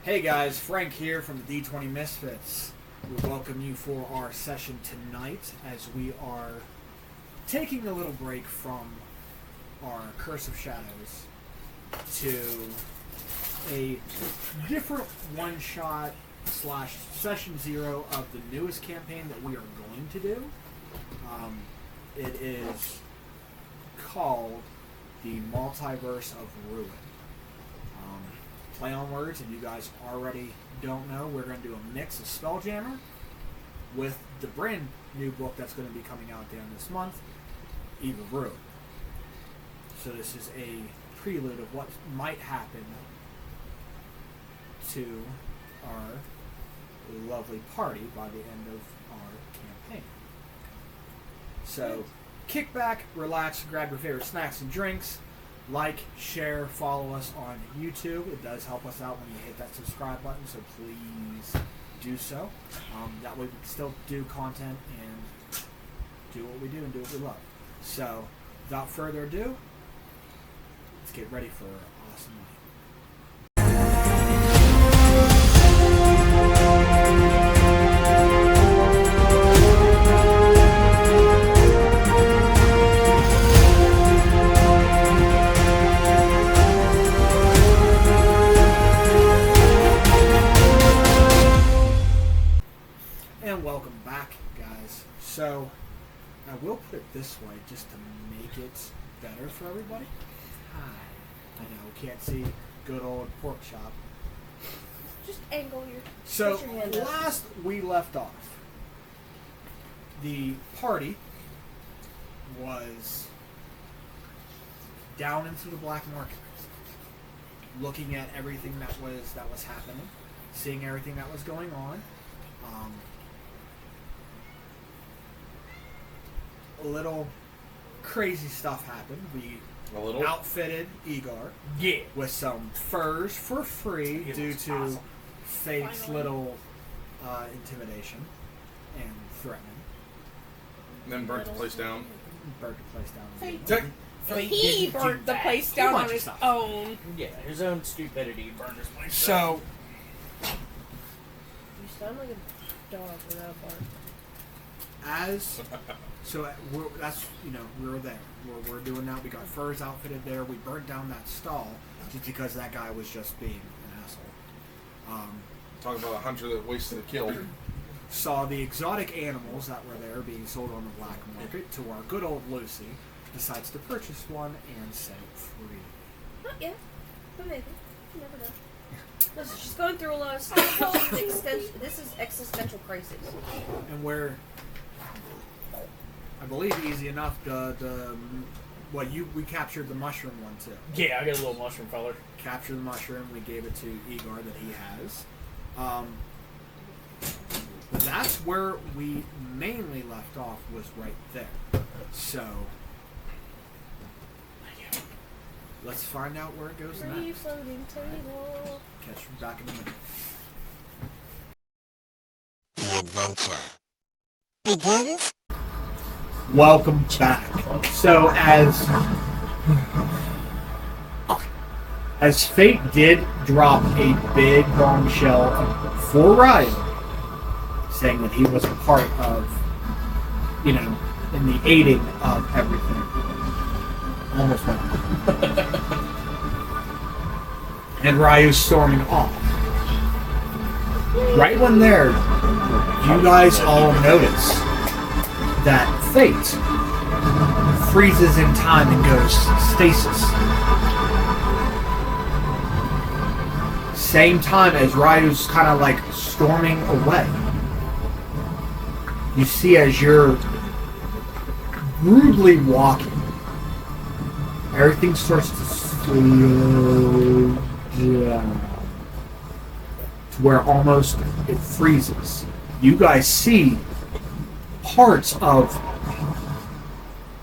Hey guys, Frank here from the D20 Misfits. We welcome you for our session tonight as we are taking a little break from our Curse of Shadows to a different one-shot slash session 0 of the newest campaign that we are going to do. It is called the Multiverse of Ruin. Play on words, and you guys already don't know, we're going to do a mix of Spelljammer with the brand new book that's going to be coming out at the end of this month, Evil Ruin. So this is a prelude of what might happen to our lovely party by the end of our campaign. So kick back, relax, grab your favorite snacks and drinks. Like, share, follow us on YouTube. It does help us out when you hit that subscribe button, so please do so. That way we can still do content and do what we do and do what we love. So, without further ado, let's get ready for an awesome night. And welcome back, guys. So, I will put it this way just to make it better for everybody. Hi. I know, can't see good old pork chop. Just angle your... So, put your hand up. last we left off, the party was down into the black market, looking at everything that was happening, seeing everything that was going on. A little crazy stuff happened. We outfitted Igor with some furs for free due to awesome. Fate's little intimidation and threatening. And then burnt the place down. Burnt the place down. Fate. Fate He didn't burnt do the that. place down bunch on of his stuff. own. Yeah, his own stupidity burned his place down. So, You sound like a dog without a bark. we were there. We're doing that. We got furs outfitted there. We burnt down that stall just because that guy was just being an asshole. Talking about a hunter that wasted a kill. Saw the exotic animals that were there being sold on the black market to our good old Lucy. Decides to purchase one and set it free. Not yet, but maybe. You never know. Listen, she's going through a lot of stuff. This is existential crisis. And we're, I believe, easy enough. We captured the mushroom one too. Yeah, I got a little mushroom feller. Captured the mushroom. We gave it to Igor that he has. But that's where we mainly left off, was right there. So let's find out where it goes Free next. floating table. Catch you back in a minute. The adventure begins. Welcome back. So as Fate did drop a big bombshell for Ryan, saying that he was a part of, in the aiding of everything. Almost went. And Ryu's storming off. Right when there, you guys all notice that Fate freezes in time and goes stasis. Same time as Ryu's kind of like storming away. You see as you're rudely walking, everything starts to slow down to where almost it freezes. You guys see parts of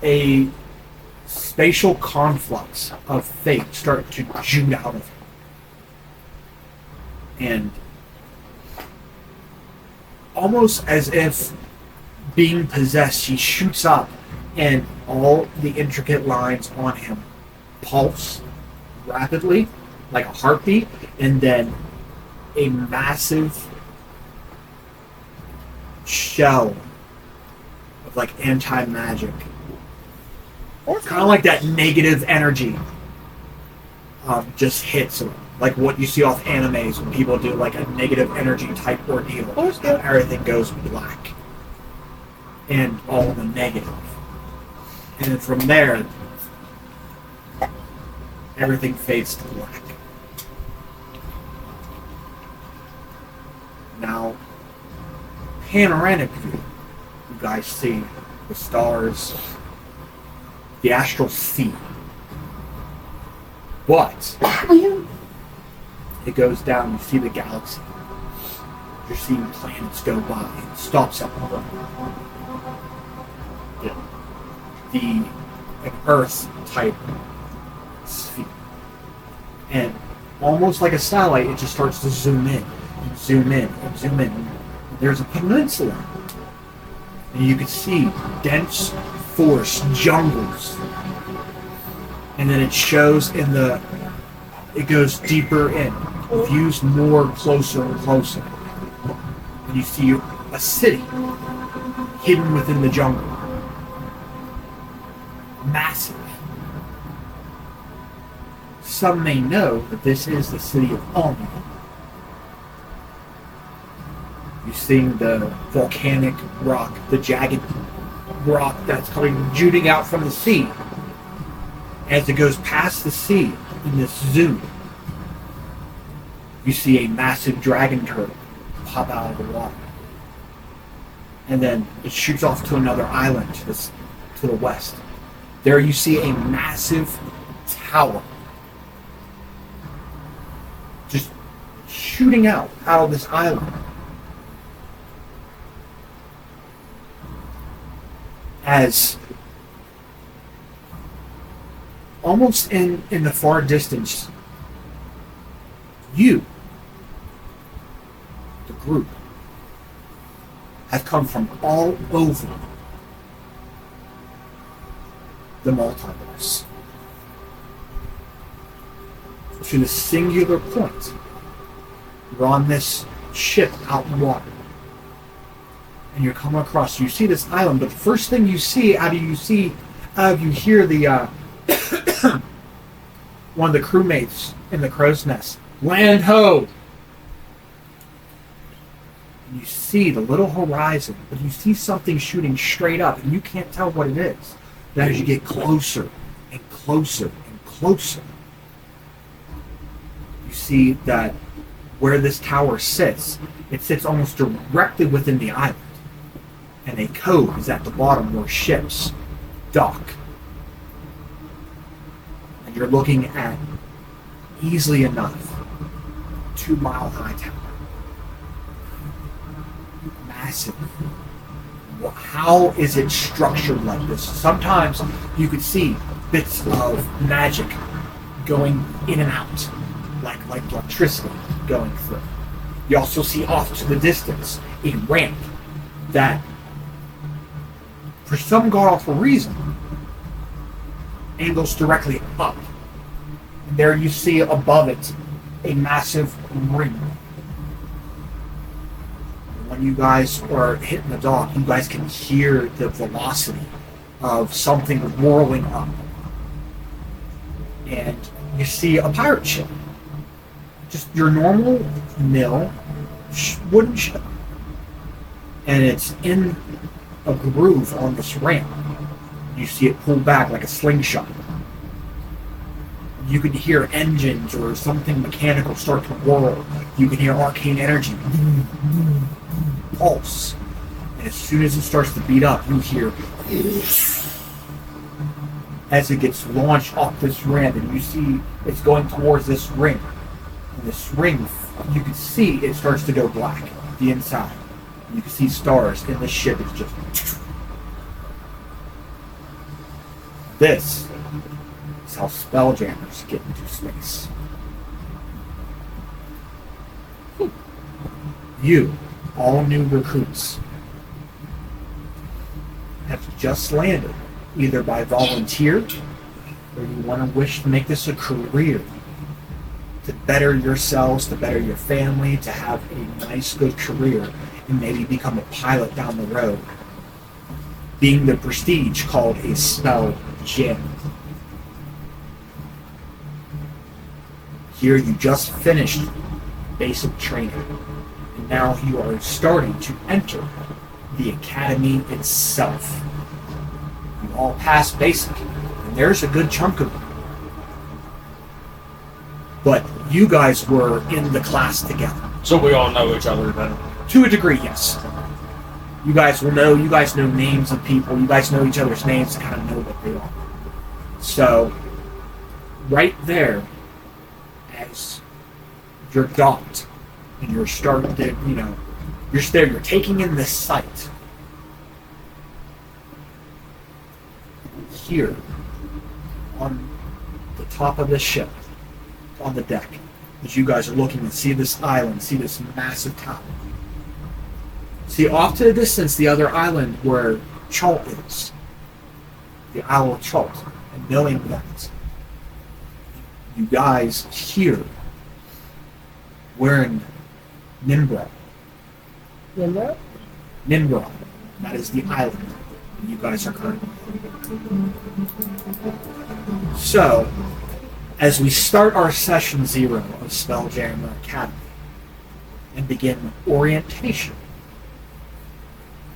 a spatial conflux of Fate start to jute out of it. And almost as if being possessed, he shoots up and all the intricate lines on him pulse rapidly, like a heartbeat, and then a massive shell of like anti-magic. Kind of like that negative energy just hits them. Like what you see off animes when people do like a negative energy type ordeal. And everything goes black. And all the negative. And then from there, everything fades to black. Now, panoramic view, you guys see the stars, the astral sea. But it goes down, you see the galaxy. You're seeing planets go by. It stops up. Yeah. An Earth type sphere. And almost like a satellite, it just starts to zoom in, and zoom in, and zoom in. There's a peninsula. And you can see dense forest jungles. And then it shows it goes deeper in, views more closer and closer. And you see a city hidden within the jungle. Massive. Some may know that this is the city of Ulm. You're seeing the volcanic rock, the jagged rock that's coming shooting out from the sea. As it goes past the sea in this zoom, you see a massive dragon turtle pop out of the water. And then it shoots off to another island to the west. There you see a massive tower just shooting out of this island. As almost in the far distance, you, the group, have come from all over the multiverse to the singular point. You're on this ship out in water. And you're coming across, you see this island, but the first thing you see, out of you hear the one of the crewmates in the crow's nest, land ho! And you see the little horizon, but you see something shooting straight up, and you can't tell what it is. And as you get closer and closer and closer, you see that where this tower sits, it sits almost directly within the island. And a cove is at the bottom where ships dock. And you're looking at, easily enough, 2-mile high tower. Massive. Well, how is it structured like this? Sometimes you could see bits of magic going in and out, like electricity going through. You also see off to the distance a ramp that, for some god-awful reason, angles directly up. And there you see above it a massive ring. When you guys are hitting the dock, you guys can hear the velocity of something whirling up. And you see a pirate ship. Just your normal mill wooden ship. And it's in a groove on this ramp. You see it pull back like a slingshot. You can hear engines or something mechanical start to whirl. You can hear arcane energy pulse. And as soon as it starts to beat up, you hear as it gets launched off this ramp, and you see it's going towards this ring. And this ring, you can see it starts to go black, the inside. You can see stars, and the ship is just... This is how spelljammers get into space. You, all new recruits, have just landed, either by volunteer, or you want to wish to make this a career, to better yourselves, to better your family, to have a nice, good career, and maybe become a pilot down the road, being the prestige called a spell jammer. Here you just finished basic training, and now you are starting to enter the academy itself. You all passed basic, and there's a good chunk of it. But you guys were in the class together. So we all know each other then. To a degree, yes. You guys will know, you guys know names of people, you guys know each other's names to kind of know what they are. So, right there, as you're docked, and you're starting to, you're there, you're taking in this sight. Here, on the top of this ship, on the deck, as you guys are looking and see this island, see this massive tower. See off to the distance the other island where Chalt is. The Isle of Chalt, and knowing that you guys here, we're in Nimbra. Remember? Nimbra. That is the island that you guys are currently in. So, as we start our session 0 of Spelljammer Academy and begin orientation,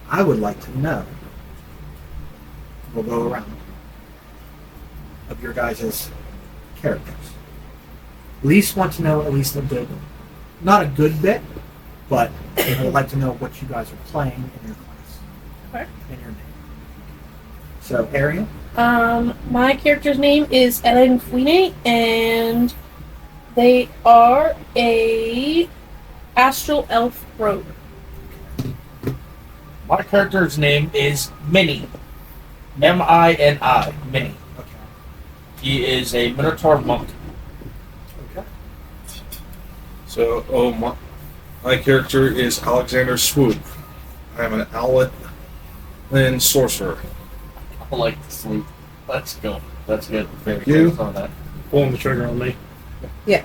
I would like to know, we'll go around, of your guys' characters. At least want to know at least a good, not a good bit, but I would like to know what you guys are playing in your class. Okay. And your name. So, Ariel? My character's name is Ellen Queenie, and they are a astral elf rogue. My character's name is Minnie. M-I-N-I. Minnie. Okay. He is a Minotaur monk. Okay. So, my character is Alexander Swoop. I am an owlet and sorcerer. I like to sleep. Let's go. That's good. Very You? close on that. Pulling the trigger on me. Yeah.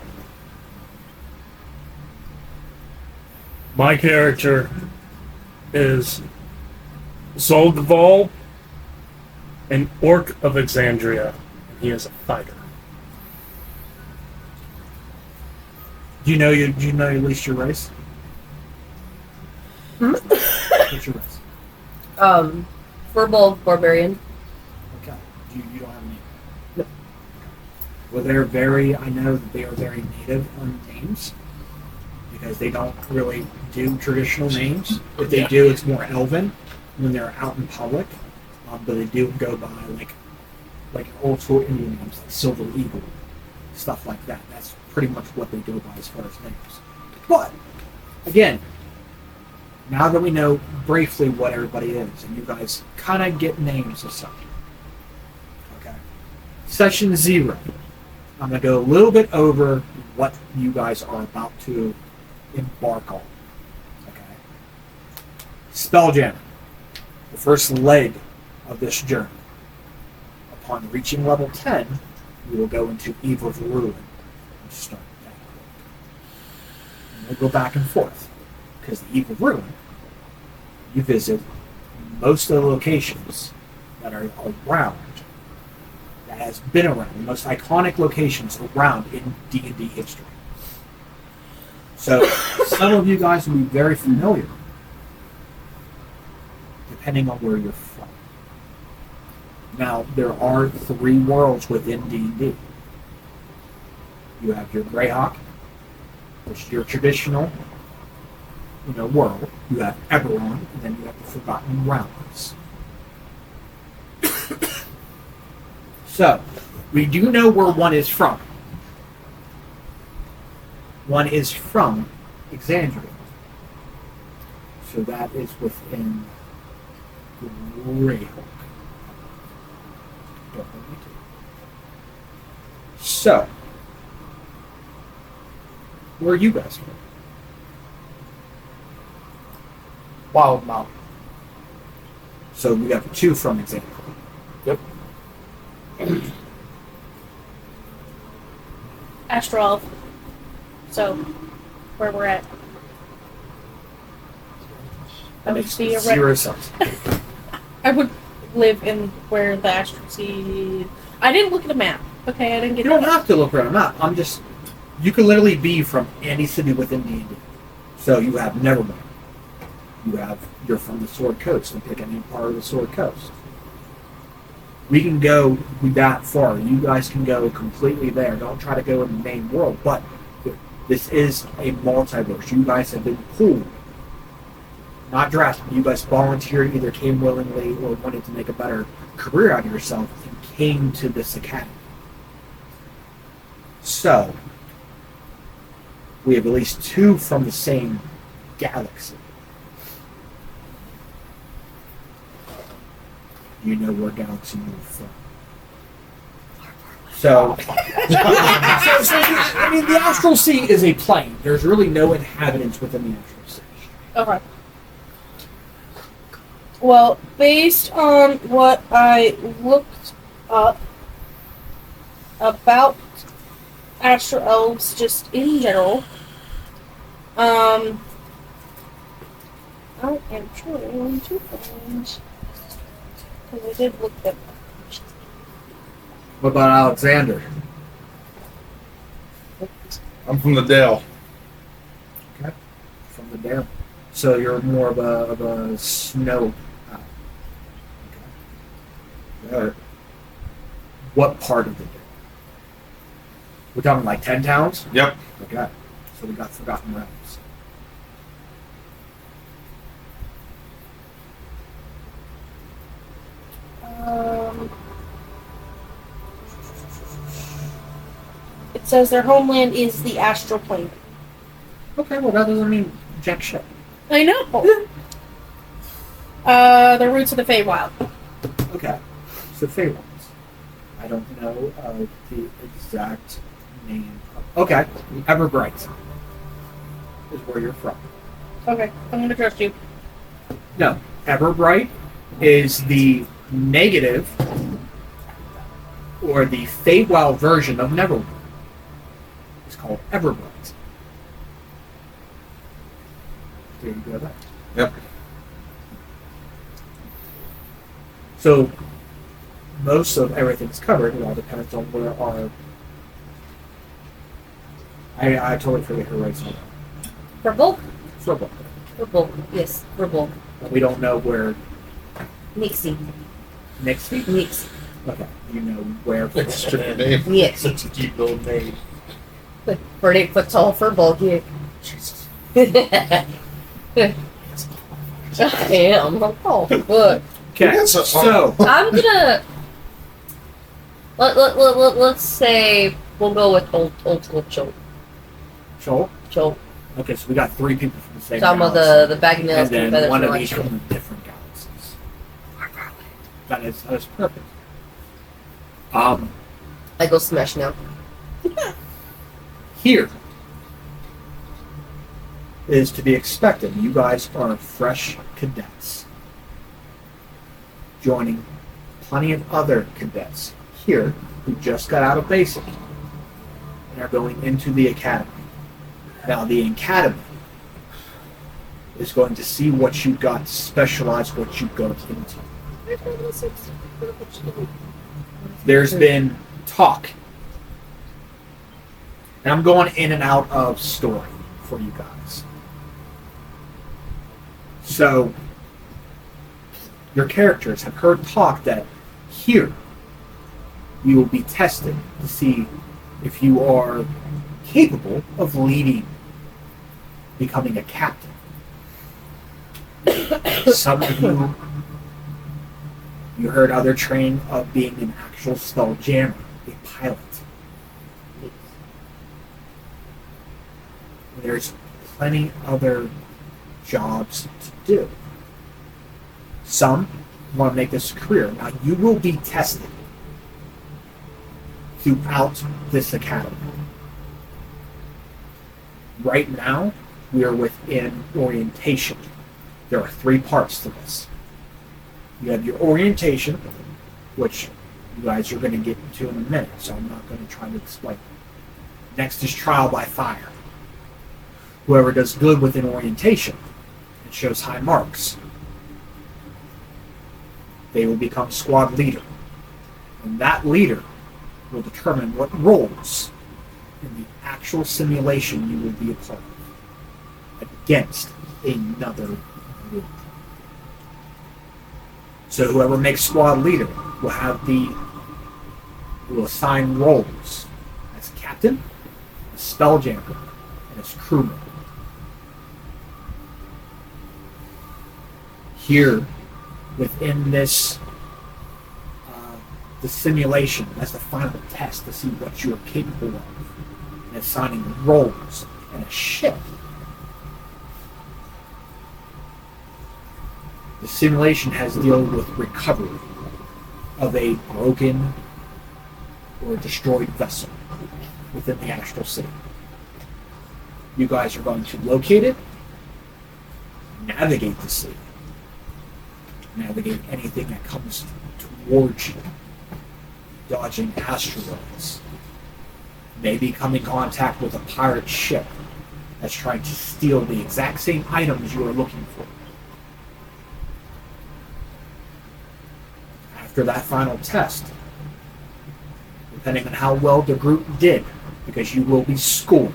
My character is Zolgval, an orc of Exandria. He is a fighter. Do you know at least your race? What's your race? Verbal barbarian. Okay. You don't have a name? No. Well, I know that they are very native on names because they don't really do traditional names. If they do, it's more elven when they're out in public. But they do go by like old school Indian names, like Silver Eagle, stuff like that. That's pretty much what they go by as far as names. But again, now that we know briefly what everybody is, and you guys kind of get names of something. Okay. Session 0. I'm going to go a little bit over what you guys are about to embark on. Okay. Spelljammer. The first leg of this journey. Upon reaching level 10, we will go into Eve of Ruin and start that work. And we'll go back and forth. Because the Eve of Ruin, you visit most of the locations that are around, that has been around, the most iconic locations around in D&D history. So, some of you guys will be very familiar, depending on where you're from. Now, there are 3 worlds within D&D. You have your Greyhawk, which is your traditional world. You have Eberron, and then you have the Forgotten Realms. So, we do know where one is from. One is from Exandria. So that is within Greyhawk. So, where are you guys from? Wild Mountain. So we have 2 from Exandria. Yep. Astral elf. So, where we're at. That I would makes be a zero sense. I would live in where the Astral Sea. I didn't look at a map. Okay, I didn't get. You don't that. have to look around a map. I'm just. You can literally be from any city within D&D. So you have Nevermore. You're from the Sword Coast, and pick any part of the Sword Coast. We can go that far. You guys can go completely there. Don't try to go in the main world. But this is a multiverse. You guys have been pulled. Not drastic. You guys volunteered, either came willingly or wanted to make a better career out of yourself and came to this academy. So, we have at least 2 from the same galaxy. You know where galaxy you're from. So, I mean, the Astral Sea is a plane. There's really no inhabitants within the Astral Sea. Okay. Well, based on what I looked up about Astral Elves, just in general, I am trying to find. Because I did look them up. What about Alexander? I'm from the Dale. Okay. From the Dale. So you're more of a snow owl. Okay. What part of the Dale? We're talking like 10 towns? Yep. Okay. So we got Forgotten Realms. It says their homeland is the astral plane. Okay, well that doesn't mean jack shit. I know. The roots of the Feywild. Okay. So Feywild. I don't know the exact name. Okay. Everbright is where you're from. Okay, I'm gonna trust you. No. Everbright is the negative or the Feywild version of Neverwinter. It's called Everbright. There you go. There. Yep. So most of everything's covered. It all depends on where our. I totally forget her race. Purple? Flipple. Purple. Yes, purple. We don't know where Nixie. Nixie. Nixie. Okay, you know where. It's a stripper name. Yes. Such a cute little name. 48-foot tall furball gig. Jesus. I am. Oh, look. Okay, Yes, so I'm gonna. Let's say we'll go with old school Joel. Joel. Joel. Okay, so we got 3 people from the same. Talking about galaxy, the bag of nails and and then feathers one from of each last year. from different galaxies. That is perfect. I go smash now. Here is to be expected. You guys are fresh cadets, joining plenty of other cadets here who just got out of basic and are going into the academy. Now, the academy is going to see what you got, specialize what you go into. There's been talk, and I'm going in and out of story for you guys. So, your characters have heard talk that here you will be tested to see if you are capable of leading, becoming a captain. Some of you heard other training of being an actual spell jammer, a pilot. There's plenty other jobs to do. Some want to make this a career. Now, you will be tested throughout this academy. Right now, we are within orientation. There are 3 parts to this. You have your orientation, which you guys are going to get into in a minute, so I'm not going to try to explain. Next is trial by fire. Whoever does good within orientation and shows high marks, they will become squad leader. And that leader will determine what roles in the actual simulation you will be a part of against another group. So whoever makes squad leader will assign roles as captain, as spelljammer, and as crewman. Here, within this, the simulation, that's the final test to see what you are capable of, and assigning roles and a ship. The simulation has to deal with recovery of a broken or destroyed vessel within the astral sea. You guys are going to locate it, navigate the sea, navigate anything that comes towards you, dodging asteroids, maybe come in contact with a pirate ship that's trying to steal the exact same items you are looking for. After that final test, depending on how well the group did, because you will be scored.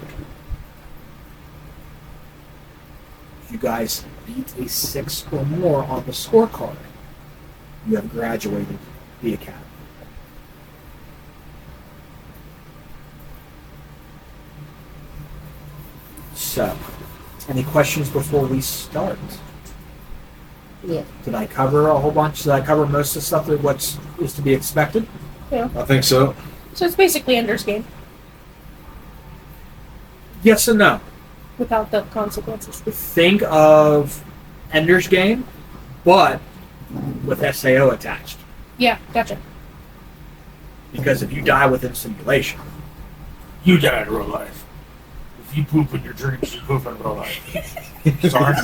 If you guys beat a 6 or more on the scorecard, you have graduated the academy. So, any questions before we start? Yeah. Did I cover a whole bunch? Did I cover most of the stuff that what is to be expected? Yeah. I think so. So it's basically Ender's Game Yes and no. without the consequences. Think of Ender's Game, but with SAO attached. Yeah, gotcha. Because if you die within simulation, You die in real life. If you poop in your dreams, you poop in real life. Sorry.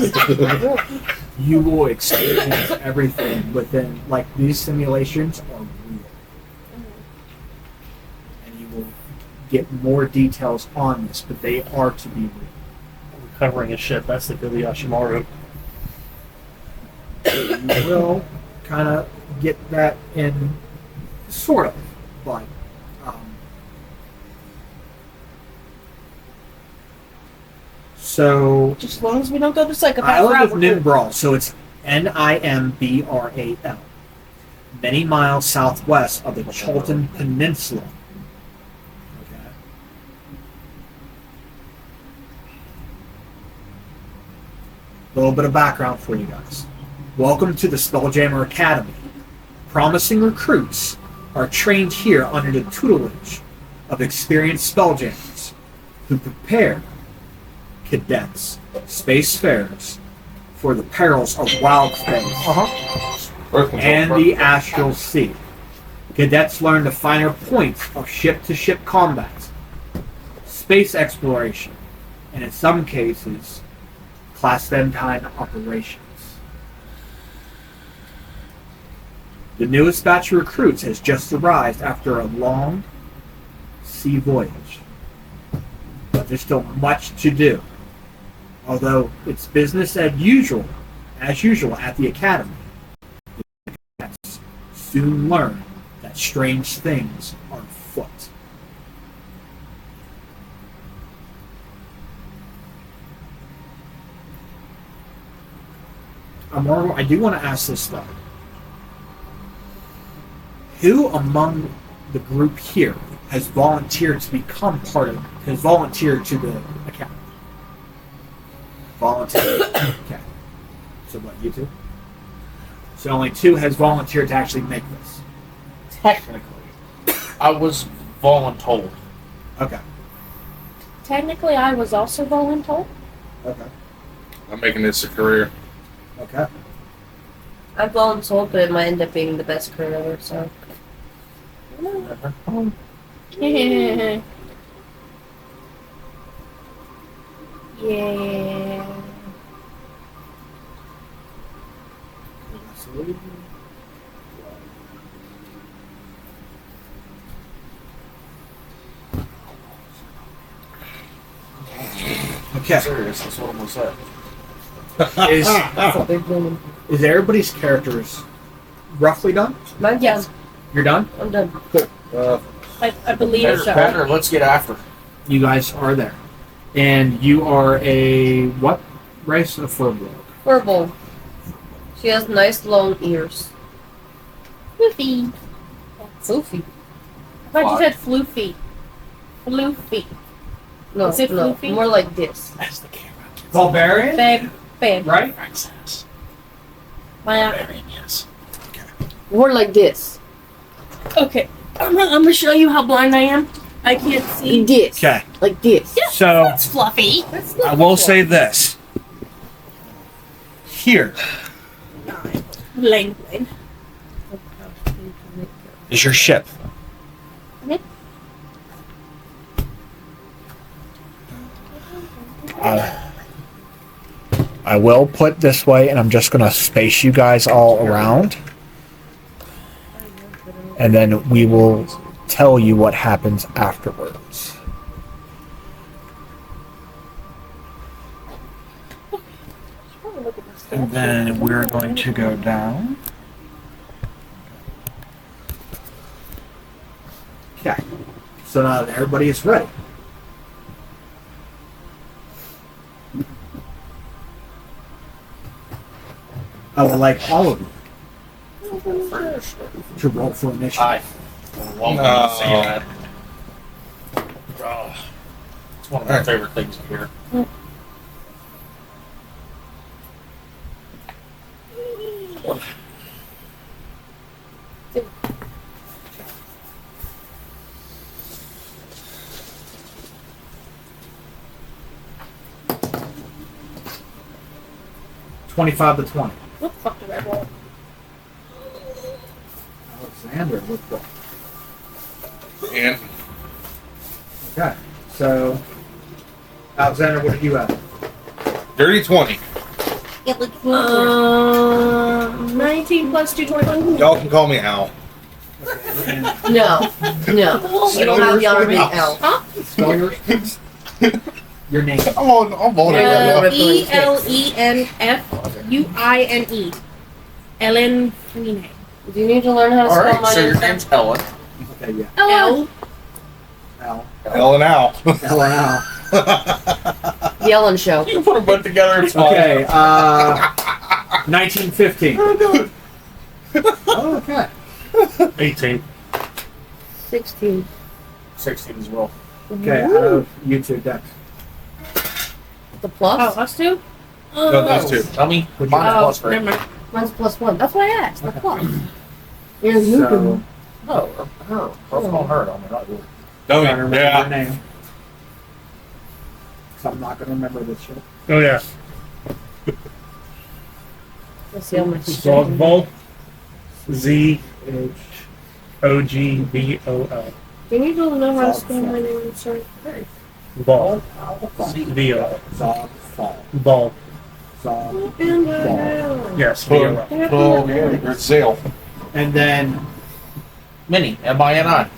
you will experience everything within, like, these simulations are real. And you will get more details on this, but they are to be real. Recovering a ship, that's the Billy Yashimaru. You will kind of get that in, sort of, but so Just as long as we don't go to psychopath Island route, of we're good. Nimbral, so it's Nimbral, many miles southwest of the Chalton Peninsula. Okay. A little bit of background for you guys. Welcome to the Spelljammer Academy. Promising recruits are trained here under the tutelage of experienced spelljammers who prepare cadets, spacefarers, for the perils of wild space and the astral sea. Cadets learn the finer points of ship-to-ship combat, space exploration, and in some cases, class-time operations. The newest batch of recruits has just arrived after a long sea voyage, but there's still much to do. Although it's business as usual at the academy, the cadets soon learn that strange things are afoot. I do want to ask this though. Who among the group here has volunteered to become has volunteered to the academy? Volunteer. Okay. So what, you two? So only 2 has volunteered to actually make this. Technically, I was voluntold. Okay. Technically, I was also voluntold. Okay. I'm making this a career. Okay. I'm voluntold, but it might end up being the best career ever, so. Yeah. Okay. Serious. That's what I'm gonna say. Is That's a big woman. is everybody's characters roughly done? Mine's Yeah. You're done? I'm done. I believe so. Better. Let's get after. You guys are there, and you are a what race? A furbolg. Purple. She has nice long ears. Floofy. Sophie. I thought you said floofy. Floofy. No, Is it no. floofy? More like this. That's the camera. Barbarian, Babe. right? Princess. My, Barbarian, yes. More like this. okay. I'm gonna show you how blind I am. I can't see. This. Okay. Like this. So That's fluffy. That's I will say this. Here Lane. is your ship. I will put this way, and I'm just going to space you guys all around. And then we will tell you what happens afterwards. And then we're going to go down. Okay. So now that everybody is ready. I would like all of you to roll for initiative. I won't No. say that. Oh, it's one of my favorite things here. $25 to 20. What the fuck did I roll? Alexander, look what. And Okay. So, Alexander, what did you have? dirty 20. 19 plus 221. Y'all can call me Al. No. No. You don't have the honor being L. Huh? Spell yours. Your name. I'm on it. ELENFUINE. Ellen Freeney. Do you need to learn how to All spell right, my so your name? name's Ellen. Okay, yeah. L. Al. L and Al. L and Al. The Ellen Show. You can put them both together. It's fine. Okay. 1915. Oh, okay. 18. 16. 16 as well. Okay. Out of you two, Dex. The plus? Oh, us two? No, those two. Tell me. Would you- Mine's Oh, plus never right. mind. Mine's +1. That's why I asked. The plus. You're So, moving. No, her. Both on her. I mean, not you. No, I'm trying to remember yeah. your name. So I'm not going to remember this shit. Oh, yeah. Let's see how much. Zogbol. ZOGBOL. Do you need to know how to spell my name? I'm sorry. Ball. Zog VO. fall. Ball. Zog. Yes, Oh, VO. yeah, you're Zale. And then Mini. M-I-N-I.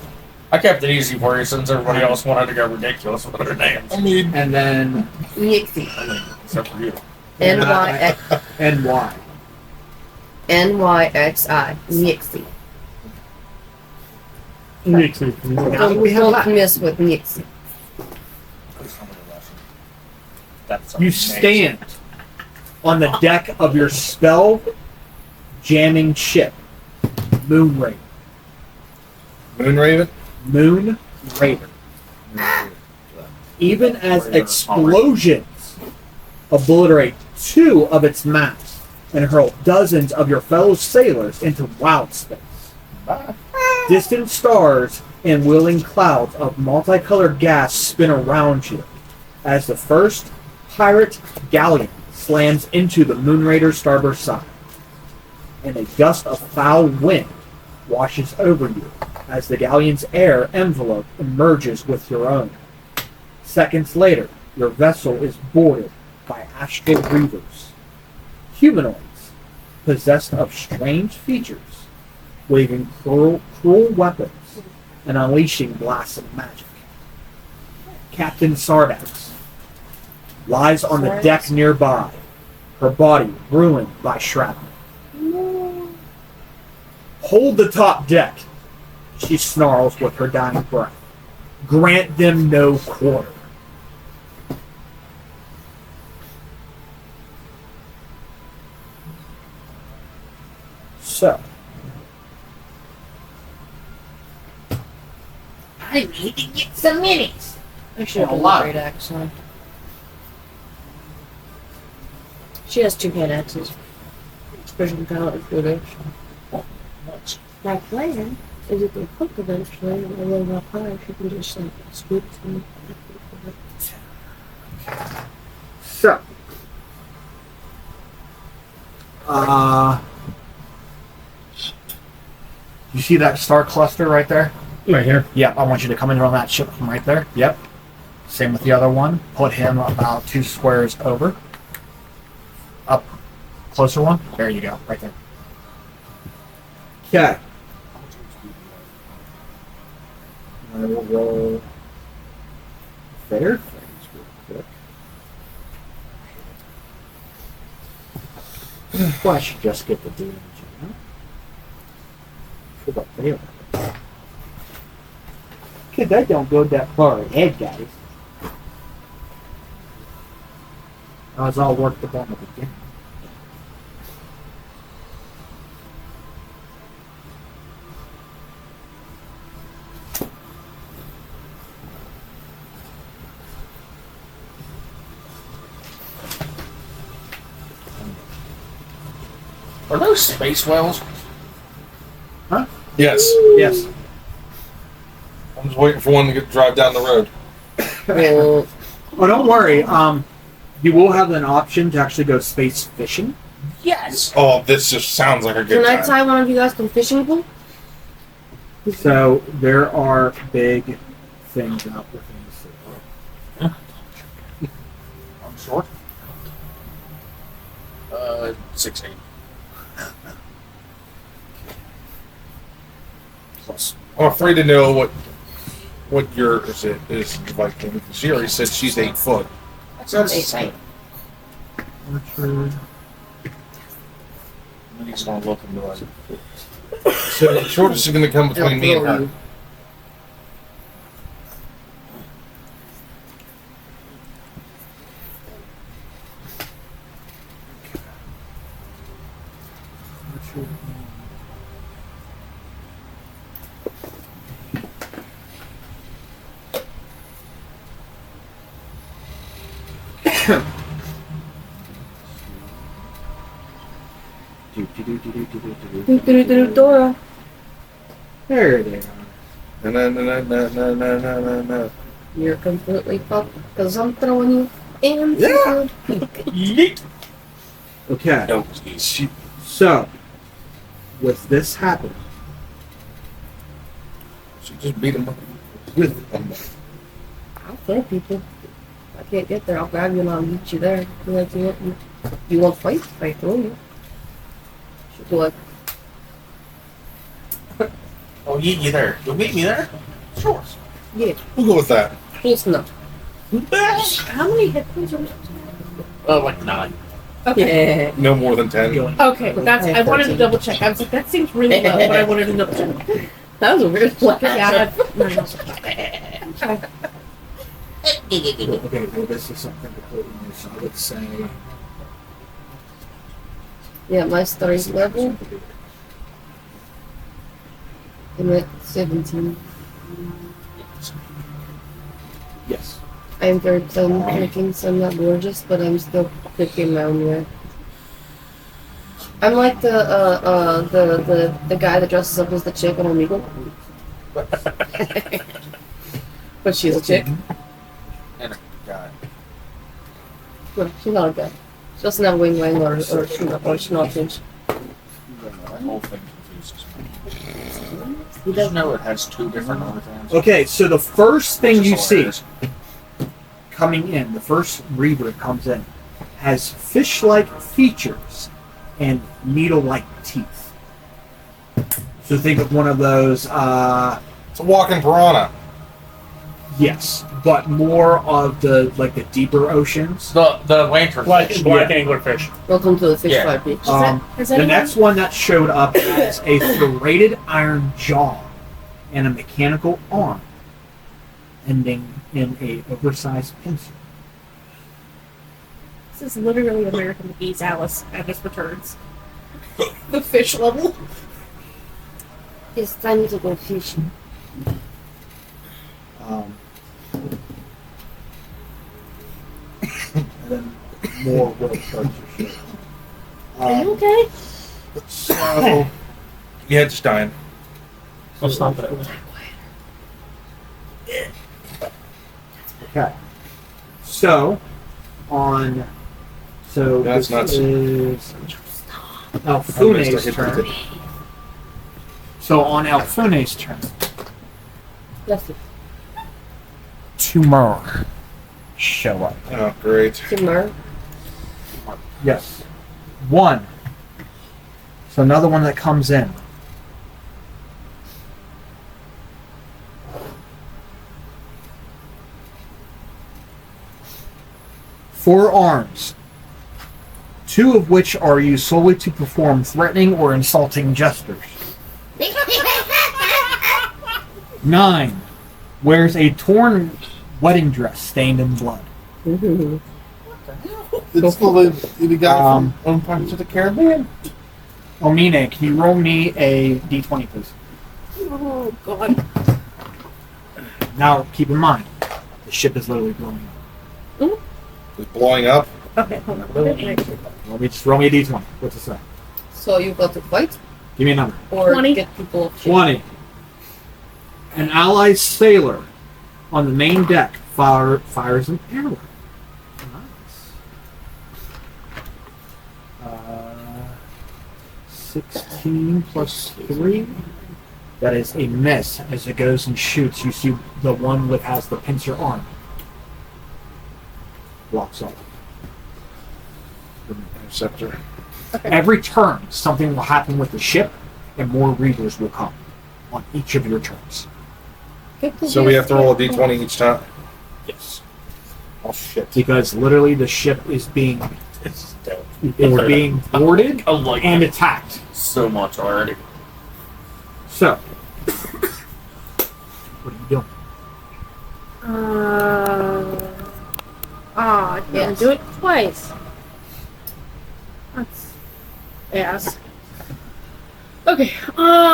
I kept it easy for you since everybody else wanted to go ridiculous with their names. I mean, and then Nixie. I mean, except for you. NYXI. NY. NYXI. Nixie. Nixie. Now we have Don't that. miss with Nixie. That's You amazing. stand on the deck of your spell jamming ship, Moon Raider. Moonraven. Moon Raider. Even as explosions obliterate 2 of its masts and hurl dozens of your fellow sailors into wild space. Distant stars and wheeling clouds of multicolored gas spin around you as the first pirate galleon slams into the Moon Raider's starboard side, and a gust of foul wind washes over you as the galleon's air envelope emerges with your own. Seconds later, your vessel is boarded by astral breathers, humanoids possessed of strange features, waving cruel weapons and unleashing blasts of magic. Captain Sardax, lies on the deck nearby, her body ruined by shrapnel. Hold the top deck, she snarls with her dying breath. Grant them no quarter. So, I need to get some minis. I should have A a lot. great axe on. She has 2 hand axes. Special talent for this. My plan is if they cook eventually, and I roll up high, she can just like scoop them. so, you see that star cluster right there? Right here. Yep, I want you to come in on that ship from right there. Yep. Same with the other one. Put him about 2 squares over. Up. Closer one. There you go. Right there. Okay. I will roll there. Well, I should just get the damage. For the fail. Kid, that don't go that far ahead, guys. I was all worked up on the beginning. Are those space whales? Yes. Yes. I'm just waiting for one to drive down the road. Well, Oh, don't worry. You will have an option to actually go space fishing. Yes. Oh, this just sounds like a good can I time. tie one of you guys to the fishing pool? So there are big things out within the city. I'm short. 6'8". Plus. I'm afraid to know what your is Viking. She already said she's 8 foot. That's I'm insane. 8'8". Orchard. And he's gonna look into us. So the shortest is going to come between me and her. Dora. There they are. No. You're completely fucked because I'm throwing you in. Yeah. Yeet. Okay. No, she, So, with this happening, she just beat him up with him. I'll kill people. If I can't get there, I'll grab you and I'll meet you there. You like you want to fight? I throw you. She'll be like, Oh, yeet you there. You'll meet me there? Sure. yeah, We'll go with that. close enough. How many hit points are we? Like 9. Okay. Yeah. No more than 10. Okay, that's. I wanted to double check. I was like, that seems really low, but I wanted to double check. That was a weird flash. Yeah. okay, well, this is something completely new, so I would say. Yeah, my starting level. I'm at 17. Yes. I'm very dumb looking, so I'm not gorgeous, but I'm still picking my own way. I'm like the guy that dresses up as the chick on Omegle. But she's a chick. And a guy. No, she's not a guy. She doesn't have wing or schnotters. That whole thing confuses me. He Did you does. know it has 2 different organs? Okay, so the first thing Which is you see hilarious. coming in, the first reaver comes in, has fish-like features and needle-like teeth. So think of one of those. It's a walking piranha. Yes, but more of the deeper oceans. The lantern Black fish. anglerfish. Welcome to the fish Yeah. fry beach. Has The anyone- next one that showed up has a serrated iron jaw and a mechanical arm, ending in a oversized pincer. This is literally American McGee's Alice at his returns. The fish level. It's time to go fishing. And then more will start to show. Are you okay? So Yeah, just dying. Let's stop that. okay. So That's this nuts. is I'm gonna Alfune's start turn. hitting So on Alfune's turn, That's it. two more show up. Oh, great. Tomorrow. Yes. One. So another one that comes in. Four arms. Two of which are used solely to perform threatening or insulting gestures. 9. Wears a torn wedding dress stained in blood. It's still the guy Um, from Pirates of the Caribbean. Omine, can you roll me a d20, please? Oh god. Now, keep in mind, the ship is literally blowing up. It's blowing up. Okay, hold on. Roll me a d20. What's it say? So you got to fight Give me a number. or 20. get people? 20. An allied sailor on the main deck fires an arrow. Nice. 16 plus 3. That is a miss. As it goes and shoots, you see the one with has the pincer arm. Blocks off. Interceptor. Every turn, something will happen with the ship, and more readers will come on each of your turns. So we have to roll a d20 each time. Yes. Oh shit. Because literally the ship is being boarded I like and it attacked. so much already. So, what are you doing? I can't Yes. do it twice. That's ass. Okay,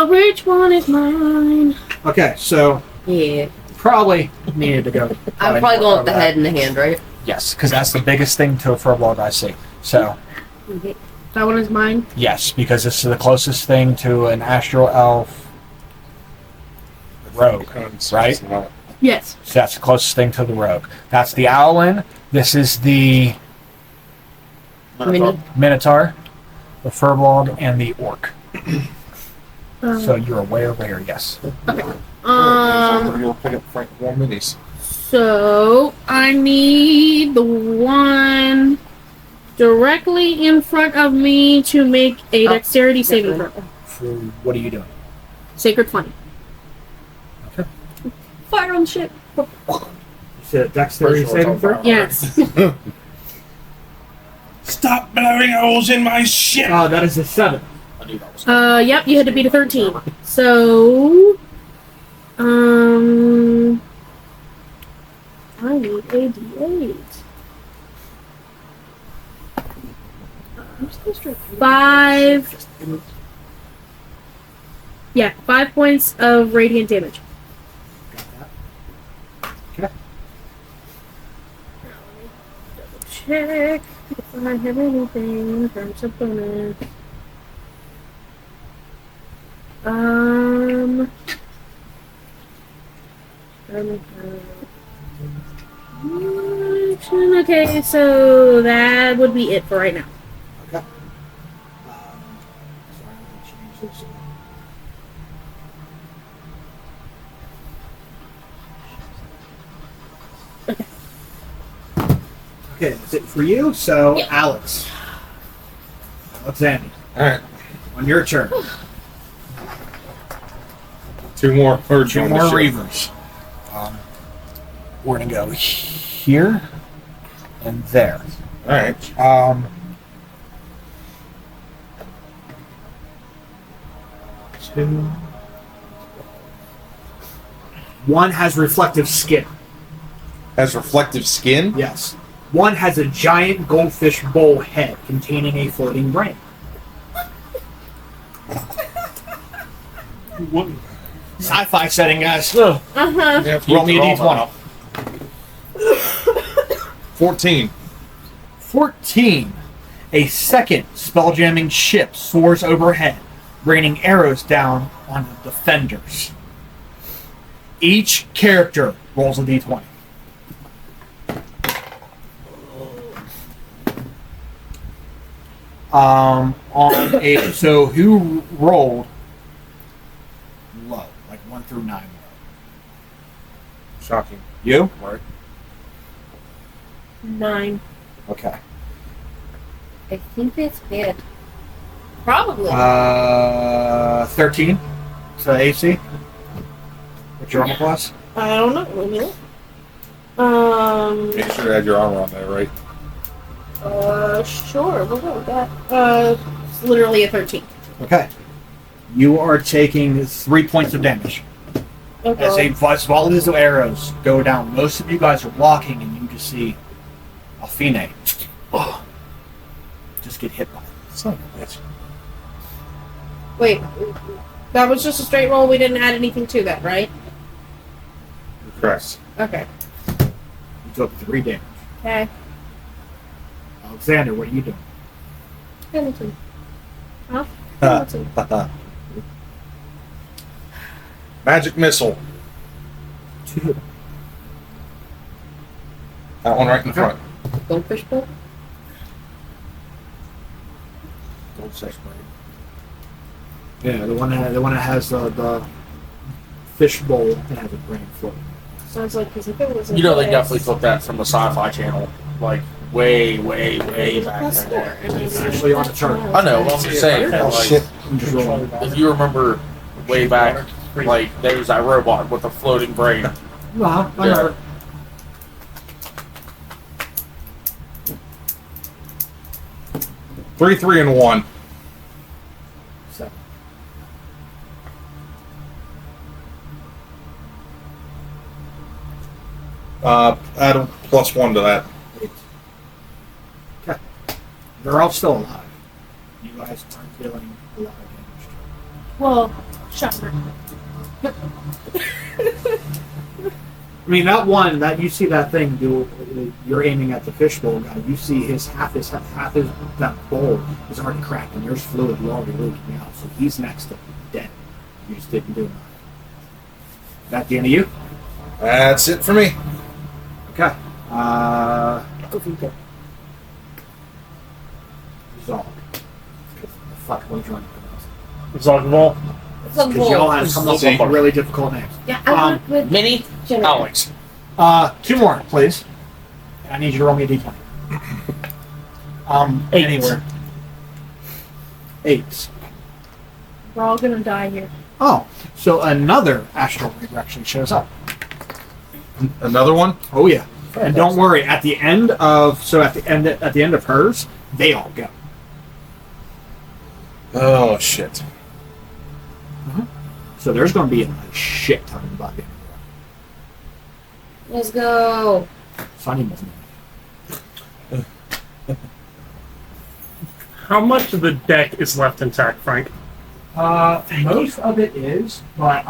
which one is mine? Okay, so Yeah. probably needed to go. I'm probably going with the head and the hand, right? Yes, because that's the biggest thing to a furball I see. So, That one is mine. yes, because it's the closest thing to an astral elf rogue, right? Yes. So that's the closest thing to the rogue. That's the owlin. This is the Mini. minotaur, the furbolg, and the orc. Um, So you're way over here, yes. You'll pick up Frank 4 minis. So I need the one directly in front of me to make a dexterity saving throw. For what are you doing? Sacred Flame. Okay. Fire on the ship. You said dexterity saving throw? Yes. Stop blowing holes in my ship! That is a 7. I knew that was Yep, you had to beat a 13. So, I need a D8. 5. Yeah, 5 points of radiant damage. Okay. Check if I have anything in terms of bonus. Okay, so that would be it for right now. Okay. Sorry, I'm going to change this. Okay, that's it for you. So, Alex. Alexander, Alright, on your turn. 2 more. Or Two more reavers. we're gonna go here and there. All right. Two. One has reflective skin. Has reflective skin. Yes. One has a giant goldfish bowl head containing a floating brain. What? Sci-fi setting, guys. Uh huh. Roll me a d20. 14. 14. A second spelljamming ship soars overhead, raining arrows down on the defenders. Each character rolls a d20. So who rolled low, like 1 through 9? Shocking. You? Right. 9. Okay. I think that's bad. Probably. 13. So AC. What's your armor class? I don't know. Wait a minute. Make sure you had your armor on there, right? Sure. We'll go with that. It's literally a 13. Okay. You are taking 3 points of damage. Okay. As volleys of arrows go down. Most of you guys are blocking, and you just see Alfine just get hit by it. Son of a bitch. Wait. That was just a straight roll. We didn't add anything to that, right? Correct. Okay. You took 3 damage. Okay. Alexander, what are you doing? Hamilton. Huh? Hamilton. Magic missile. 2. That one right in front. Goldfish bowl? Gold sex brain. Yeah, the one that has the fish bowl that has a brain floating. Sounds like because if it was You know, they definitely took that from the Sci-Fi Channel, like way back That's there. there. It's actually on the chart. I know. Well, I'm just saying. Oh, Like, shit. I'm just rolling. if you remember way back, like there was that robot with a floating brain. I remember. 3, 3, and 1. 7. Add a +1 to that. 8. Okay. They're all still alive. You guys aren't dealing a lot of damage. Well, shocker. I mean, that one that you see that thing do. You're aiming at the fishbowl guy. You see half his that bowl is already cracked, and there's fluid already leaking out. So he's next to dead. You just didn't do enough. That the end of you? That's it for me. Okay. Zog. Fuck, what do you want to pronounce? Zogwall. Because y'all had come up with really difficult names. Yeah, I went with Minnie, Jennifer. Alex. 2 more, please. I need you to roll me a d20. 8. Anywhere. 8. We're all gonna die here. Oh, so another astral reader actually shows up. Another one? Oh yeah, and don't worry. At the end of hers, they all go. Oh, shit. So there's going to be a shit ton of bucket. Let's go. Funny movement. How much of the deck is left intact, Frank? Most of it is, but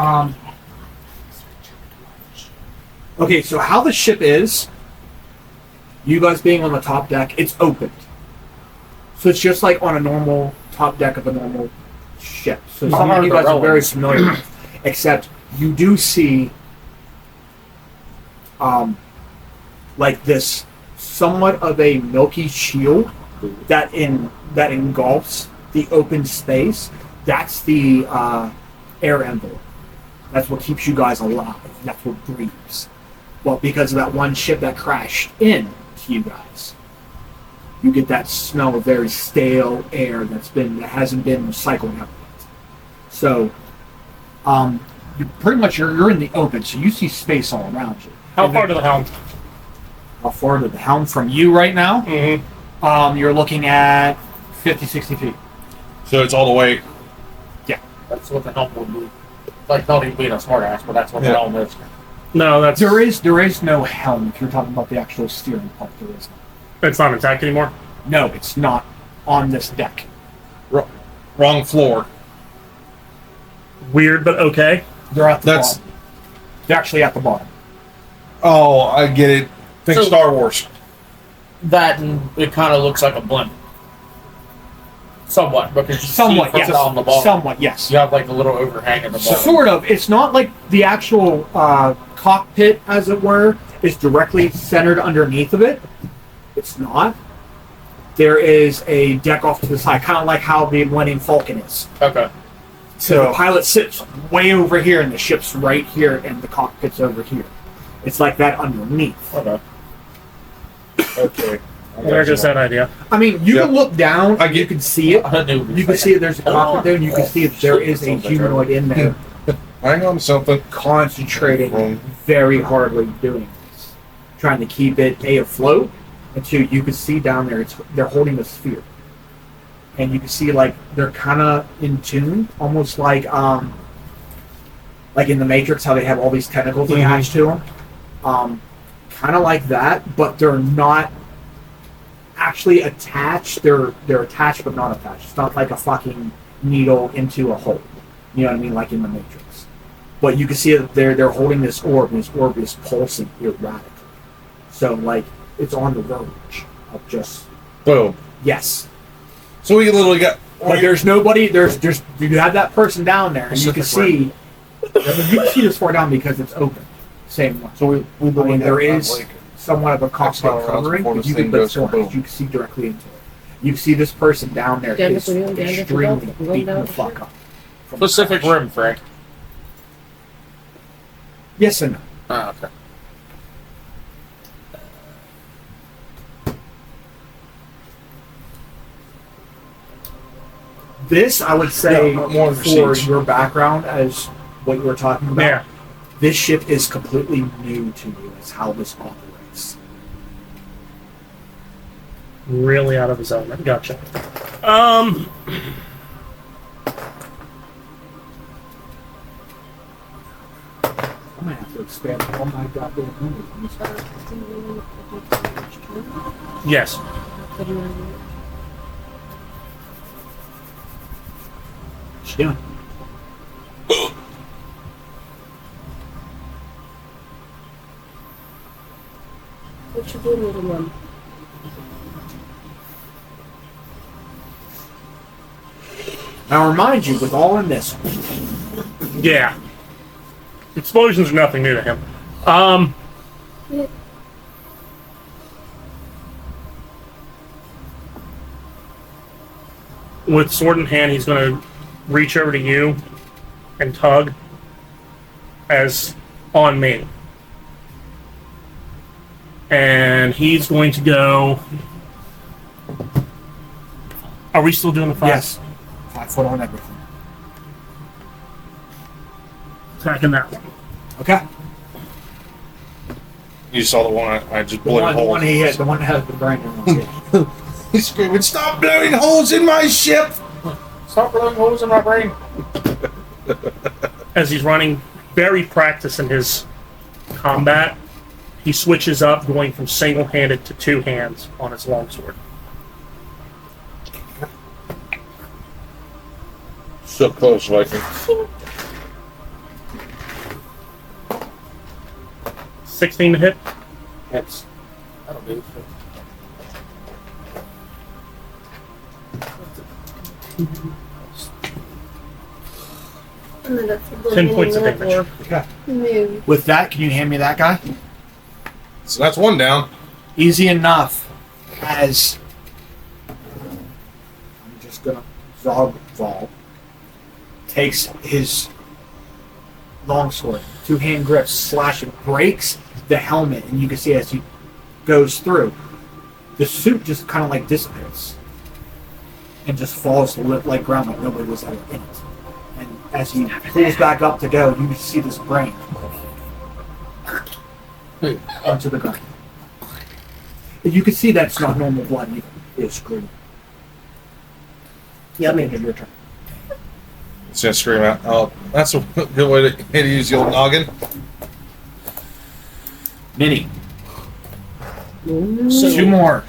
okay. So how the ship is, you guys being on the top deck, it's opened. So it's just like on a normal top deck of a normal ship. So some of you guys are very familiar with, except you do see like this somewhat of a milky shield that engulfs the open space. That's the air envelope. That's what keeps you guys alive. That's what breathes. Well, because of that one ship that crashed in to you guys, you get that smell of very stale air that hasn't been recycled out yet. So, you pretty much you're in the open, so you see space all around you. How far to the helm? How far to the helm from you right now? Mm-hmm. You're looking at 50, 60 feet. So it's all the way. That's what the helm would be. Like, not even being a smartass, but that's what the Yeah. helm is. No, that's There is no helm if you're talking about the actual steering part. There is not. it's not intact anymore. No, it's not on this deck. Wrong floor. Weird, but okay. They're at the That's- bottom. They're actually at the bottom. Oh, I get it. Think So- Star Wars. That and it kind of looks like a blimp. Somewhat, because you Somewhat, see yes. from down the bottom. Somewhat, yes. You have like a little overhang at the bottom. Sort of. It's not like the actual cockpit, as it were, is directly centered underneath of it. It's not. There is a deck off to the side, kind of like how the Millennium Falcon is. Okay. So the pilot sits way over here, and the ship's right here, and the cockpit's over here. It's like that underneath. Okay. Okay. There goes that idea. I mean, you can look down, I get- you can see it. I knew. You can see it. There's a cockpit there, and you can see if there is a humanoid in there Hang on to something. concentrating very hardly doing this, trying to keep it afloat. And two, you can see down there, they're holding a sphere, and you can see like they're kind of in tune, almost like in the Matrix, how they have all these tentacles attached to them. Kind of like that, but they're not actually attached. They're attached but not attached. It's not like a fucking needle into a hole. You know what I mean? Like in the Matrix. But you can see that they're holding this orb, and this orb is pulsing erratically. So like it's on the verge of just Boom. yes. So we literally got. But there's nobody. There's you have that person down there, and you can see. You can see this far down because it's open. Same one. So we I mean, there is like somewhat of a cockpit hours covering, before but this you can thing put goes storage. kaboom. You can see directly into it. You can see this person down there Damn it, is we don't damage extremely yourself, you beaten don't the fuck up. from Pacific crash. Rim, Frank. Yes and no. Ah, okay. This, I would say, Yeah, more for receipts. your background as what you were talking about, Yeah. this ship is completely new to you as how this operates. Really out of his element. Gotcha. I'm gonna have to expand all my goddamn numbers. Yes. What you doing? What you doing, little one? Now, remind you, with all in this, Yeah. Explosions are nothing new to him. With sword in hand, he's going to reach over to you and tug as on me. And he's going to go. Are we still doing the 5? yes, 5 foot on everything. Attacking that one. Okay. You saw the one I just The blew a one, the hole. one he hit, the one that has the brain in it. He's screaming, "Stop blowing holes in my ship!" Stop blowing holes in my brain. As he's running, very practiced in his combat, he switches up, going from single-handed to two hands on his longsword. So close, Viking. 16 to hit. Hits. That'll do. And then that's 10 points of damage. Okay. Maybe. With that, can you hand me that guy? So that's one down. Easy enough as I'm just gonna Vol takes his longsword, 2-hand grip, slashing, breaks the helmet, and you can see as he goes through, the suit just kind of like dissipates and just falls to like ground like nobody was ever in it. And as he pulls back up to go, you see this brain onto the ground. You can see that's not normal blood either. It's green. Yummy. Your turn. It's gonna scream out. Oh, that's a good way to use the old noggin. Mini. So, 2 more.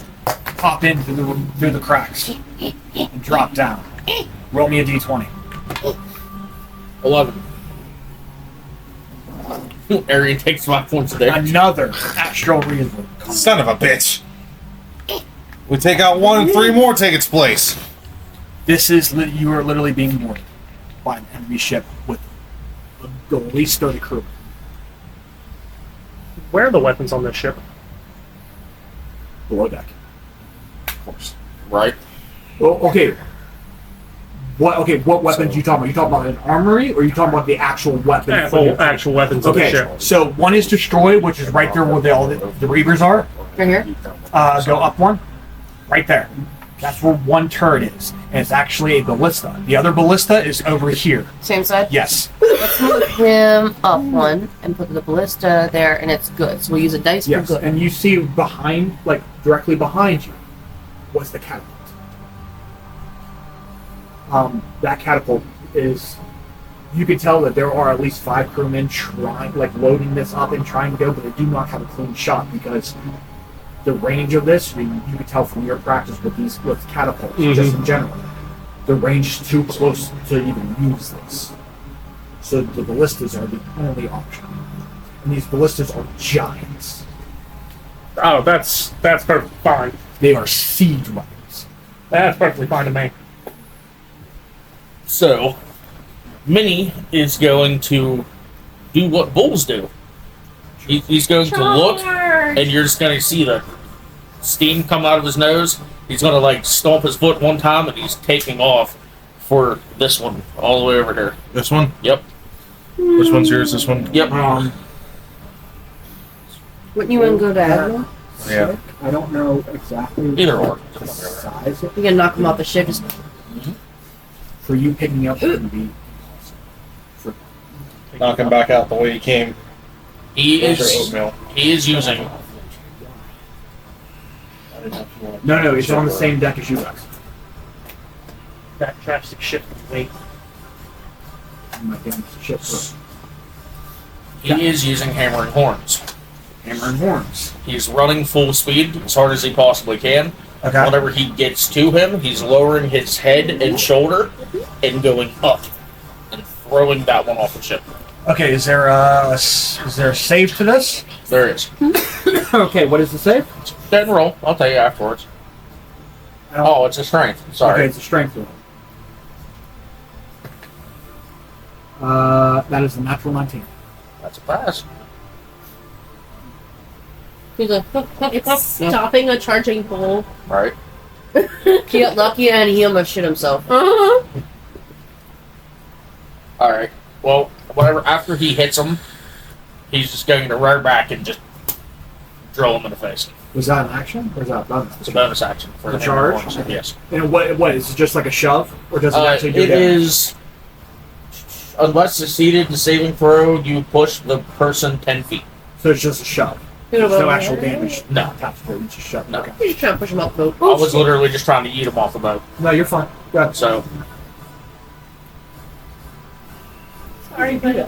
Pop in through the cracks and drop down. Roll me a d20. 11. Arian takes 5 points a day. Another astral reason. Son of a bitch. We take out 1 and 3 more take its place. This is you are literally being boarded by an enemy ship with at least 30 crew. Where are the weapons on this ship? Below deck. Of course. Right? Well, okay. What weapons you talking about? You talking about an armory, or you talking about the actual weapon? Actual weapons on the Okay, ship. so one is destroy, which is right there where all the Reavers are. Right here? Go up one. Right there. That's where one turret is. And it's actually a ballista. The other ballista is over here. Same side? Yes. Let's move him up one and put the ballista there, and it's good. So we'll use a dice for Yes. good. And you see behind, like directly behind you, was the catapult. That catapult is. You can tell that there are at least 5 crewmen trying, like loading this up and trying to go, but they do not have a clean shot because the range of this, you can tell from your practice with catapults, just in general, the range is too close to even use this. So the ballistas are the only option, and these ballistas are giants. Oh, that's perfectly fine. They are siege weapons. That's perfectly fine to me. So, Minnie is going to do what bulls do. He's going to look, and you're just going to see the steam come out of his nose. He's going to like stomp his foot one time, and he's taking off for this one all the way over there. This one? Yep. Which one's yours? This one? Yep. Wouldn't you want to go to Admiral? Yeah. I don't know exactly Either or. the size of You can knock him off the ship. Just for you picking up would be Knock him back out the way he came. He After is oatmeal. using. no, it's on the same deck as you guys. That drastic ship. Wait. My damn ship. He is using hammer and horns. Hammer and horns. He's running full speed as hard as he possibly can. Okay. Whenever he gets to him, he's lowering his head and shoulder and going up and throwing that one off the ship. Okay, is there a save to this? There is. Okay, what is the save? Then roll. I'll tell you afterwards. Oh, it's a strength. Sorry. Okay, it's a strength roll. That is a natural 19. That's a pass. he's like, it's stopping a charging bull. Right. he got lucky and he almost shit himself. Uh-huh. All right. Well, whatever. After he hits him, he's just going to rear back and just drill him in the face. Was that an action or is that a bonus? It's a bonus action for The the charge? hammer and horns. Yes. And what is it? Just like a shove, or does it actually do It damage? is. Unless succeeded the saving throw, you push the person 10 feet. So it's just a shove. There's no actual damage. No. Attached to it. It's just shove. No. Okay. You're just trying to push him off the boat. I was literally just trying to eat him off the boat. No, you're fine. Go ahead. So, Sorry, buddy.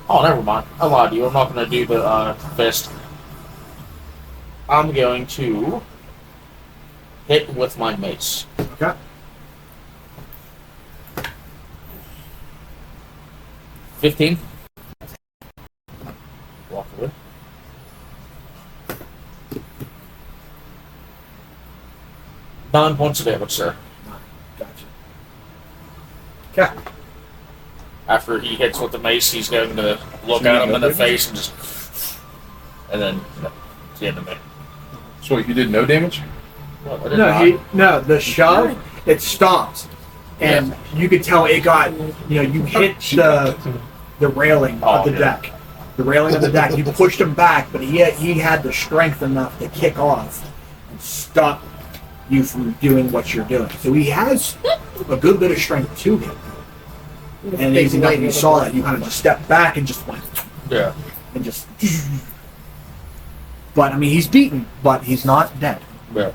oh, never mind. I lied to you. I'm not going to do the fist. I'm going to hit with my mace. Okay. $15. Walk away. Nine points of damage, sir. Gotcha. Okay. After he hits with the mace, he's going to look at him in the face and just. And then, it's the end of me. So what, you did no damage? Well, I did not. No, the shove, it stopped. And you could tell it got, you hit the railing of the deck. The railing of the deck. You pushed him back, but he had the strength enough to kick off and stop you from doing what you're doing. So he has a good bit of strength to him. And easy enough, you saw that. You kind of just stepped back and just went Yeah. and just. But I mean, he's beaten, but he's not dead. Yeah.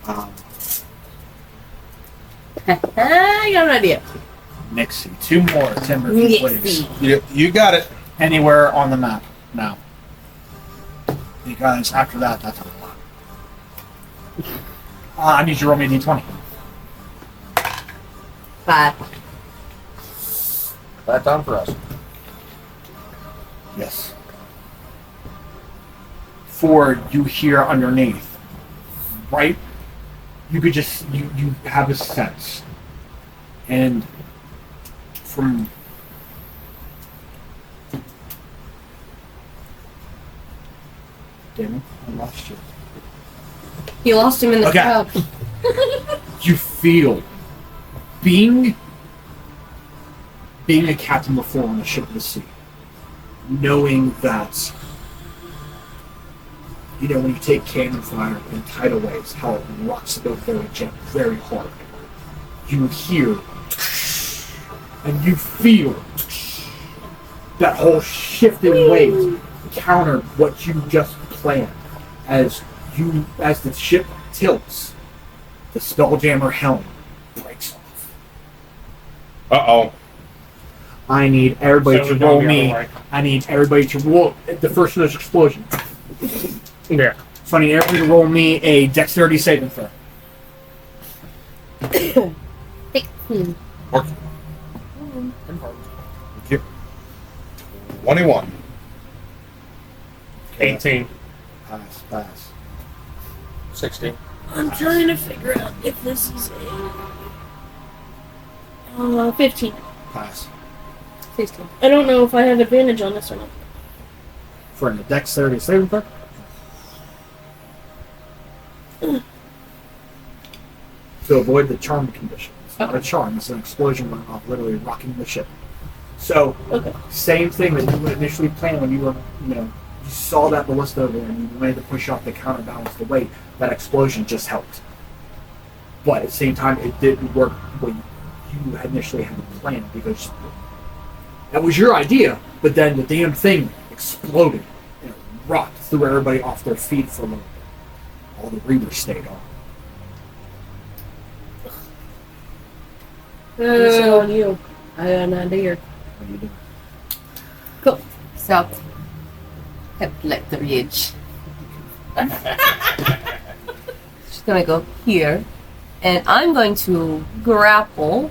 I got an idea. Nixie, 2 more timber feet, please. You got it. Anywhere on the map now. Because after that, that's a lot. I need you to roll me a d20. 5. Bad time for us. Yes. 4, you hear underneath. Right? You could just, you have a sense. And from... Damn it, I lost you. You lost him in the Okay. crowd. You feel being a captain before on a ship of the sea, knowing that, you know, when you take cannon fire in tidal waves, how it rocks the boat very gently, very hard. You hear and you feel that whole shifting wave counter what you just planned. As the ship tilts, the Spelljammer helm breaks off. Uh-oh. I need everybody So to we're going roll the me. other way. I need everybody to roll the first of those explosion. Yeah. So I need everybody to roll me a dexterity saving throw. 16. Work. 21. 18. Pass. 16. I'm trying to figure out if this is a 15. Pass. 16. I don't know if I have advantage on this or not. For a dexterity saving throw. To avoid the charm condition. It's not a charm, it's an explosion going off, literally rocking the ship. So, Okay. same thing that you would initially plan when you were, you know, you saw that ballista over there and you wanted to push off to counterbalance the weight. That explosion just helped. But at the same time, it didn't work when you had initially had planned, because that was your idea, but then the damn thing exploded and it rocked, threw everybody off their feet for a little bit. All the reavers stayed on. It's on you. I got an idea. What do you do? Cool. So, have like the ridge. Just gonna go here, and I'm going to grapple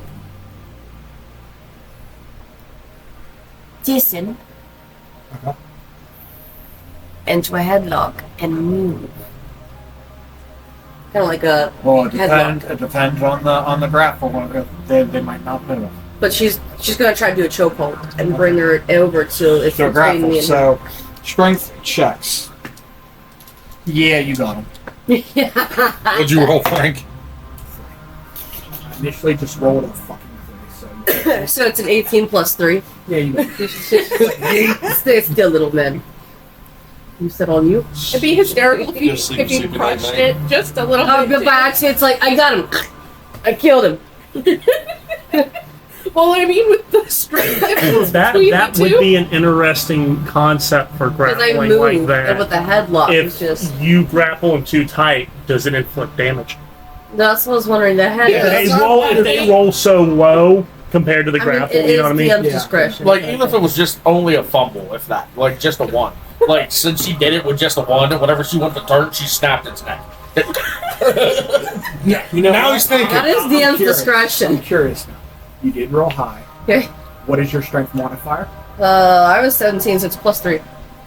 Jason into a headlock and move. Kind of like a, Well, it Headlock. depends on the grapple. They might not move. but she's gonna try to do a chokehold and bring her over to if So it's between grapple. me and So strength checks. Yeah, you got him. What'd you roll, Frank? I initially just rolled a fucking 3. So so it's an 18 plus 3. yeah, you got him. Stay still, little man. You said on you? It'd be hysterical if you, Just sleep if you sleeping crushed at it just a little Oh, bit. but by accident, it's like, I got him. I killed him. Well, I mean, with the strength difference That between that the would two. be an interesting concept for Because I grappling moved, like and that. with the headlock, it's If just... you grapple him too tight, does it inflict damage? That's what I was wondering. The headlock... Yeah, If they roll so low compared to the I mean, grapple, it you know what I is mean? DM's Yeah. discretion. Like, even if it was just only a fumble, if that. Like, just a 1. Like, since she did it with just a 1, whenever she went to turn, she snapped its neck. Yeah, you know. Now what? he's thinking. That is I'm DM's curious. discretion. I'm curious now. You did roll high. Okay. What is your strength modifier? I was 17, so it's plus 3.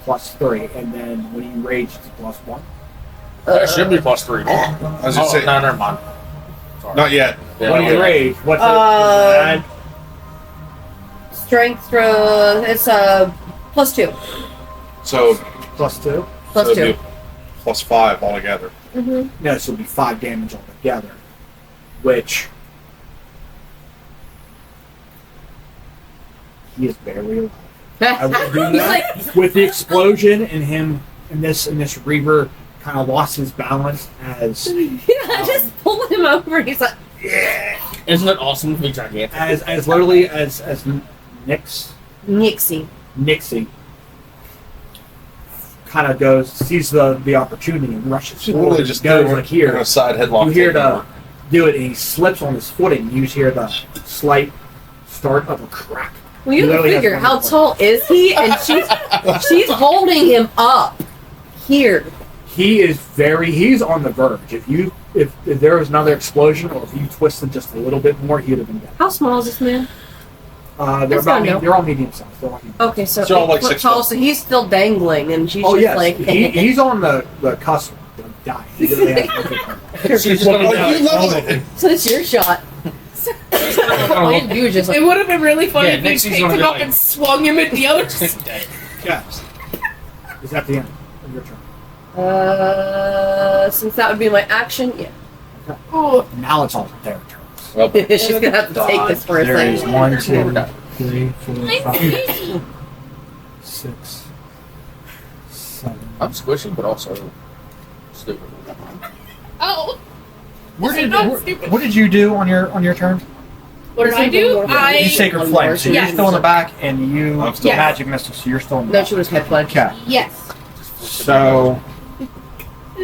+3, and then when you rage, it's +1. It should be +3. I was just Oh, saying. no, never mind. Sorry. Not yet. Yeah, When you okay. rage, what's Uh, it? Strength it's plus 2. So, +2. Plus so it'd 2. be +5 altogether. Mm-hmm. No, so it'll be 5 damage altogether, which he is barely alive. I will agree with He's that. like, With the explosion and him and this Reaver kind of lost his balance as I just pulled him over. He's like, Isn't it awesome to be gigantic? as literally as Nixie Nixie. kind of goes, sees the opportunity and rushes forward. Literally And just goes doing like here. a side headlock. You hear takeover. the do it, and he slips on his footing. You hear the slight start of a crack. Well, you have to Literally has figure one how foot. tall is he, and she's holding him up here. He is he's on the verge. If there was another explosion, or if you twisted just a little bit more, he'd have been dead. How small is this man? They're all medium sized. Okay, so So all like 8 foot 6 tall, foot. so he's still dangling, and she's Oh just yes, like. he's on the cusp of dying. He literally has nothing. She's just looking gonna- down. you love it. So it's your shot. All you do is just It like. would have been really funny Yeah, if you Nixie's picked gonna him be up like- and swung him at the other side. Yes. Is that the end of your turn? Since that would be my action, yeah. Oh, Now it's all their turns. Well, She's gonna have to take this for a There is second. 1, 2, 3, 4, I'm 5, crazy. 6, 7. I'm squishy, but also stupid. Oh, What not stupid. what did you do on your turn? what did I do? You I Sacred One Flame. more. So you're Yes. still in the back, and you I'm still- magic missile. So you're still in the No, back. she was head fledged. Okay. yes. So I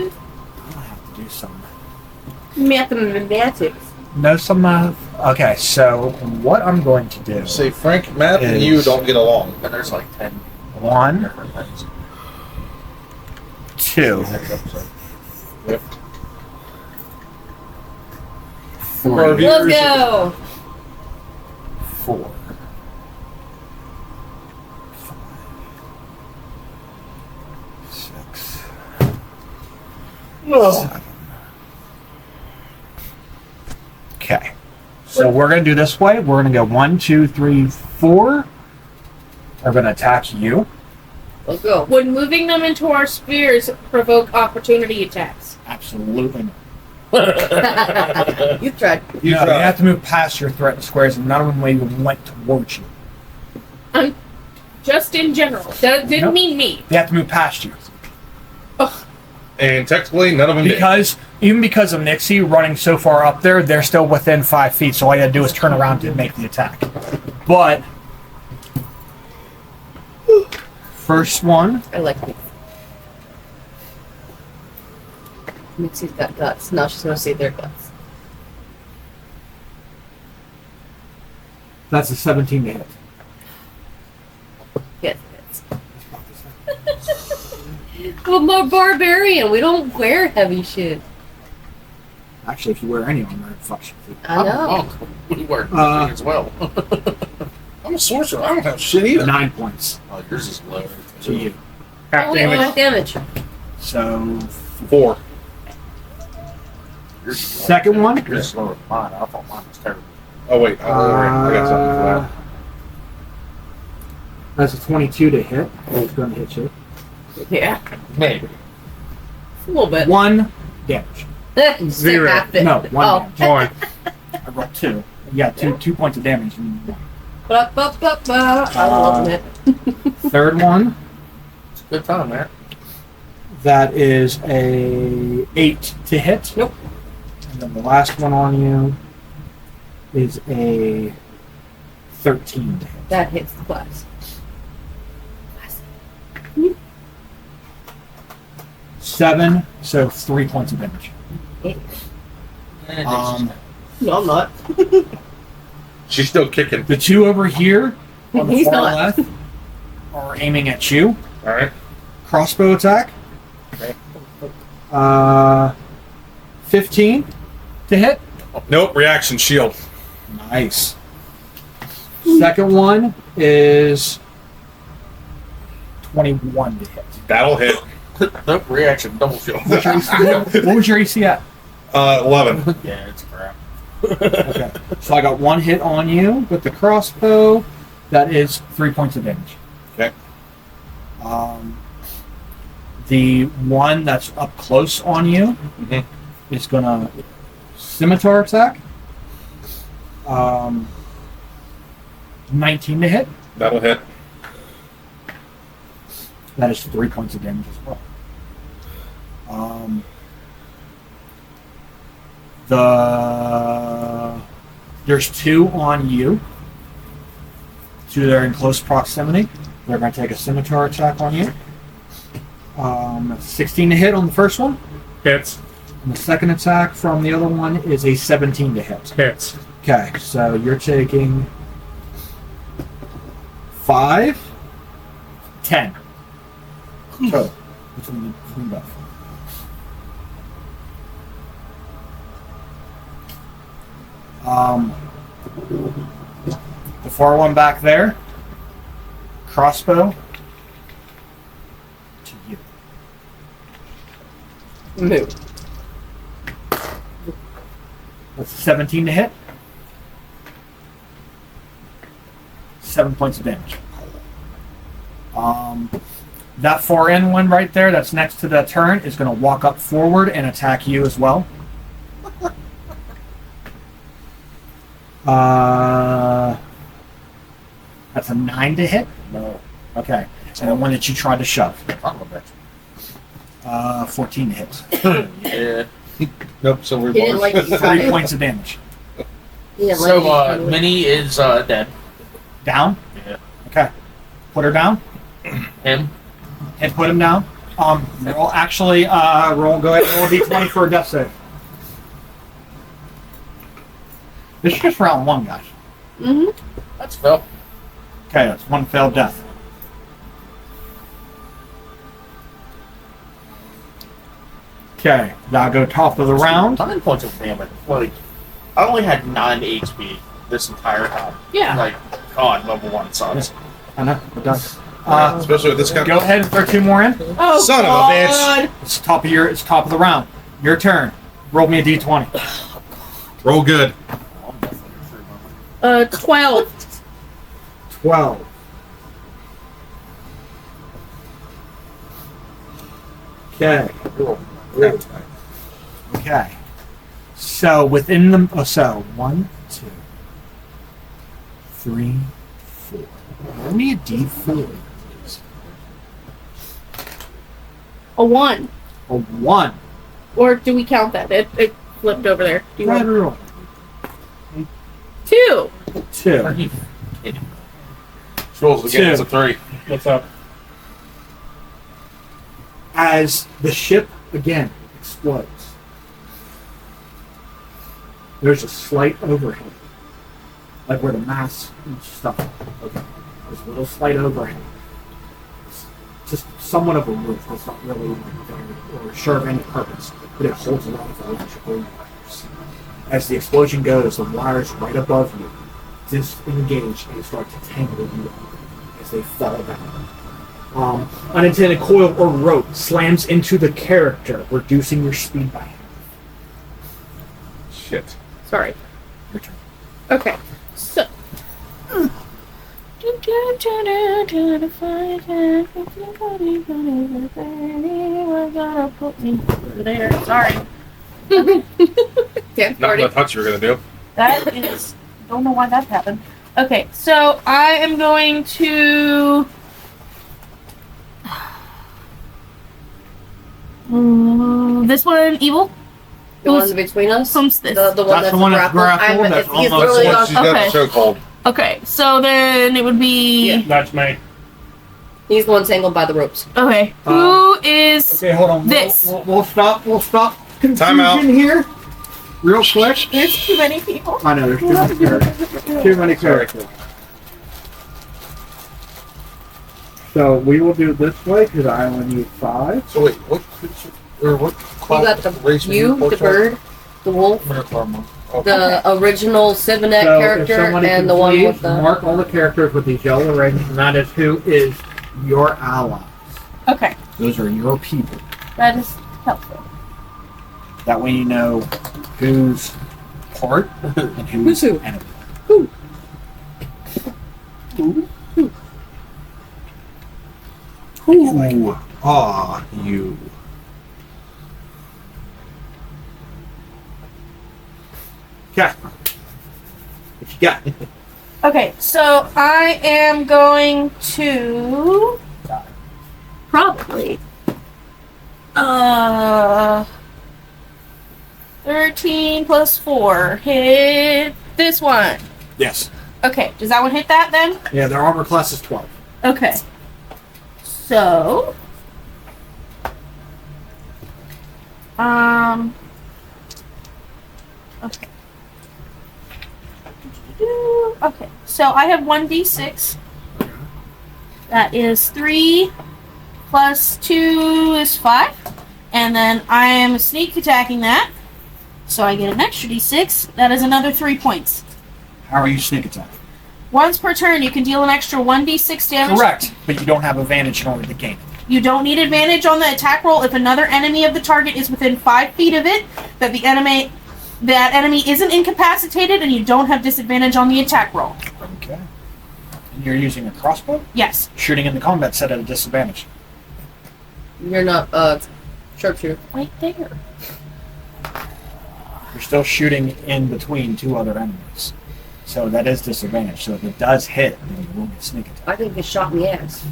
have to do some. Mathematics. Know some math. Okay. So what I'm going to do? say Frank, Matt, and Is- you don't get along. And there's like 10 1, different things. 2, Yep. 3, Let's go. 4, 5, 6, 7. Okay. So we're going to do this way. We're going to go 1, 2, 3, 4. Are going to attack you. Let's go. Would moving them into our spheres provoke opportunity attacks? Absolutely not. You tried. You No, you try. have to move past your threatened squares, and none of them even went towards you. Just in general. That didn't Nope. mean me. They have to move past you. And technically, none of them did. Because of Nixie running so far up there, they're still within 5 feet. So all you gotta do is turn around to make the attack. But first one, I like Nixie. Nixie's got guts. Now she's gonna see their guts. that's a 17 to hit. Yes, well, more barbarian. We don't wear heavy shit. Actually, if you wear any armor, it fucks you. I I'm a know. monk. We wear Uh, as well. I'm a sorcerer. I don't have shit either. 9 points Oh, yours is low. to you. Half Only damage. half damage. So 4. Yours is low. second one. Yours is lower than mine. I thought mine was terrible. Oh, wait. I got something for that. That's a 22 to hit. It's going to hit you. Yeah, Maybe. a little bit. 1 damage. Zero. Half it. No, 1 Oh. damage. 1. I rolled 2. Yeah, two points of damage. I love it. Third one. It's a good time, man. That is a 8 to hit. Nope. And then the last one on you is a 13 to hit. That hits the glass. 7, so 3 points of damage. Eh, No, I'm not. She's still kicking. The 2 over here on the He's far not. left are aiming at you. All right. Crossbow attack. Okay. 15 to hit. Nope. Reaction shield. Nice. Second one is 21 to hit. That'll hit. Nope, reaction, double shield. What was your AC at? 11. Yeah, it's crap. Okay. So I got 1 hit on you with the crossbow. That is 3 points of damage. Okay. The one that's up close on you Mhm. is gonna scimitar attack. 19 to hit. That'll hit. That is 3 points of damage as well. There's 2 on you. 2 that are in close proximity. They're going to take a scimitar attack on you. 16 to hit on the first one. Hits. And the second attack from the other one is a 17 to hit. Hits. Okay, so you're taking 5, 10 total between both. The far one back there, crossbow to you. Move. That's 17 to hit. 7 points of damage. That far end one right there that's next to the turn is going to walk up forward and attack you as well. That's a 9 to hit? No. Okay. And the one that you tried to shove. 14 to hit. Yeah. Nope, so we're He didn't like 3 points of damage. Yeah, So, Minnie is dead. Down? Yeah. Okay. Put her down. Him? And put him down. Roll actually, go ahead and roll a d20 for a death save. This is just round 1, guys. Mm-hmm. That's Phil. Okay, that's 1 failed death. Okay, now go top of the round. 9 points of damage. Like, I only had 9 HP this entire time. Yeah. Like, God, level 1 sucks. I know, it does. Especially with this kind Go ahead and throw 2 more in. Oh, Son of a God. bitch. It's top of the round. Your turn. Roll me a d20. Roll good. 12. 12. Okay. Okay. So within the 1, 2, 3, 4. Roll me a d4. Please. A 1. A 1. Or do we count that? It flipped over there. Do you Go ahead want and roll. 2? 2. Are you kidding? Rolls again, it's a 3. What's up? As the ship again explodes, there's a slight overhang, like where the mast and stuff. Okay, there's a little slight overhang. It's just somewhat of a roof. That's not really like there or serve any purpose, but it holds a lot of electrical wires. As the explosion goes, the wires right above you disengage and start to tangle you up as they fall down. Unintended coil or rope slams into the character, reducing your speed by half. Shit. Sorry. Your turn. Okay. So. Gotta put me over there. Sorry. Yeah, Not what I thought you were going to do. That is. Don't know why that happened. Okay, so I am going to. This one, evil. The one between us? Comes this. The one that's the one that's grappled, I'm- that's he's almost- really Once she's got Okay. the choke hold. Okay, so then it would be. Yeah. That's me. He's the one tangled by the ropes. Okay, who is Okay, hold on. this? We'll stop. We'll stop. Time out. Confusion here, real quick. There's too many people. I know there's too many characters. Too many characters. So we will do it this way because I only need 5. So wait, what creature, or what You got the the bird, the wolf, the original Civinet So if character, somebody and can the one please with the. mark all the characters with these yellow rings, and that is who is your allies. Okay, Those are your people. that is helpful. That way you know who's part and who's Who's who? enemy. Who are you? Okay. What you got? Okay, so I am going to probably 13 plus 4 hit this one. Yes. Okay, does that one hit that then? Yeah, their armor class is 12. Okay. So Okay. Okay, so I have 1d6. That is 3 plus 2 is 5. And then I am sneak attacking that. So I get an extra d6. That is another 3 points. How are you sneak attacking? Once per turn, you can deal an extra 1d6 damage. Correct, but you don't have advantage in order to gain it. You don't need advantage on the attack roll if another enemy of the target is within 5 feet of it, that enemy isn't incapacitated, and you don't have disadvantage on the attack roll. Okay. And you're using a crossbow? Yes. Shooting in the combat set at a disadvantage. You're not sharpshooter. Right there. You're still shooting in between two other enemies. So that is disadvantage. So if it does hit, then you will get sneak attack. I think it's shot in the ass.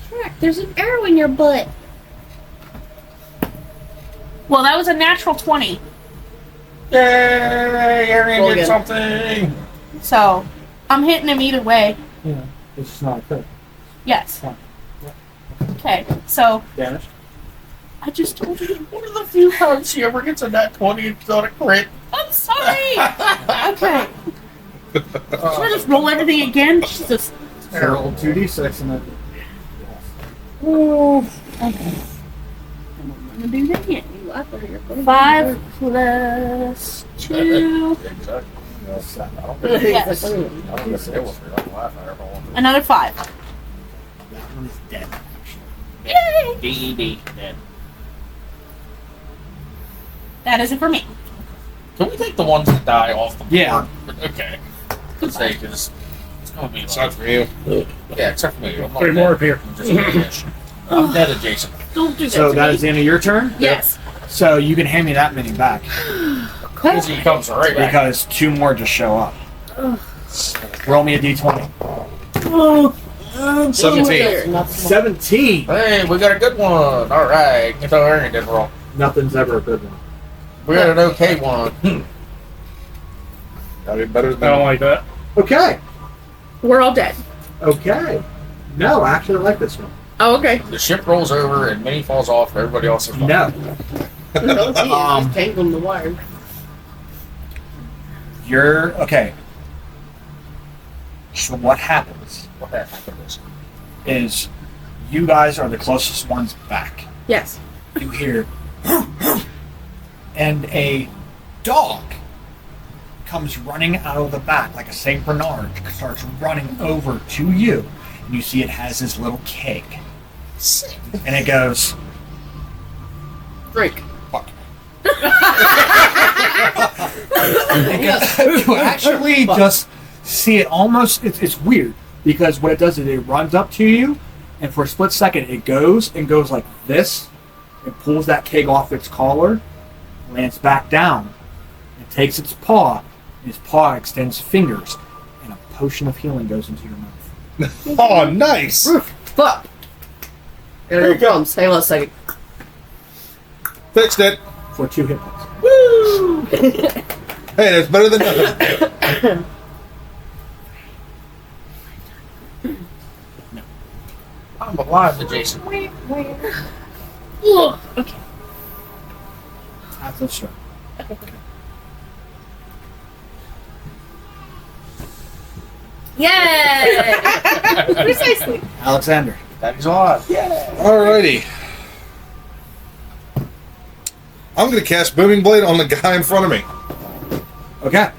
Shrek, there's an arrow in your butt. Well, that was a natural 20. Yay! Arian Roll did again. something! So, I'm hitting him either way. Yeah, it's just not a crit. Yes. Fine. Okay, so Damage? I just told you. One of the few times she ever gets a nat 20, it's not a crit. I'm sorry! Okay. Should I just roll everything again? Jesus. Roll 2d6 and then... Oh, okay. I'm gonna do that again. 5 plus 2. Yes. Another 5. That one is dead, actually. Yay! D.E.D. Dead. That is it for me. Can we take the ones that die off the board? Yeah. Okay. Good say, because it's going to be Except for you. Yeah, except for me. I'm not 3 more up here. I'm just adjacent. I'm dead adjacent. Don't do that. So to that me. is the end of your turn? Yes. So you can hand me that mini back. Because he comes right back. Because 2 more just show up. Roll me a d20. 17. 17! Hey, we got a good one. All right. Get the Arian did roll. Nothing's ever a good one. We got an okay one. Gotta be better I don't than like that. Okay. We're all dead. Okay. No, actually I like this one. Oh, okay. The ship rolls over and Minnie falls off. And everybody else is fine. No. No, just tangling the wire. You're... Okay. So what happens What happened? is you guys are the closest ones back. Yes. You hear... and a dog comes running out of the back like a Saint Bernard, starts running over to you, and you see it has this little keg, and it goes, Drink. fuck. You actually just see it almost, it's weird, because what it does is it runs up to you, and for a split second it goes like this, and pulls that keg off its collar, lands back down, and takes its paw, and its paw extends fingers, and a potion of healing goes into your mouth. Oh, nice! Fuck. And here it comes. Hang on a second. Fixed it. For 2 hit points. Woo! Hey, that's better than nothing. I'm alive, adjacent. Ugh. Okay. That's sure. Yay! Precisely. Alexander. That is alive. Alrighty. I'm going to cast Booming Blade on the guy in front of me. Okay.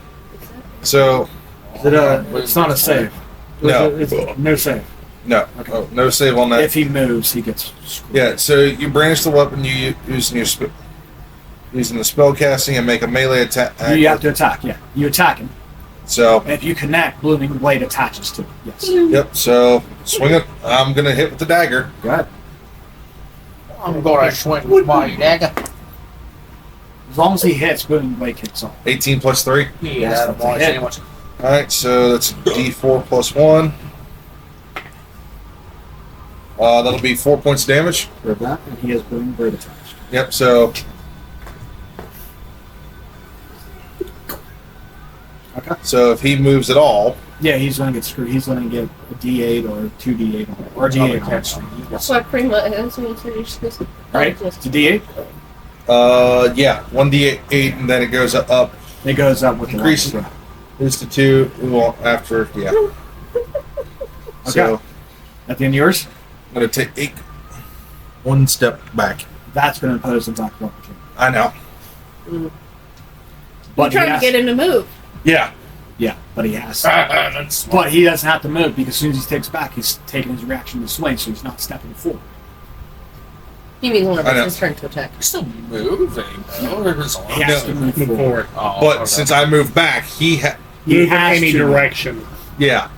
So, Is it it's not a save. No. It's no save. no. Okay. Oh, no save on that. If he moves, he gets screwed. Yeah, so you brandish the weapon you use in your using the spell casting and make a melee attack. You have to attack, yeah. You attack him. So, And if you connect, Blooming Blade attaches to it. Yes. yep, so swing it. I'm going to hit with the dagger. Go ahead. I'm going to swing with my dagger. As long as he hits, Blooming Blade kicks off. 18 plus 3. Yeah, that's that's a hit. sandwich. Alright, so that's d4 plus 1. That'll be 4 points of damage. For that, and he has Blooming Blade attached. Yep, so Okay. so if he moves at all, Yeah, he's going to get screwed. He's going to get a D8 or 2D8 on it. Or a D8 on it. That's why Prima has me to finish this. Right? It's a D8? Yeah, 1d8, and then it goes up. It goes up with Increases. the Is to 2. Well, after, yeah. So, At the end of yours, I'm going to take one step back. that's going to impose a attack of opportunity. I know. I'm But he trying to has, get him to move. Yeah. yeah, but he has. That's But he doesn't have to move because as soon as he takes back, he's taking his reaction to swing, so he's not stepping forward. You mean whenever I know. it's his turn to attack? still moving. Though. Or his He has to move Move forward. forward. Oh, But okay. since I moved back, He Move in has any to. direction. yeah.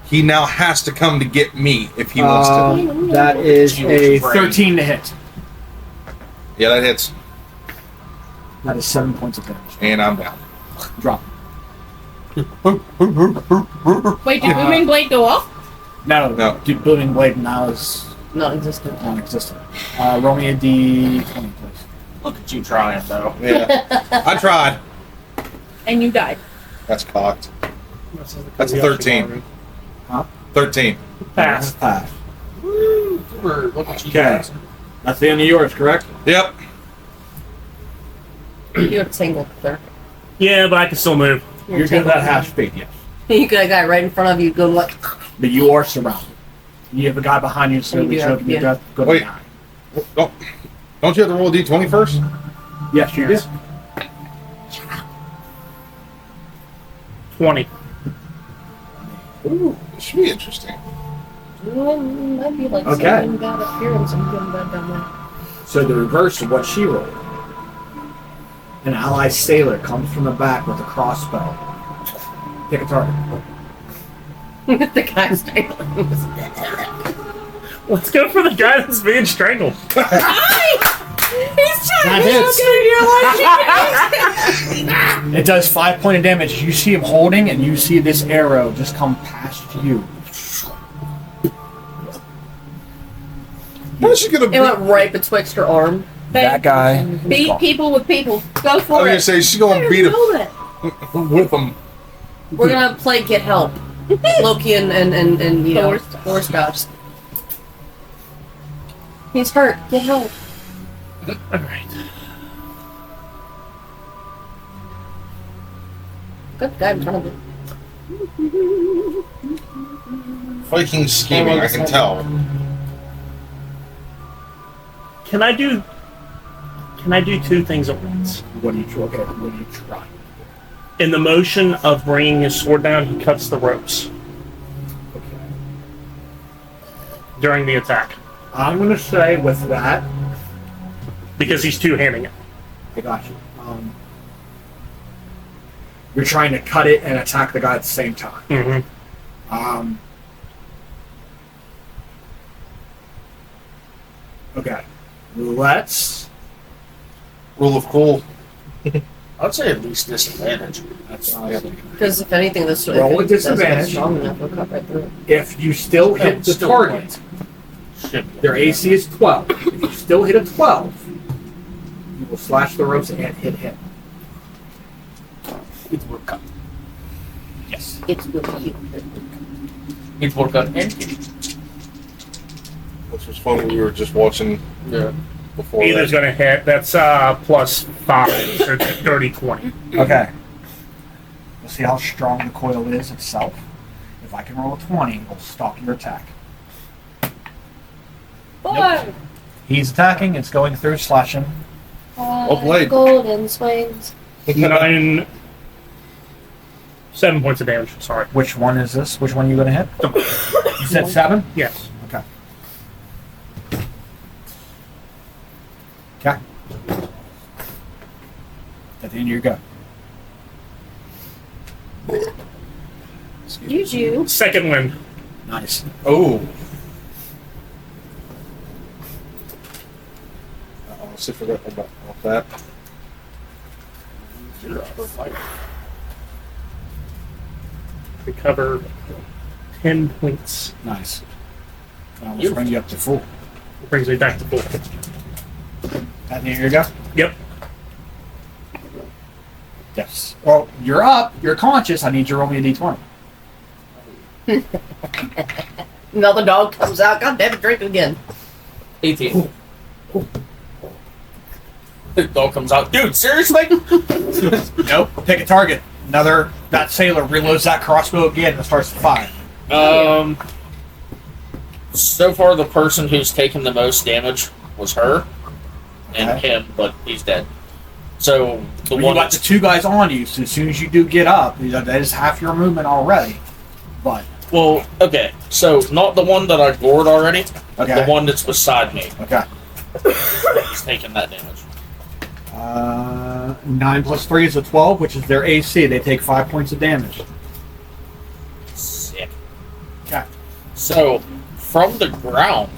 He now has to come to get me if he wants to. That is a Brain. 13 to hit. Yeah, that hits. That is 7 points of damage. And I'm down. Drop. Wait, did Booming Blade go off? No, No. Dude, Booming Blade now is Non-existent. non-existent. Roll me a D20, please. Look at you trying, though. Yeah. I tried. And you died. That's cocked. That's a 13. Huh? 13. Pass. Pass. Look at you Okay. guys. That's the end of yours, correct? Yep. You're tangled there. Yeah, but I can still move. You're good at half speed, yes. You got a guy right in front of you go like, But you are surrounded. You have a guy behind you, so You we do should have- be yeah. good. Wait. Don't you have to roll a d20 first? Yes, you do. 20. Ooh, this should be interesting. might be like Okay. saving bad appearance and getting bad down there. So the reverse of what she rolled. An ally sailor comes from the back with a crossbow. Pick a target. The guy's strangling. Let's go for the guy that's being strangled. He's trying That hits. It does 5 points of damage. You see him holding, and you see this arrow just come past you. How's she gonna It went right betwixt her arm. That guy. Beat people with people. Go I was for gonna it. say she's gonna beat him Know that. with him. We're gonna play Get Help. Loki and you know, Force Gods. He's hurt. Get help. Alright. Good guy in front of him. Viking scheming, I can tell. Can I do two things at once? What do you try? Okay, what do you try? In the motion of bringing his sword down, he cuts the ropes Okay. during the attack I'm gonna say with that, because he's two-handing it. I got you. You're trying to cut it and attack the guy at the same time. Mm-hmm. Okay. Let's. Rule of cool. I'd say at least disadvantage. That's Because if anything, this Roll with if it's disadvantage. strong enough, we'll cut right through it. if you still hit the Still target. Should be. Their AC is 12. If you still hit a 12, you will slash the ropes and hit him. It's work cut. Yes. It's really cute. It's work cut and hit. Which was funny, we were just watching Yeah. before Either's that. going to hit. That's plus 5, so it's 30-20. Okay. We'll see how strong the coil is itself. If I can roll a 20, it'll stop your attack. Boy. He's attacking, it's going through, slashing. Well played. Golden swings. 7 points of damage, sorry. Which one is this? Which one are you going to hit? You said 7? Yes. Okay. Okay. At the end of your go. Use you. Second wind. Nice. Oh. Let's see if I got about that. Recover 10 points. Nice. That will bring you up to full. Brings me back to full. At the end of your go? Yep. Yes. Well, you're up. You're conscious. I need you to roll me a d20. Another dog comes out. God damn it, drink again. 18. The dog comes out. Dude, seriously? Nope. Pick a target. That sailor reloads that crossbow again and starts to fire. So far, the person who's taken the most damage was her and Okay. him, but he's dead. So the You one got the two guys on you, so as soon as you do get up, that is half your movement already. But well, okay, so not the one that I gored already. okay, The one that's beside me. okay. He's taking that damage. 9 plus 3 is a 12, which is their AC. They take 5 points of damage. Sick. Okay. So from the ground,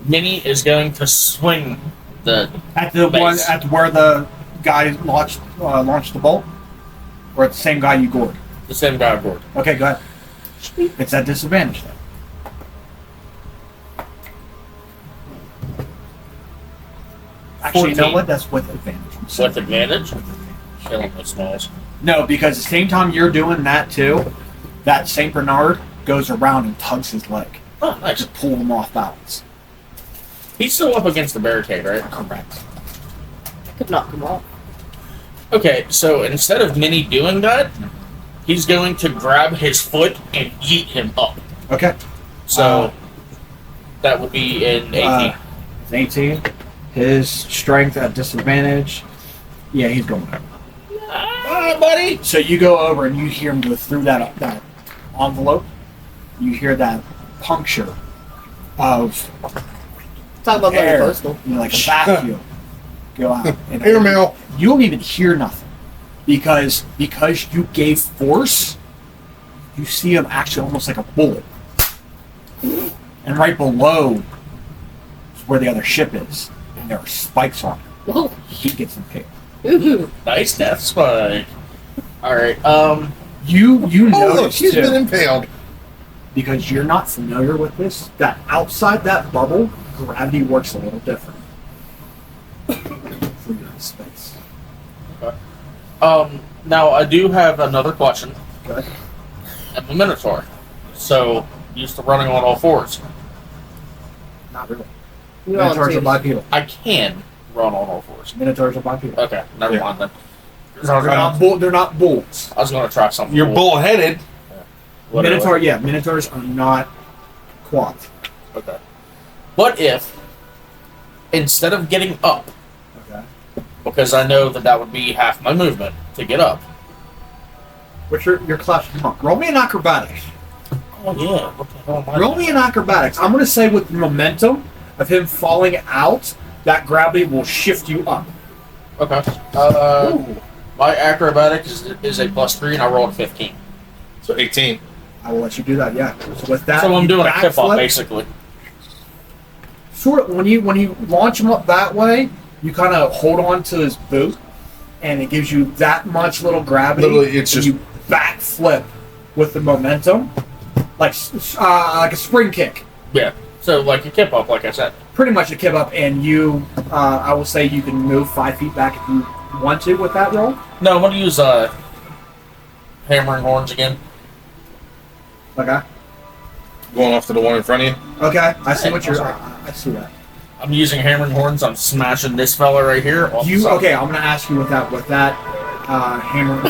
Minnie is going to swing the At the base. one at where the guy launched the bolt, or at the same guy you gored. the same guy I gored. Okay, go ahead. It's at disadvantage then. Actually, you know 14. what? That's with advantage. With advantage? Killing the smalls. No, because the same time you're doing that too, that Saint Bernard goes around and tugs his leg. Oh, nice. Just pull him off balance. He's still up against the barricade, right? Correct. Could knock him off. Okay, so instead of Minnie doing that, he's going to grab his foot and yeet him up. Okay. So that would be an 18. It's 18. His strength at disadvantage. Yeah, he's going over. Ah, buddy! So you go over and you hear him go through that envelope. You hear that puncture of Talk about air, going postal. like a vacuum, go out. And Airmail. you don't even hear nothing because you gave force. You see him actually almost like a bullet, and right below is where the other ship is, and there are spikes on it. Whoa. He gets impaled. Ooh. Nice death spike. Alright, You Oh, look, notice he's too, been impaled. because you're not familiar with this, that outside that bubble, gravity works a little different. For your space. now I do have another question. Okay. I'm a Minotaur, so used to running on all fours. Not really. You're on Minotaurs are twos. bipedal. I can run on all fours. Minotaurs are bipedal. Okay, never Yeah. mind then. 'Cause They're not bulls. I was gonna try something. You're cool. bullheaded. Whatever. Minotaurs are not quads. Okay. What if, instead of getting up, Okay. because I know that would be half my movement to get up. What's your class monk? Roll me an acrobatics. Oh yeah. What the hell am I Roll doing? me an acrobatics. I'm going to say with the momentum of him falling out, that gravity will shift you up. Okay. Ooh. My acrobatics is a +3, and I rolled a 15. So 18. I will let you do that. Yeah. So with that, So I'm you doing a tip off backflip. basically. Sort of when you launch him up that way, you kind of hold on to his boot, and it gives you that much little gravity. Literally, it's and just- you backflip with the momentum, like a spring kick. Yeah. So like a tip off, like I said. Pretty much a kip up, and you, I will say you can move 5 feet back if you want to with that roll. No, I'm gonna use hammering horns again. Okay. Going off to the one in front of you. Okay. I see what you're. Sorry. I see that. I'm using hammering horns. I'm smashing this fella right here. Off the You side. okay? I'm gonna ask you with that hammer.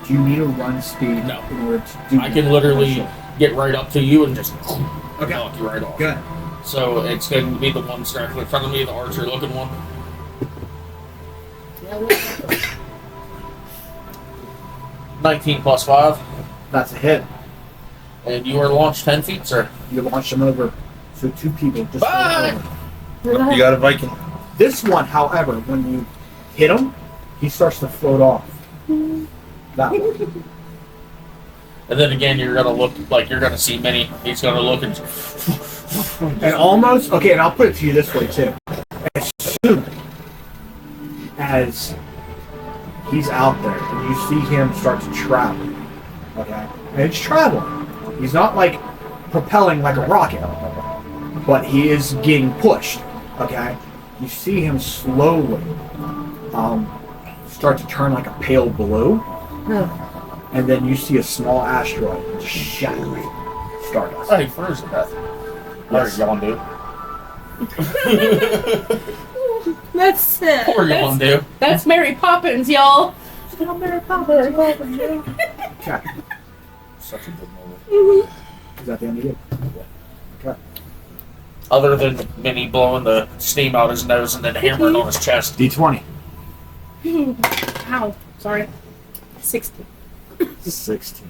Do you need a run speed No. in order to do I that? can literally get right up to you and just Okay. knock you right off. Good. So it's going to be the one directly in front of me, the archer looking one. Yeah, well, 19 plus 5. That's a hit. And you are launched 10 feet, sir. You launch them over. So 2 people just. Bye! rolled over. You got a Viking. This one, however, when you hit him, he starts to float off. That one. And then again, you're going to look like you're going to see Minnie. He's going to look and And almost, okay, and I'll put it to you this way too. As soon as he's out there and you see him start to travel, okay, and it's traveling. He's not like propelling like a rocket, but he is getting pushed, okay. You see him slowly start to turn like a pale blue, and then you see a small asteroid shattering stardust. oh, he froze to death. Yes. Alright, yawn, dude. That's What are you gonna do? that's Mary Poppins, y'all. Okay. Such a good movie. Is that the end of it? Okay. Other than Minnie blowing the steam out his nose and then hammering on his chest. D20. Ow. Sorry. 60. 16.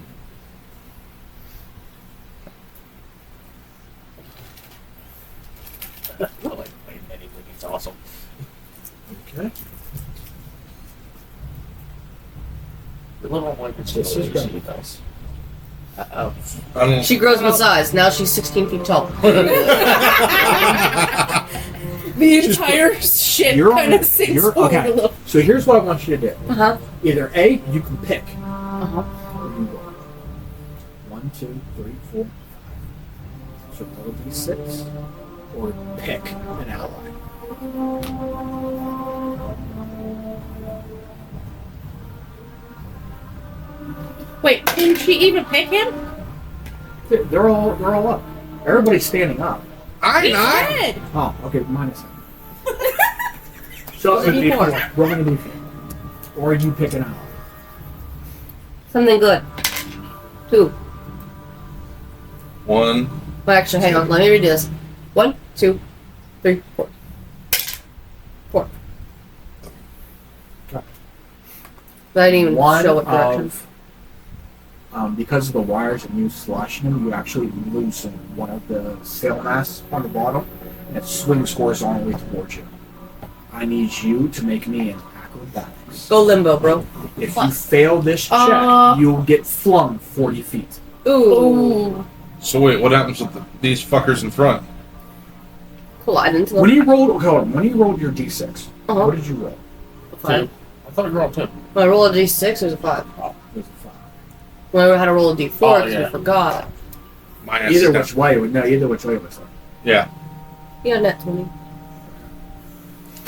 I like playing Minnie. Minnie's awesome. Okay. The little like it's This is just good. Uh-oh. I don't. She grows in size. Now she's 16 feet tall. The entire ship You're kind on. of sinks You're forward a okay. little. So here's what I want you to do. Uh-huh. Either A, you can pick. Uh-huh. Or you roll. 1, 2, 3, 4, 5. So roll D6. Or pick an ally. Wait, can she even pick him? They're all up. Everybody's standing up. He's dead. Oh, okay, minus. So Roll a D4. roll a D4. Or you pick an ally. Something good. 2. 1. Well, actually, hang on. Let me redo this. 1, 2, 3, 4. 4. Okay. But I didn't even One show what direction. of because of the wires and you slashing them, you actually loosen one of the sail masts on the bottom, and it swings horizontally towards you. I need you to make me an acrobatics. Go limbo, bro. If you fail this check, you'll get flung 40 feet. Ooh. So wait, what happens with these fuckers in front? Collide into them. When you rolled, hold on, when you rolled your d6, Uh-huh. what did you roll? 5. I thought you were on 2. When I roll a d6, there's a 5. Oh, it was a 5. When I had to roll a d4, Oh, because yeah. I forgot. Minus Either 10. which way, either which way it was. Yeah. Yeah, net 20.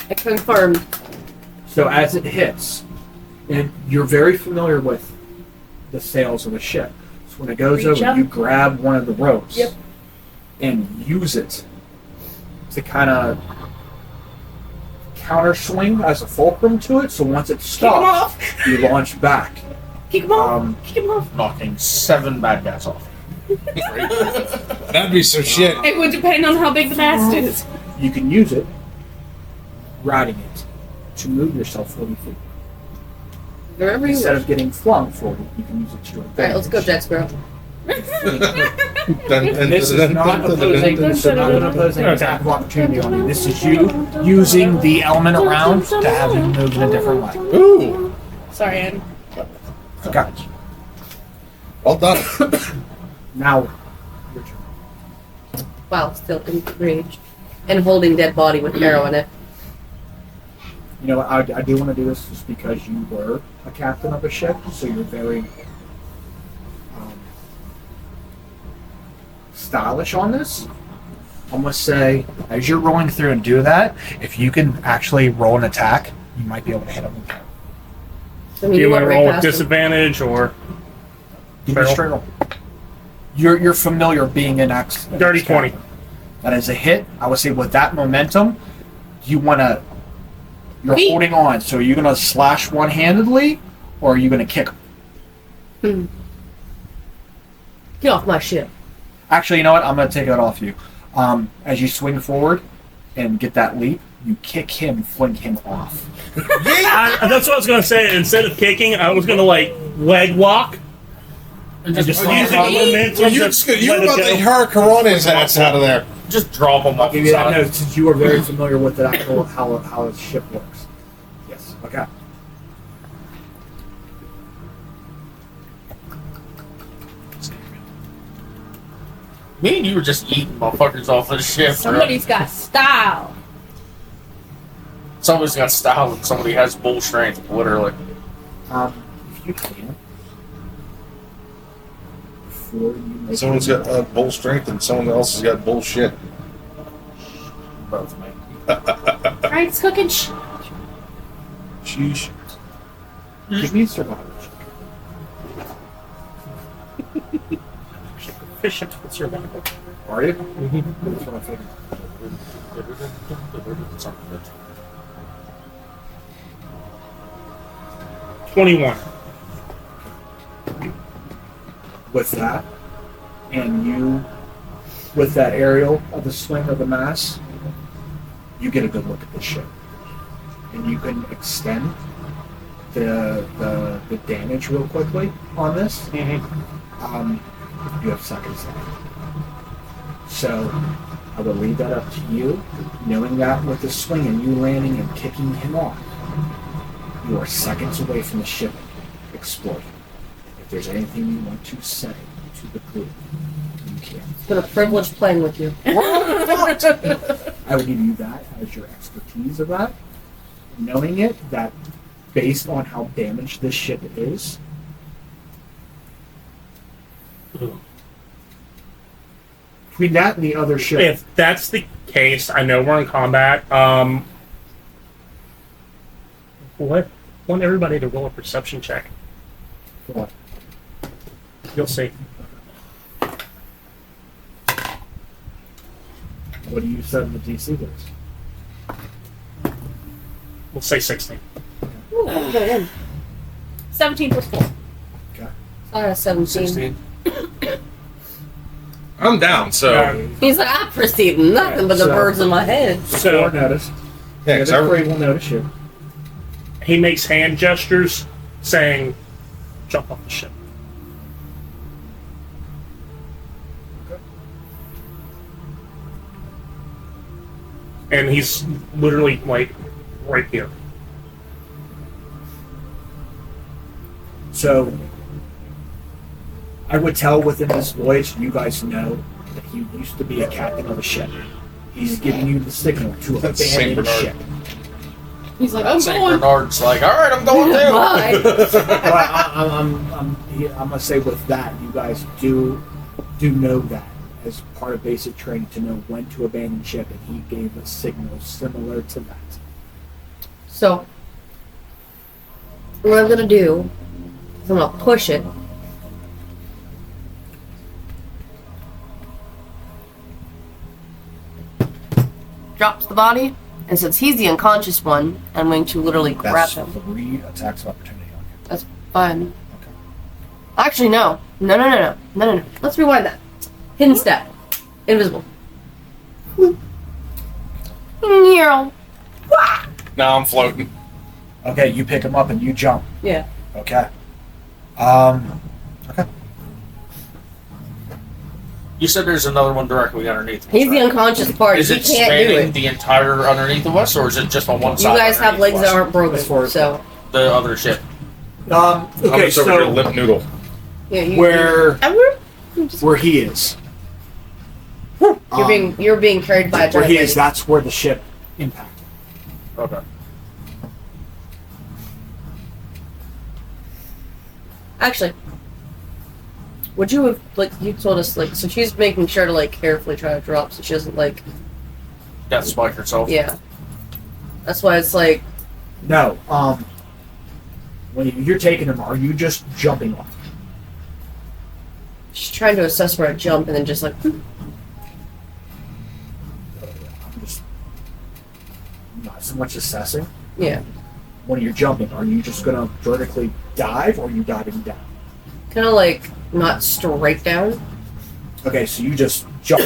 I confirmed. So as it hits, and you're very familiar with the sails of a ship. So when it goes Reach over, up. you grab one of the ropes Yep. and use it to kind of counter swing as a fulcrum to it. So once it Kick him stops, off. you launch back. Kick him off. Kick Kick him off. Knocking 7 bad guys off. That'd be some shit. It would depend on how big the mast is. You can use it, riding it, to move yourself 40 feet. Wherever you Instead wish. of getting flung 40, you can use it to your advantage. Alright, let's go, Jack Sparrow. This is not opposing, this is not an opposing attack of opportunity on you. This is you using the element around to have him move in a different way. Ooh. Sorry, Ann. Okay. Well done. Now, your turn. Wow, still enraged. And holding dead body with arrow in it. You know what? I do want to do this just because you were a captain of a ship, so you're very stylish on this. I'm going to say, as you're rolling through and do that, if you can actually roll an attack, you might be able to hit him. I mean, Do you want went to right roll with past him. disadvantage or Give me a straight roll. You're familiar being an ex. dirty 20? That is a hit. I would say with that momentum, you're Wait. holding on. So are you going to slash one-handedly, or are you going to kick him? Get off my ship. Actually, you know what? I'm going to take that off you. As you swing forward and get that leap, you kick him, fling him off. That's what I was going to say. Instead of kicking, I was going to like leg walk. And Just just, using momentum You to were let about it to go. hurricane his ass out of there. just drop them I'll off give the you that side. note since you are very familiar with the actual how a ship works. Yes. Okay. Me and you were just eating motherfuckers off the ship. Somebody's got style. Somebody's got style and somebody has bull strength, literally. If you can, before you make Someone's got bull strength and someone else has got bullshit. Both, man. Right, it's cooking. Sheesh. give me a survival check. Efficient with survival. Are you? That's what I figured. 21. With that, and you, with that aerial of the swing of the mass, you get a good look at the ship. And you can extend the damage real quickly on this. Mm-hmm. You have seconds left. So I will leave that up to you, knowing that with the swing and you landing and kicking him off, you are seconds away from the ship exploding. If there's anything you want to say to the crew, you can. It's been a privilege playing with you. I will give you that as your expertise of that. Knowing it, that based on how damaged this ship is, between that and the other ship, If that's the case, I know we're in combat. Want everybody to roll a perception check. what? You'll see. What do you set in the DC goes? We'll say 16. Ooh, I'm good in. 17 plus 4. Okay. I had a 17. 16. I'm down, so. He's like, I'm perceiving nothing but the So- birds in my head. Or So notice. Yeah, The 'cause other I, three will notice you. he makes hand gestures saying, jump off the ship. And he's literally like right here. So I would tell within this voyage, you guys know that he used to be a captain of a ship. He's giving you the signal to That's Saint abandon Bernard. ship. He's like, I'm St. going. Bernard's like, all right, I'm going too. Bye. But I'm gonna say with that, you guys do know that as part of basic training to know when to abandon ship, and he gave a signal similar to that. So, what I'm gonna do is I'm gonna push it. Drops the body, and since he's the unconscious one, I'm going to literally grab That's him. 3 attacks of opportunity on you. That's fine. Okay. Actually, no. No. Let's rewind that. Hidden step. Invisible. now I'm floating. Okay, you pick him up and you jump. Yeah. Okay. Okay. You said there's another one directly underneath. He's the unconscious part. Is He it can't do spanning it. the entire underneath of us, or is it just on one You side? guys have underneath legs us? that aren't broken, As far as- so The other ship. I'm Okay, just over here so lip noodle. yeah. where he is, You're being carried by a where giant he is, lady. that's where the ship impacted. Okay. Actually, would you have you told us so she's making sure to carefully try to drop so she doesn't Death spike herself. yeah. That's why it's No, when you're taking him, are you just jumping off? she's trying to assess where I jump and then just I'm just not so much assessing. yeah. When you're jumping, are you just gonna vertically dive, or are you diving down? Kind of not straight down. Okay, so you just jump,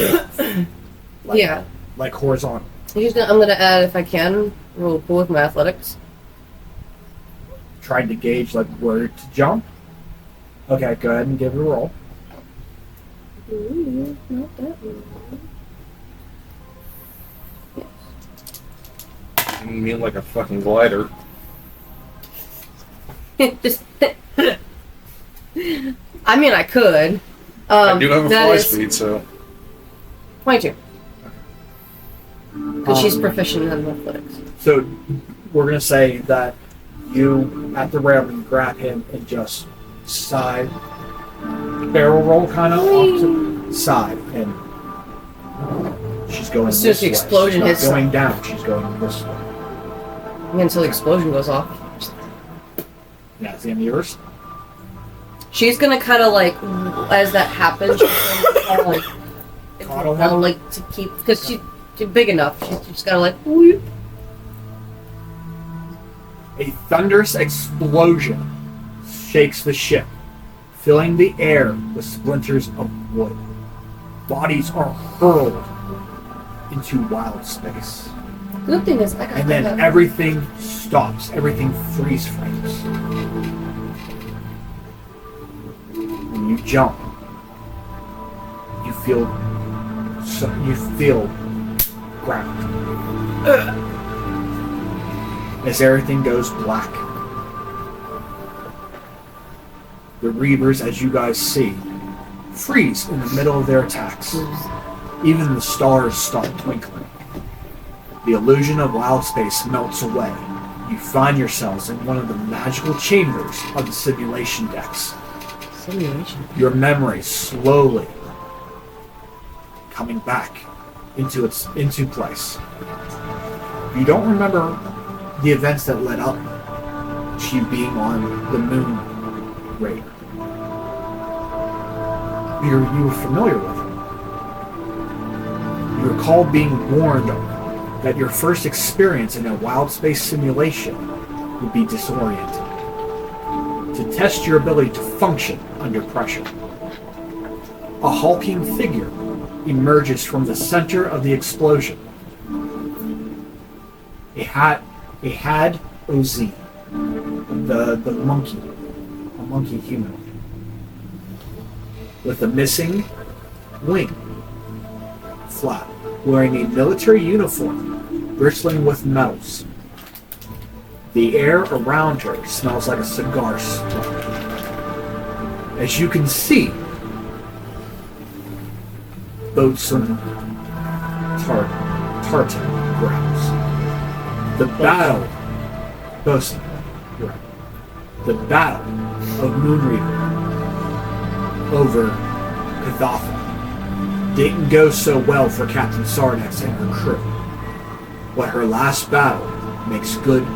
Yeah. like horizontal. I'm gonna add, if I can, roll cool with my athletics. Trying to gauge where to jump. Okay, go ahead and give it a roll. Ooh, not that one. You mean like a fucking glider. Just I mean, I could. I do have a that fly is speed, so 22. Because she's proficient in athletics. So we're gonna say that you at the railing grab him and just side barrel roll kind of off to the side, and she's going As soon as this the way. explosion She's hits- not going down. She's going this way. Until the explosion goes off. Yeah, is it yours? She's gonna kind of as that happens, she's gonna Coddle kind him? of to keep, because she's big enough. She's just gotta whoop. A thunderous explosion shakes the ship, filling the air with splinters of wood. Bodies are hurled into wild space. Good thing is, I got And then that. everything stops. Everything freeze frames. When you jump, you feel ground. As everything goes black. The Reavers, as you guys see, freeze in the middle of their attacks. Even the stars stop twinkling. The illusion of wild space melts away. You find yourselves in one of the magical chambers of the simulation decks. Simulation. Your memory slowly coming back into place. You don't remember the events that led up to you being on the Moon Raider. You were familiar with it. You recall being warned that your first experience in a wild space simulation would be disorienting. To test your ability to function under pressure, a hulking figure emerges from the center of the explosion. A had OZ, the monkey, a monkey human, with a missing wing flap, wearing a military uniform, bristling with metals. The air around her smells like a cigar smoke. As you can see, Boatswain Tartan growls. The battle, Boatswain, the battle of Moonreaver over Cathatha didn't go so well for Captain Sardex and her crew. But her last battle makes good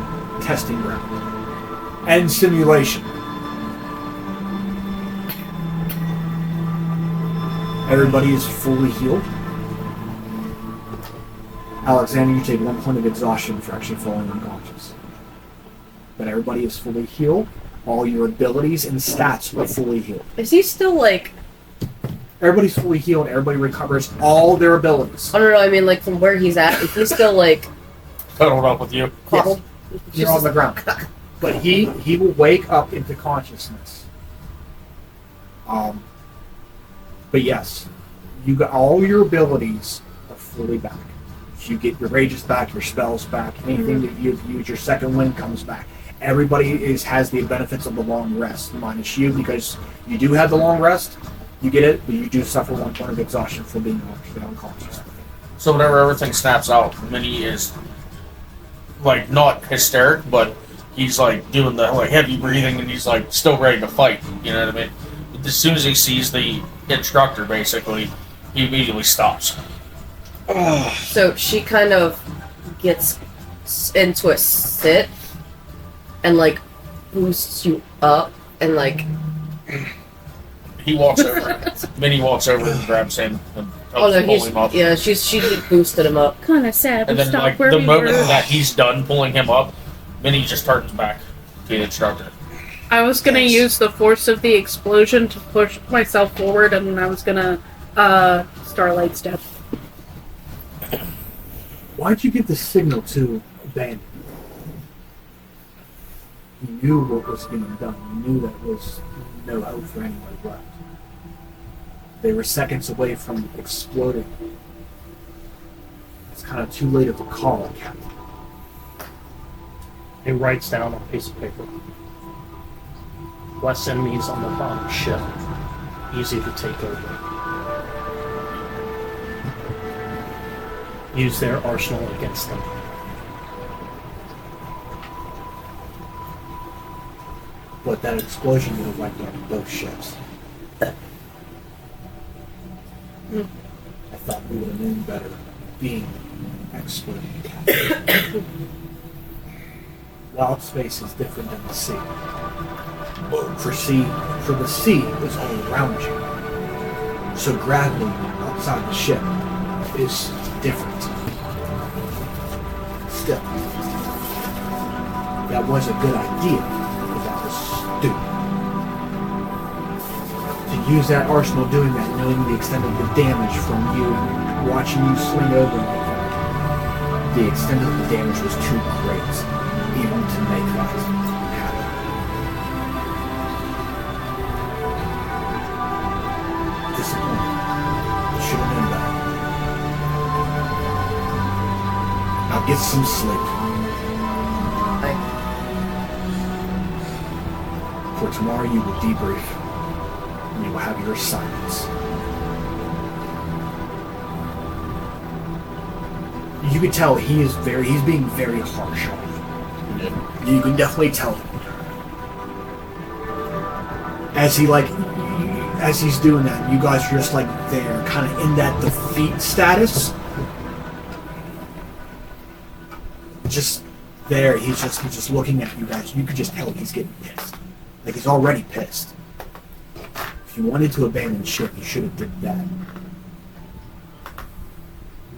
testing ground. End simulation. Everybody is fully healed. Alexander, you take 1 point of exhaustion for actually falling unconscious. But everybody is fully healed. All your abilities and stats are fully healed. Is he still like? Everybody's fully healed. Everybody recovers all their abilities. I don't know. I mean, like from where he's at, is he still like Cuddled up with you. crumpled? You're on the ground. But he will wake up into consciousness. But yes, you got all your abilities are fully back. You get your rages back, your spells back, anything that you've used, your second wind comes back. Everybody has the benefits of the long rest, minus you, because you do have the long rest. You get it, but you do suffer 1 point of exhaustion for being unconscious. So whenever everything snaps out, Minnie is like not hysteric, but he's like doing the like heavy breathing, and he's like still ready to fight. You know what I mean? But as soon as he sees the instructor, basically, he immediately stops. So she kind of gets into a sit and like boosts you up and like. He walks over. Minnie walks over and grabs him and Oh helps no, pull him up. she just boosted him up. Kind of sad. And We then, stopped like, where the we moment were. that he's done pulling him up, Minnie just turns back to the instructor. I was gonna use the force of the explosion to push myself forward, and I was gonna Starlight Step. Why'd you give the signal to abandon? You knew what was being done. You knew that was no hope for anyone left. They were seconds away from exploding. It's kind of too late of a call, Captain. He writes down on a piece of paper. Less enemies on the bottom ship. Easy to take over. Use their arsenal against them. But that explosion would have wiped out both ships. I thought we would have known better being exploding. Wild space is different than the sea. For the sea is all around you. So gravity outside the ship is different. Still, that was a good idea, but that was stupid. use that arsenal doing that, knowing the extent of the damage from you, watching you swing over like that. The extent of the damage was too great, even to make that happen. Disappointing. You should have known better. Now get some sleep. For tomorrow you will debrief, and you will have your assignments. You can tell he's being very harsh on you. Yeah. You can definitely tell him. As he's doing that, you guys are just like there, kind of in that defeat status. Just there, he's just looking at you guys. You could just tell he's getting pissed. Like, he's already pissed. If you wanted to abandon ship, you should have did that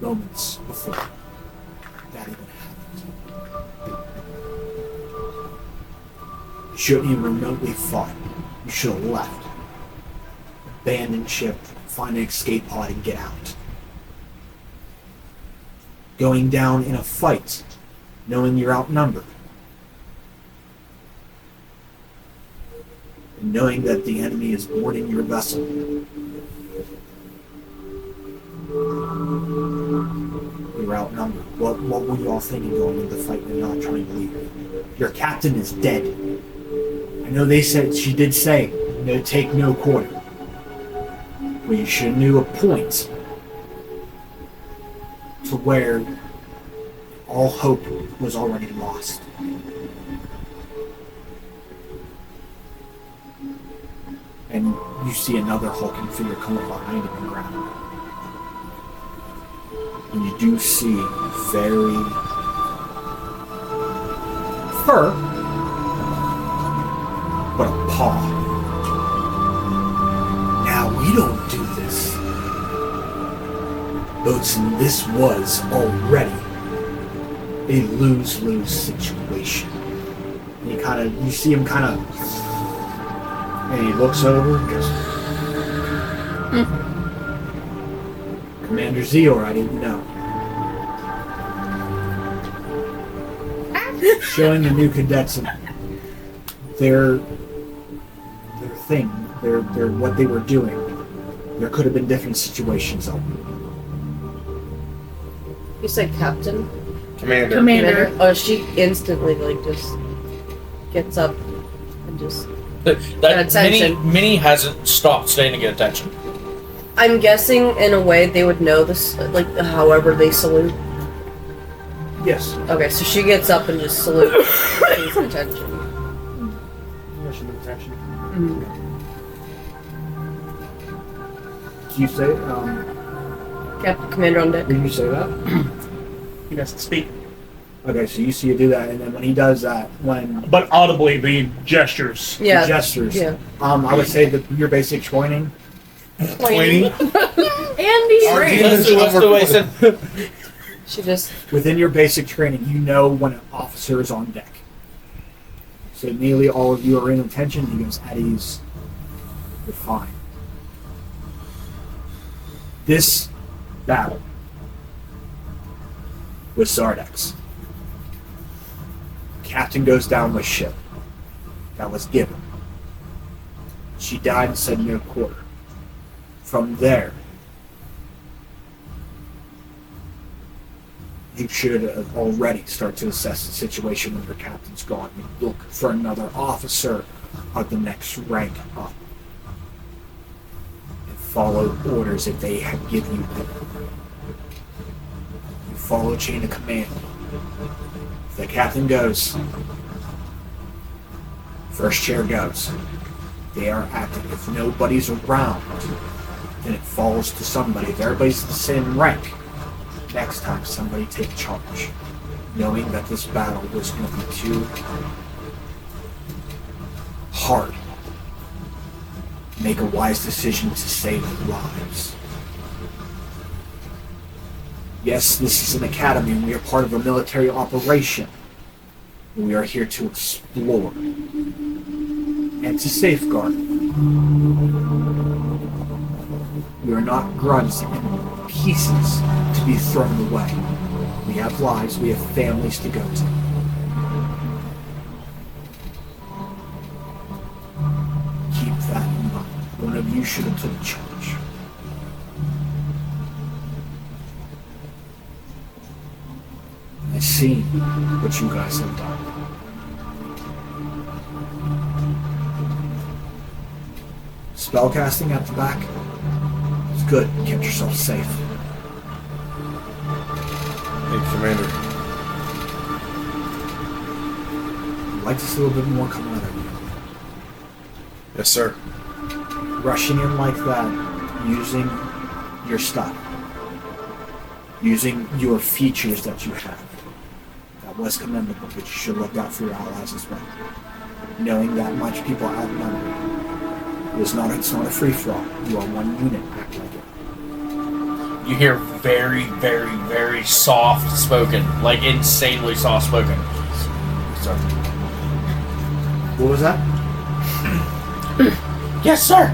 moments before that even happened. You shouldn't even remotely fought. You should have left. Abandon ship, find an escape pod, and get out. Going down in a fight, knowing you're outnumbered. And knowing that the enemy is boarding your vessel. You're outnumbered. What were you all thinking going into the fight and not trying to leave? Your captain is dead. I know she did say, no take, no quarter. But you should have knew a point to where all hope was already lost. And you see another hulking figure come up behind him and grab him. And you do see very fur, but a paw. Now we don't do this. Boatswain, this was already a lose-lose situation. And you see him kind of, and he looks over and goes, Commander Zeor, I didn't know. Showing the new cadets their thing, their what they were doing. There could have been different situations of them. You said captain? Commander. Oh, she instantly just gets up and just. That Attention. Minnie hasn't stopped staying to get attention. I'm guessing in a way they would know this, like however they salute. Yes. Okay, so she gets up and just salutes. Pays attention. Do you say, Captain Commander on deck. did you say that? He doesn't speak. Okay, so you see you do that, and then when he does that, But audibly, the gestures. Yeah. he gestures, Yeah. I would say that your basic training, Pointing. Andy. What's the way said? She just. within your basic training, you know when an officer is on deck. So nearly all of you are in attention. He goes, at ease. You're fine. This battle with Sardex. Captain goes down with ship. That was given. She died and said no quarter. From there, you should have already start to assess the situation when your captain's gone. You look for another officer of the next rank up. And follow orders if they give you them. You follow chain of command. If the captain goes, first chair goes. They are active. If nobody's around, then it falls to somebody. If everybody's the same rank, next time somebody take charge, knowing that this battle was going to be too hard. Make a wise decision to save lives. Yes, this is an academy and we are part of a military operation. We are here to explore and to safeguard. We are not grunts in pieces to be thrown away. We have lives, we have families to go to. Keep that in mind. One of you should have took charge. I've seen what you guys have done. Spellcasting at the back is good. Kept yourself safe. Hey, Commander. I'd like to see a little bit more come out of you. Yes, sir. Rushing in like that, using your stuff, using your features that you have. That was commendable, but you should look out for your allies as well. Knowing that much people outnumber you. It's not a free-for-all. You are one unit. Act like it. You hear very, very, very soft spoken, like insanely soft spoken. Sorry. What was that? Yes, sir.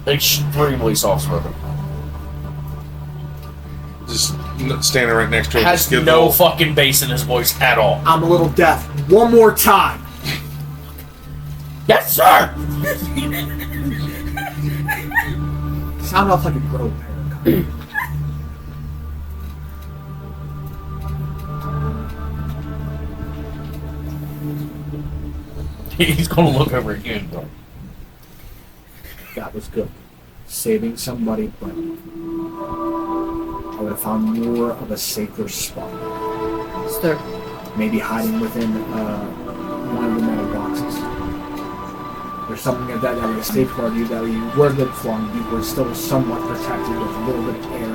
Extremely soft spoken. Just standing right next to her. Has just give no the- fucking bass in his voice at all. I'm a little deaf. One more time. Yes, sir. Sound off like a grove haircut. He's gonna look over at you and go, That was good. Saving somebody, but I would have found more of a safer spot. Sir. Maybe hiding within one of the metal boxes. Or something like that that would have safeguarded you, that you were then flung, you were still somewhat protected with a little bit of air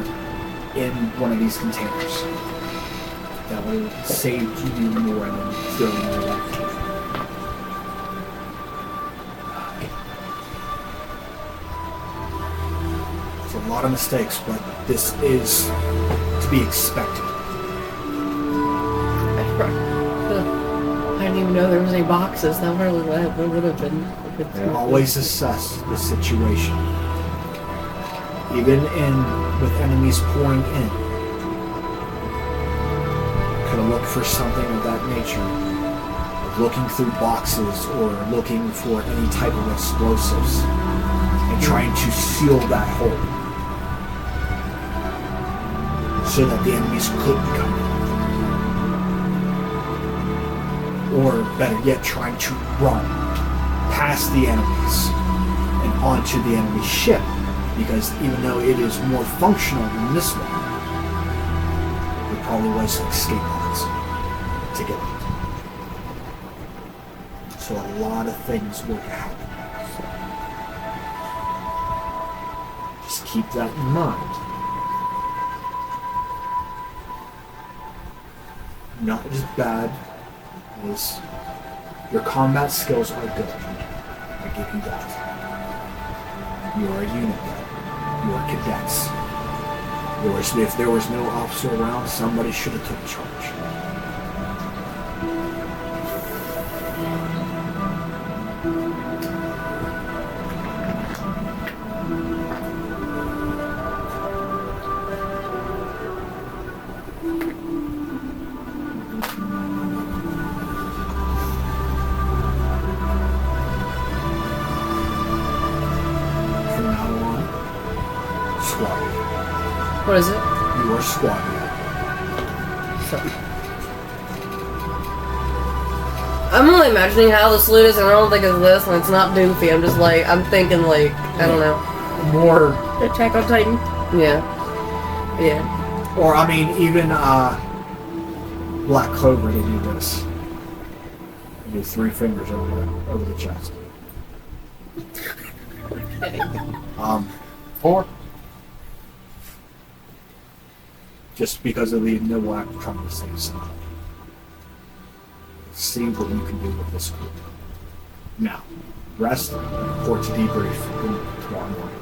in one of these containers. That would have saved you more than throwing your life. It's a lot of mistakes, but this is to be expected. I didn't even know there was any boxes. That really would have been a good thing. Always assess the situation. Even with enemies pouring in. Could have looked for something of that nature. Looking through boxes or looking for any type of explosives. And trying to seal that hole. So that the enemies couldn't come in. Or better yet, trying to run past the enemies and onto the enemy ship, because even though it is more functional than this one, there probably was some escape pods to get out. So a lot of things would happen. So just keep that in mind. Not as bad as your combat skills are good. I give you that. You are a unit then. You are cadets. If there was no officer around, somebody should have took charge. What is it? You are squad leader. So. I'm only imagining how this loot is, and I don't think it's this, and it's not Doofy. I'm just like, I'm thinking like, I don't know. More, Attack on Titan. Yeah. Yeah. or I mean, even Black Clover to do this. You do 3 fingers over the chest. 4. Just because of the noble act of trying to save something. See what you can do with this group. Now, rest, report to debrief tomorrow morning.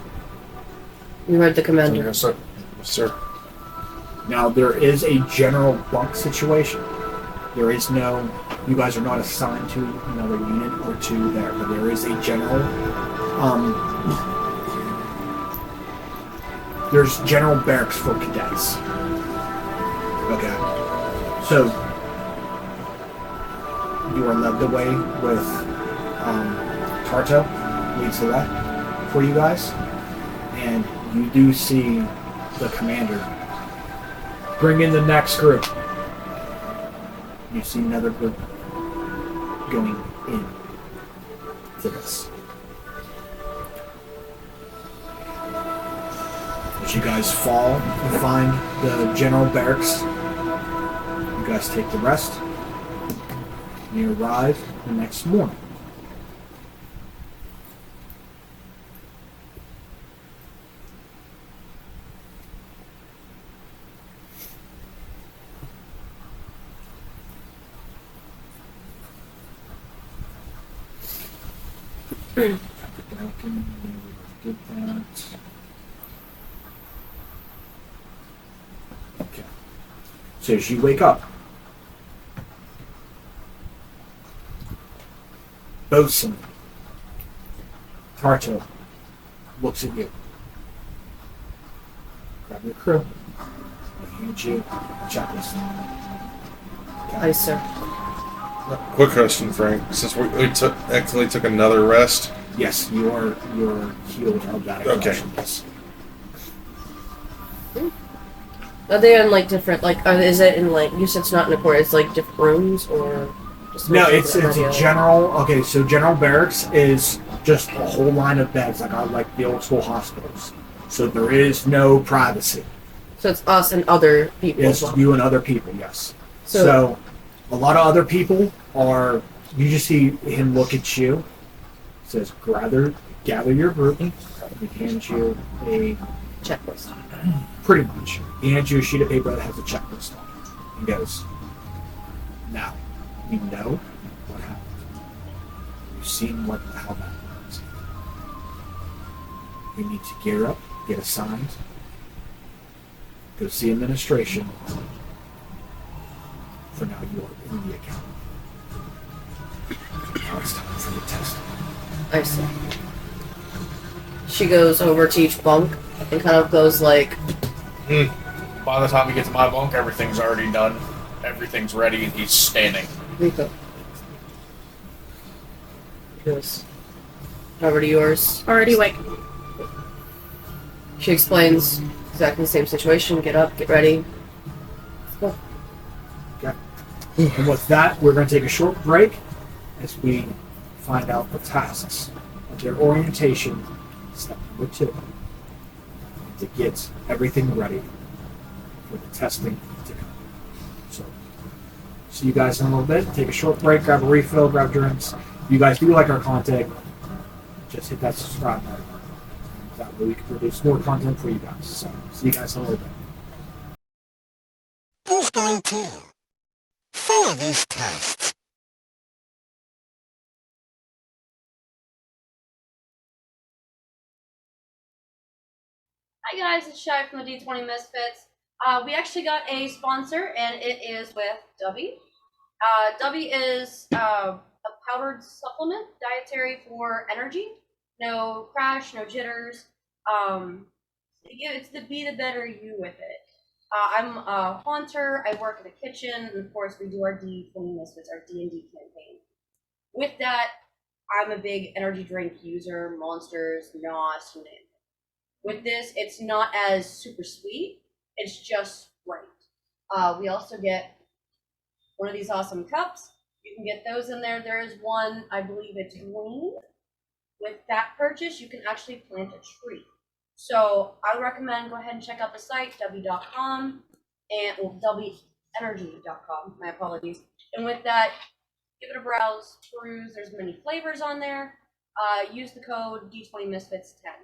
You heard the commander. Yes, sir. Yes, sir. Now, there is a general bunk situation. There is no, you guys are not assigned to another unit or two there, but there is a general There's general barracks for cadets. Okay. So you are led the way with Tarto leads the way for you guys, and you do see the commander bring in the next group. You see another group going in to this. As you guys fall and find the general barracks, you guys take the rest, and you arrive the next morning. Did that. Okay. So as you wake up, Bosun Tarto looks at you. Grab your crew. And hand you a checklist. Aye, sir. Quick question, Frank. Since we accidentally took another rest. Yes, you're healed of that. Okay. Yes. Are they in like different is it in like you said it's not in a court, it's like different rooms or just No, it's a general. Okay, so general barracks is just a whole line of beds, like the old school hospitals. So there is no privacy. So it's us and other people. It's as well. you and other people. Yes. So So a lot of other people are. You just see him look at you. Says, gather your group. He hands you a checklist. pretty much. He hands you a sheet of paper that has a checklist on it. He goes, now you know what happened. You've seen how that works. You need to gear up, get assigned, go see administration. For now, you are in the account. Now it's time for the test. I see. She goes over to each bunk and kind of goes like, By the time we get to my bunk, everything's already done. Everything's ready, and he's standing. Rico. Goes over to yours. Already awake. She explains exactly the same situation. Get up, get ready. Let's go. And with that, we're going to take a short break as we find out the tasks of their orientation, step number 2, to get everything ready for the testing to come. So, see you guys in a little bit. Take a short break, grab a refill, grab drinks. If you guys do like our content, just hit that subscribe button. That way we can produce more content for you guys. So, see you guys in a little bit. Who's going to? Follow these tests. Hi guys, it's Shy from the D20 Misfits. We actually got a sponsor, and it is with Dubby. Dubby is a powdered supplement, dietary for energy. No crash, no jitters. It's the be the better you with it. I'm a haunter. I work in the kitchen, and of course we do our D20 Misfits, our D&D campaign. With that, I'm a big energy drink user, monsters, NOS, you name it. With this, it's not as super sweet. It's just right. We also get one of these awesome cups. You can get those in there. There is one, I believe it's green. With that purchase, you can actually plant a tree. So I would recommend go ahead and check out the site, w.com, and webenergy.com. My apologies. And with that, give it a browse, peruse. There's many flavors on there. Use the code D20Misfits10.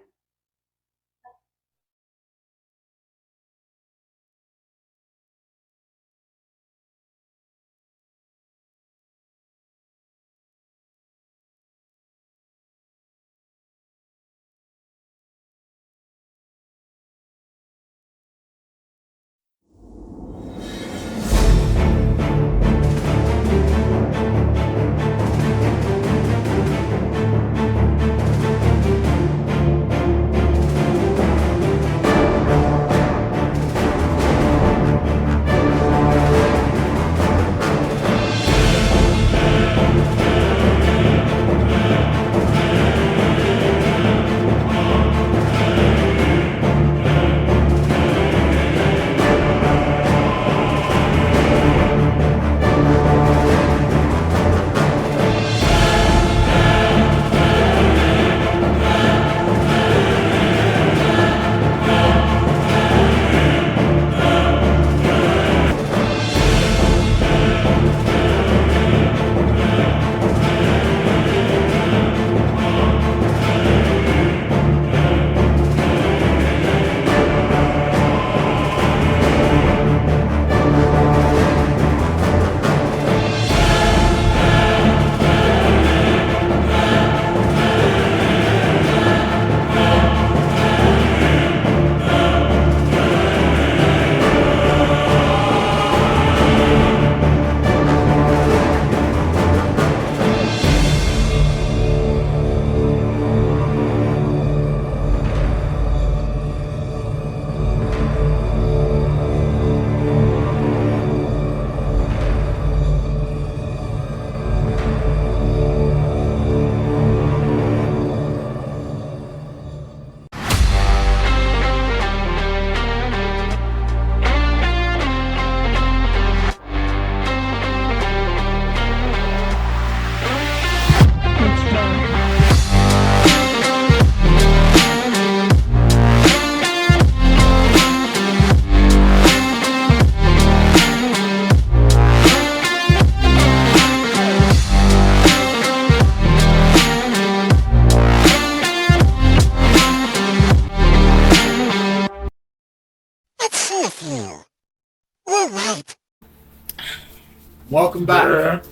Welcome back.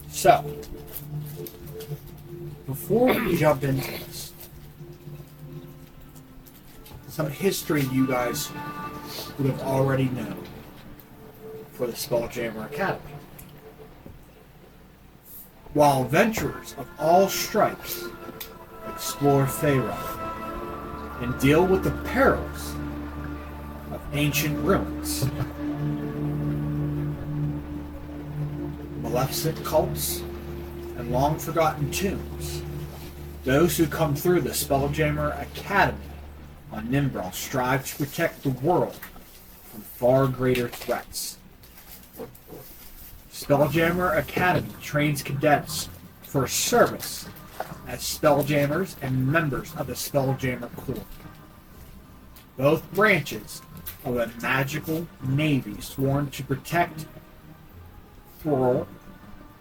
So, before we jump into this, some history you guys would have already known for the Spelljammer Academy. While adventurers of all stripes explore Faerun and deal with the perils of ancient ruins, maleficent cults, and long-forgotten tombs, those who come through the Spelljammer Academy on Nimbrel strive to protect the world from far greater threats. Spelljammer Academy trains cadets for service as Spelljammers and members of the Spelljammer Corps. Both branches of a magical navy sworn to protect, thwart,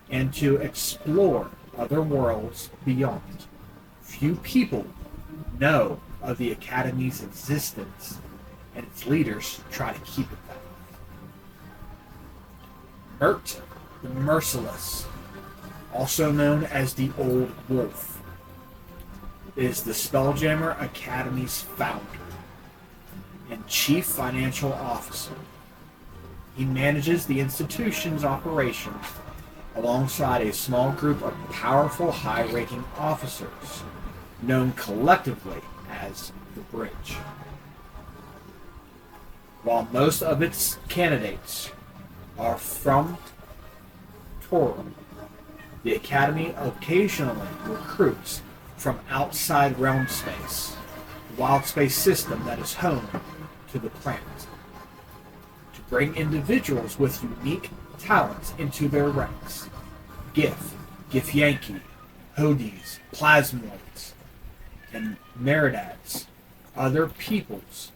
and to explore other worlds beyond. Few people know of the Academy's existence, and its leaders try to keep it that way. Mert the Merciless, also known as the Old Wolf, is the Spelljammer Academy's founder and chief financial officer. He manages the institution's operations alongside a small group of powerful high-ranking officers known collectively as the Bridge. While most of its candidates are from Torum, the Academy occasionally recruits from outside realm space, the wild space system that is home to the planet, to bring individuals with unique talents into their ranks. Githyanki, Hodis, Plasmoids, and Meridads, other peoples,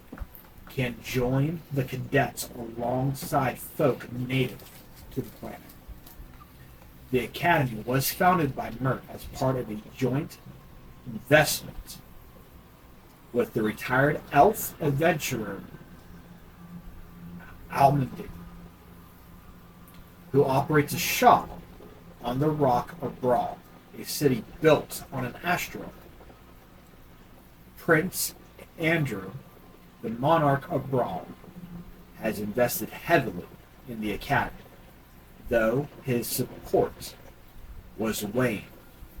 can join the cadets alongside folk native to the planet. The Academy was founded by Mert as part of a joint investment with the retired elf adventurer Almandi, who operates a shop on the Rock of Brawl, a city built on an asteroid. Prince Andrew, the monarch of Brawl, has invested heavily in the Academy, though his support was waned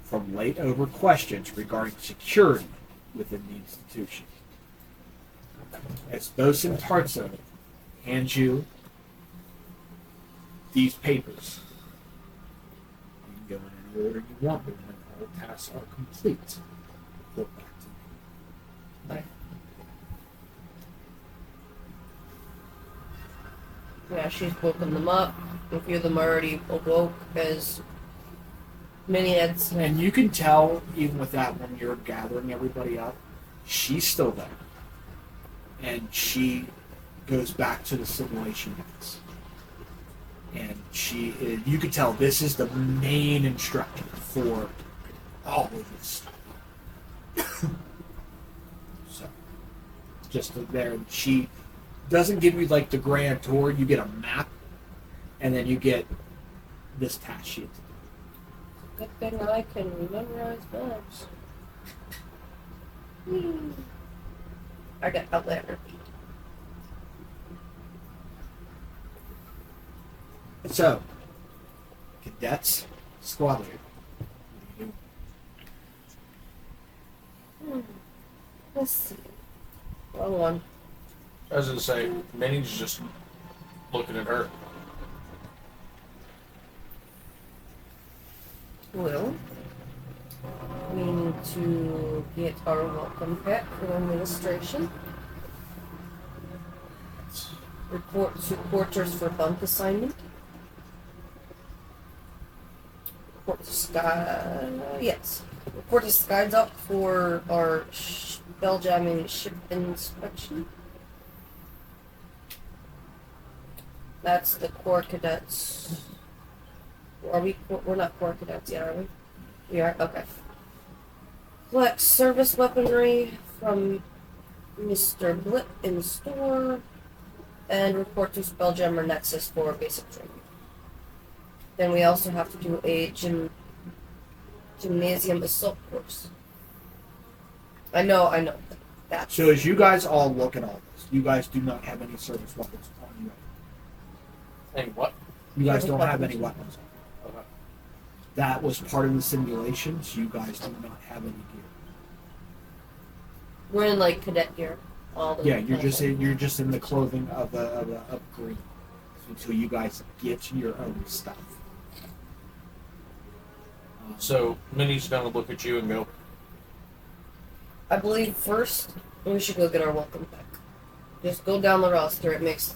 from late over questions regarding security within the institution. As Bosun Tarzo hands you these papers, you can go in any order you want, but when all tasks are complete, report back to me. Bye. Yeah, she's woken them up. A few of them already awoke as many had. And you can tell, even with that, when you're gathering everybody up, she's still there. And she goes back to the simulation units. And you can tell this is the main instructor for all of this stuff. So, just there. She doesn't give you like the grand tour. You get a map, and then you get this task sheet. Good thing I can memorize maps. I got Outlander. So, cadets, squad leader. Let's see. Wrong one. I was going to say, Minnie's just looking at her. Well, we need to get our welcome pack for administration. Report to quarters for bunk assignment. Report to Sky. Yes. Report to Sky's up for our Spelljamming ship inspection. That's the Corps cadets. We're not Corps cadets yet, are we? We are? Okay. Collect service weaponry from Mr. Blip in the store. and report to Spelljammer Nexus for basic training. Then we also have to do a gymnasium assault course. I know. That's So as you guys all look at all this, you guys do not have any service weapons on you. And what? You guys Service don't have weapons. any weapons on you. Okay. That was part of the simulation, so you guys do not have any gear. we're in like cadet gear. All the Yeah, you're just in the clothing of green until you guys get your own stuff. So Minnie's gonna look at you and go, I believe first we should go get our welcome pack. Just go down the roster. It makes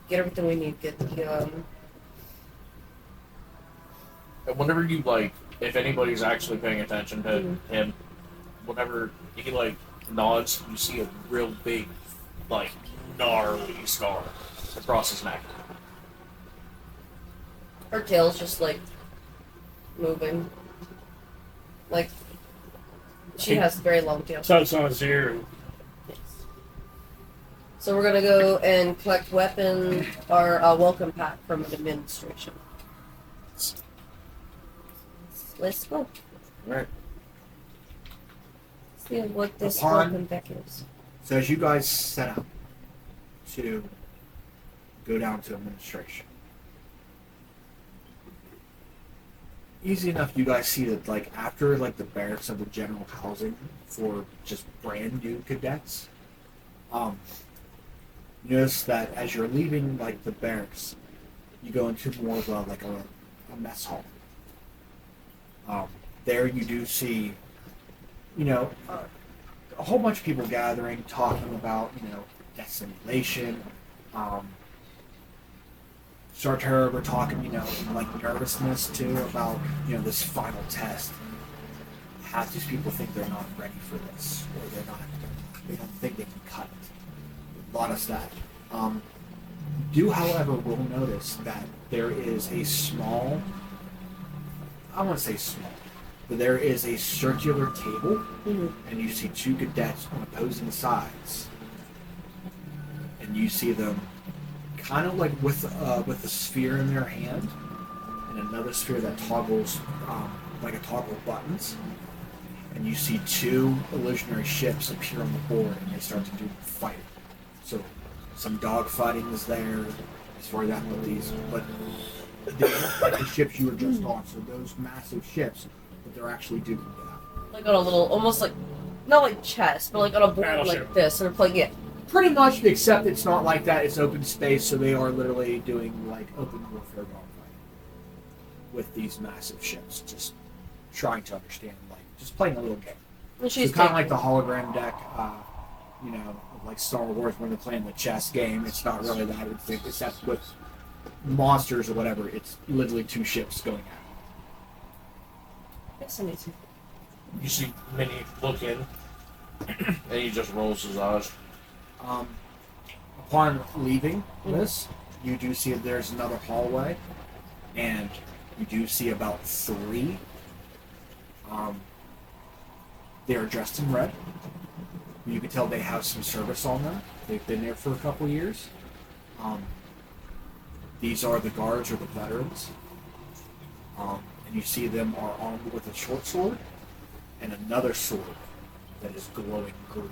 get everything we need. Get the and whenever you like, if anybody's actually paying attention to him, whenever he like nods, you see a real big, like, gnarly scar across his neck. her tail's just like moving. Like she has a very long tail. Tugs on his ear. And So we're gonna go and collect weapon or welcome pack from an administration. Let's go. Right. See what this Upon- welcome pack is. So as you guys set out to go down to administration, easy enough. You guys see that like after like the barracks of the general housing for just brand new cadets. You notice that as you're leaving like the barracks, you go into more of a mess hall. There you do see, a whole bunch of people gathering, talking about, death simulation. Sartre were talking, like nervousness too about, this final test. Half these people think they're not ready for this, or they don't think they can cut it. A lot of that. Do, however, will notice that there is a small, I want to say small, but there is a circular table, and you see two cadets on opposing sides, and you see them kind of like with a sphere in their hand, and another sphere that toggles like a toggle buttons, and you see two illusionary ships appear on the board, and they start to do fighting. So some dogfighting is there as far as that with these, but the ships you were just on, so those massive ships, but they're actually duking it out. Like on a little, almost like, not like chess, but like on a board Battleship. like this, and they're playing it. Pretty much, except it's not like that. It's open space, so they are literally doing like open warfare dogfighting with these massive ships, just trying to understand, like just playing a little game. And So she's kind of like the hologram deck, of like Star Wars when they're playing the chess game. It's not really that, I would think, except with monsters or whatever. It's literally two ships going at it. fascinating. You see Minnie look in, and he just rolls his eyes. Upon leaving this, you do see that there's another hallway, and you do see about three. They are dressed in red. You can tell they have some service on them. They've been there for a couple years. These are the guards or the veterans. And you see them are armed with a short sword and another sword that is glowing green.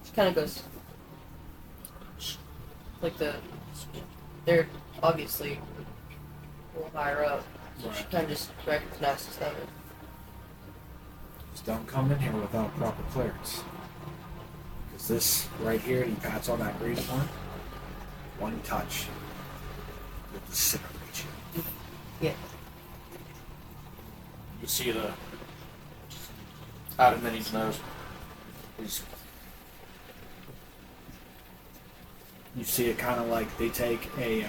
She kind of goes like they're obviously a little higher up. So she kind of just recognizes them. Just don't come in here without proper clearance. Because this right here, and he pats on that green one touch will disintegrate you. Yeah. You see the out of Minnie's nose. You see it kind of like they take a.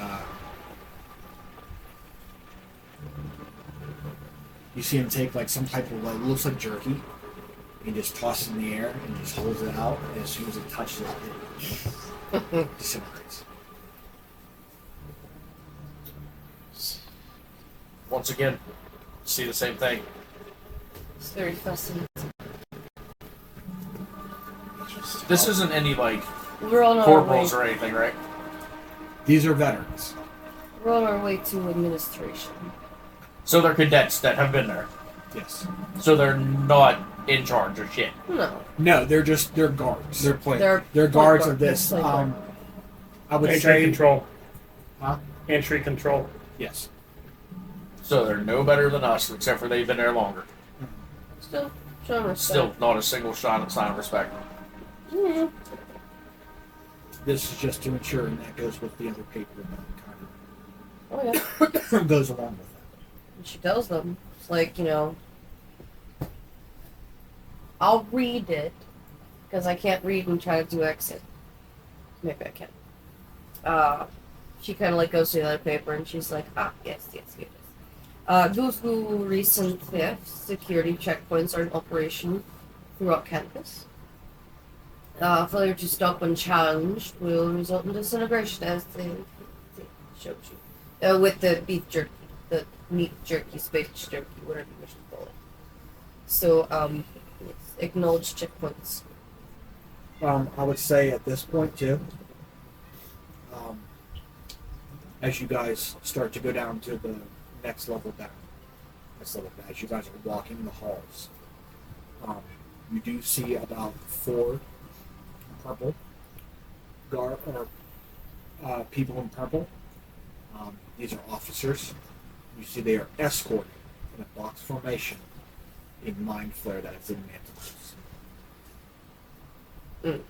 You see him take like some type of like looks like jerky. He just tosses it in the air and just holds it out, and as soon as it touches it disintegrates. Once again, see the same thing. It's very fascinating. This isn't any like We're on our way. corporals or anything, right? These are veterans. We're on our way to administration. So they're cadets that have been there. Yes. So they're not in charge of shit. No. No, they're guards. They're playing. They're guards of this. Like I would Entry say control. Huh? Entry control. yes. So they're no better than us, except for they've been there longer. Still, showing respect. Still not a single sign of respect. Yeah. This is just to ensure, and that goes with the other paper that Oh yeah. kind of goes along with that. And she tells them, it's like, you know, I'll read it because I can't read and try to do exit. Maybe I can. She kind of like goes to the other paper and she's like, yes. Due to recent thefts, security checkpoints are in operation throughout campus. Failure to stop when challenged will result in disintegration, as they showed you. With the beef jerky, the meat jerky, space jerky, whatever you wish to call it. So, yes, acknowledge checkpoints. I would say at this point too, as you guys start to go down to the next level down, as you guys are walking the halls, you do see about 4 purple guard or people in purple. These are officers. You see they are escorting in a box formation a mind flare that is in manticles.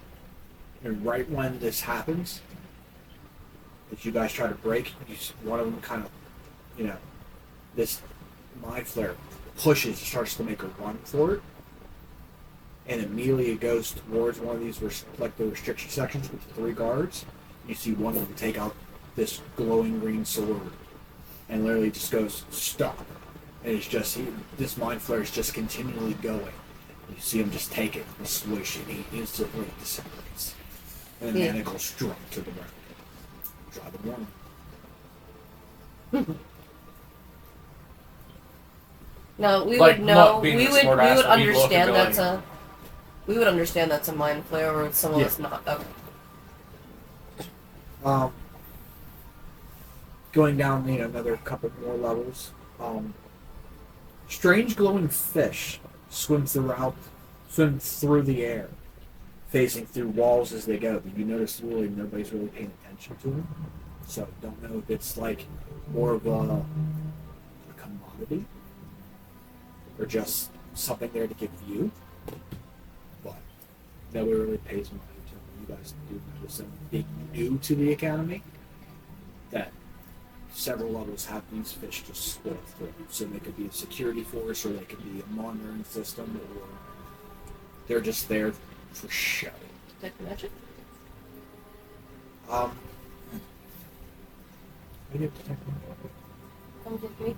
And right when this happens, as you guys try to break, you see one of them kind of, this mind flare pushes, starts to make a run for it, and immediately it goes towards one of these, like the restriction sections with the 3 guards. You see one of them take out this glowing green sword, and literally just goes, stop. And it's just, this mind flare is just continually going. You see him just take it and swish, and he instantly disintegrates. And the manacles drop to the ground. Try the warning. No, we Like, would know. not being We a would smart ass, but we'd look understand and be that's a. We would understand that's a mind flare or someone that's not. Okay. Going down, another couple more levels. Strange glowing fish swim through the air, facing through walls as they go. But you notice really nobody's really paying attention to them. So don't know if it's like more of a commodity or just something there to give you. But nobody really pays mind to them. You guys do notice them being new to the academy. That several levels have these fish just split through. So they could be a security force, or they could be a monitoring system, or they're just there for show. Detect magic? Maybe detect magic. Come with me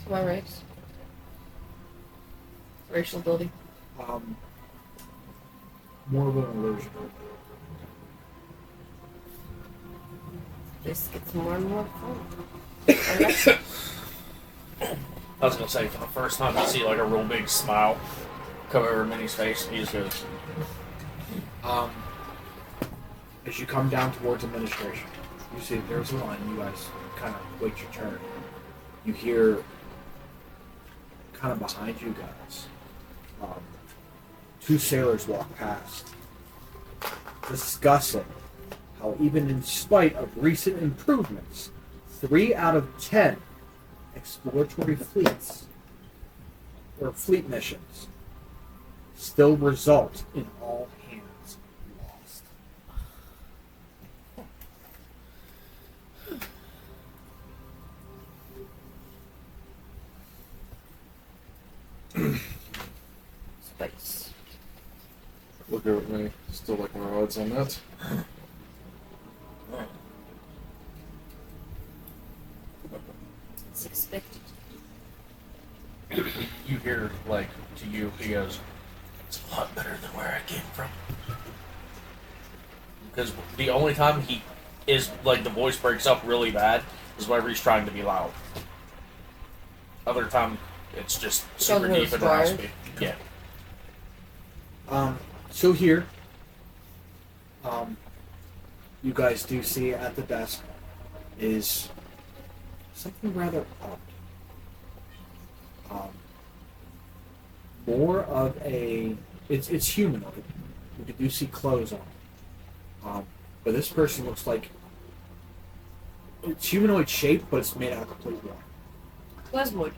to my race. Racial ability. More of an illusion. This gets more and more fun. I was gonna say, for the first time you see like a real big smile come over Minnie's face, he just goes, As you come down towards administration, you see there's a line. You guys kind of wait your turn. You hear kind of behind you guys, 2 sailors walk past, discussing how even in spite of recent improvements, 3 out of 10 exploratory fleets or fleet missions still result in all hands lost. Space. Look over at me. Still like my odds on that. It's expected. you hear, like, to you, he goes, it's a lot better than where I came from. Because the only time he is, like, the voice breaks up really bad is whenever he's trying to be loud. Other time, It's just Show super the deep and scars. raspy. Yeah. So here, you guys do see at the desk is something rather odd. More of a, it's humanoid. You do see clothes on, but this person looks like it's humanoid shape, but it's made out of complete water. Plasmoid.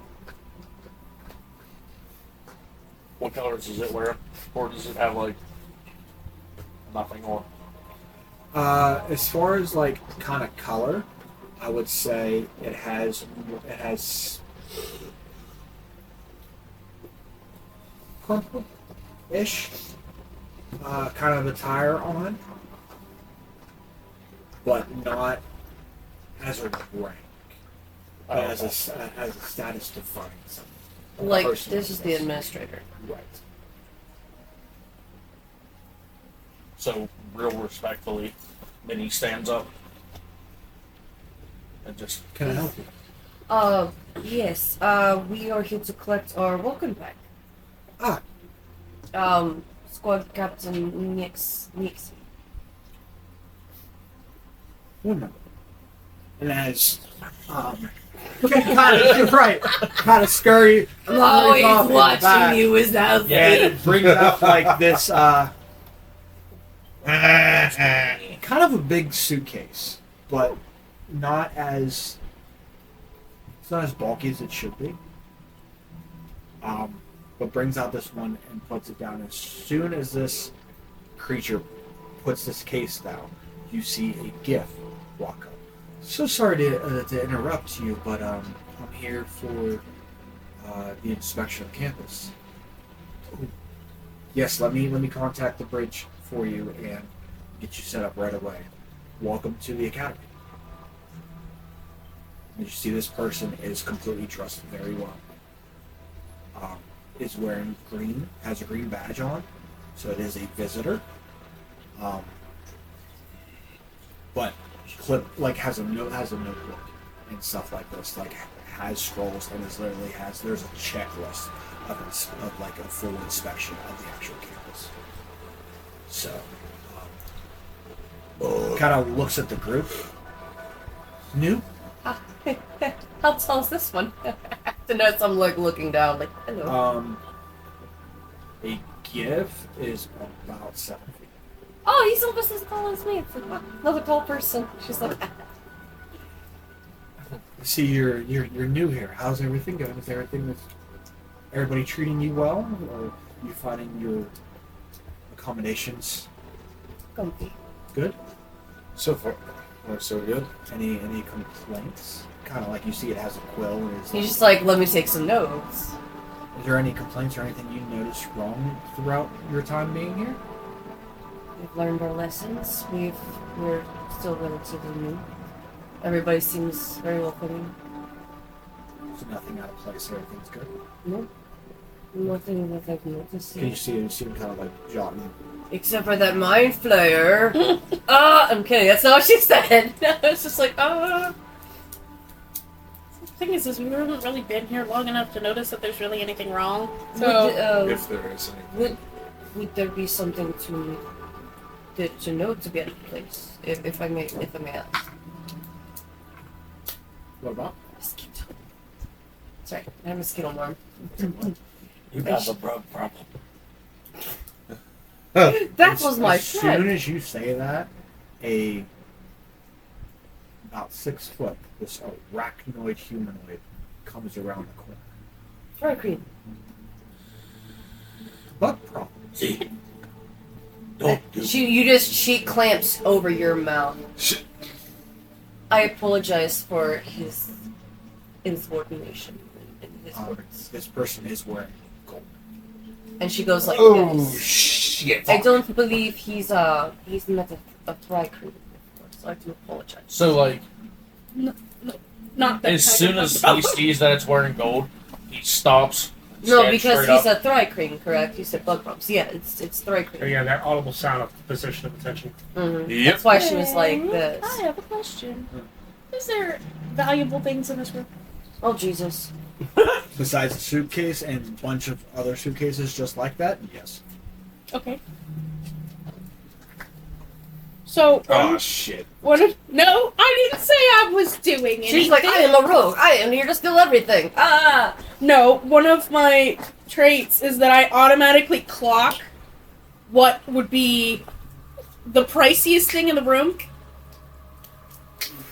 What colors does it wear? Or does it have, like, nothing on? As far as like kind of color, I would say it has purple-ish kind of attire on, but not as a rank, but as a status defining something. Like, Person this is the administrator. Right. So, real respectfully, Minnie stands up and just. Can I help you? Yes. We are here to collect our welcome pack. Ah. Squad Captain Nix. One moment. And as you're right, kind of scurry. Oh, off he's in the back. watching you as that. And it brings out like this kind of a big suitcase, but it's not as bulky as it should be. But brings out this one and puts it down. As soon as this creature puts this case down, you see a GIF walk up. So sorry to interrupt you, but I'm here for the inspection of campus. Ooh. Yes, let me contact the bridge for you and get you set up right away. Welcome to the academy. And you see this person is completely dressed very well. Is wearing green, has a green badge on, so it is a visitor. But has a notebook and stuff like this, like has scrolls and there's a checklist of like a full inspection of the actual campus. So kind of looks at the group. New? How tall is this one? To notice I'm like looking down, like hello. A GIF is about 7 feet. Oh, he's almost as tall as me. It's like, wow, another tall person. She's like, I see you're new here. How's everything going? Is everybody treating you well, or are you finding your accommodations comfy. good? So far, so good. Any complaints? Kind of like you see it has a quill. And He's just like, let me take some notes. Is there any complaints or anything you noticed wrong throughout your time being here? We've learned our lessons. We're still relatively new. Everybody seems very welcoming. So nothing out of place. Everything's good. No, nothing that I've noticed. Can you see him kind of like jotting? Except for that mind flayer. I'm kidding. That's not what she said. It's just like, The thing is we haven't really been here long enough to notice that there's really anything wrong. So, If there is anything. would there be something to know to be at the place? If I may ask. What about? Mosquito. Sorry, I have a mosquito arm. You got the drug problem. That was my As soon friend. as you say that, about 6 foot, this arachnoid humanoid comes around the corner. Fry cream. Butt problems. See? Don't do She clamps over your mouth. I apologize for his insubordination in his words. This person is wearing gold. And she goes like Oh this. shit! I don't believe he's met a fry cream before, so I do apologize. So, like, not that as kind soon of as problem. he sees that it's wearing gold, he stops. No, stands because straight he up. said thry cream, correct? You said bug bumps. Yeah, it's thry So cream. yeah, that audible sound of position of attention. Mm-hmm. Yep. That's why she was like I this. have a question. Is there valuable things in this room? Oh, Jesus. Besides the suitcase and a bunch of other suitcases just like that, yes. Okay. So, Oh shit. no, I didn't say I was doing anything. She's like, I am a rogue. I am here to steal everything. Ah! No, one of my traits is that I automatically clock what would be the priciest thing in the room.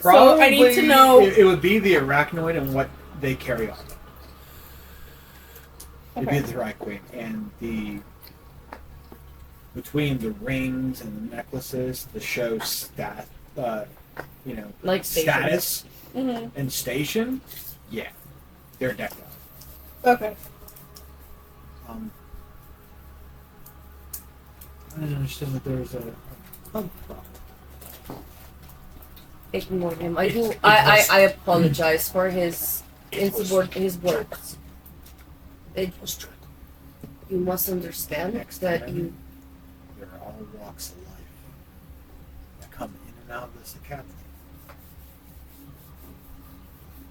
So I need to know. It would be the arachnoid and what they carry on. It'd be the right queen and the between the rings and the necklaces, the show Like status Mm-hmm. and station. Yeah, they're decked out. Okay. I didn't understand that there was a bug problem. Ignore him. I apologize for his words. You must understand Next that time, you. there are all walks of life that come in and out of this academy.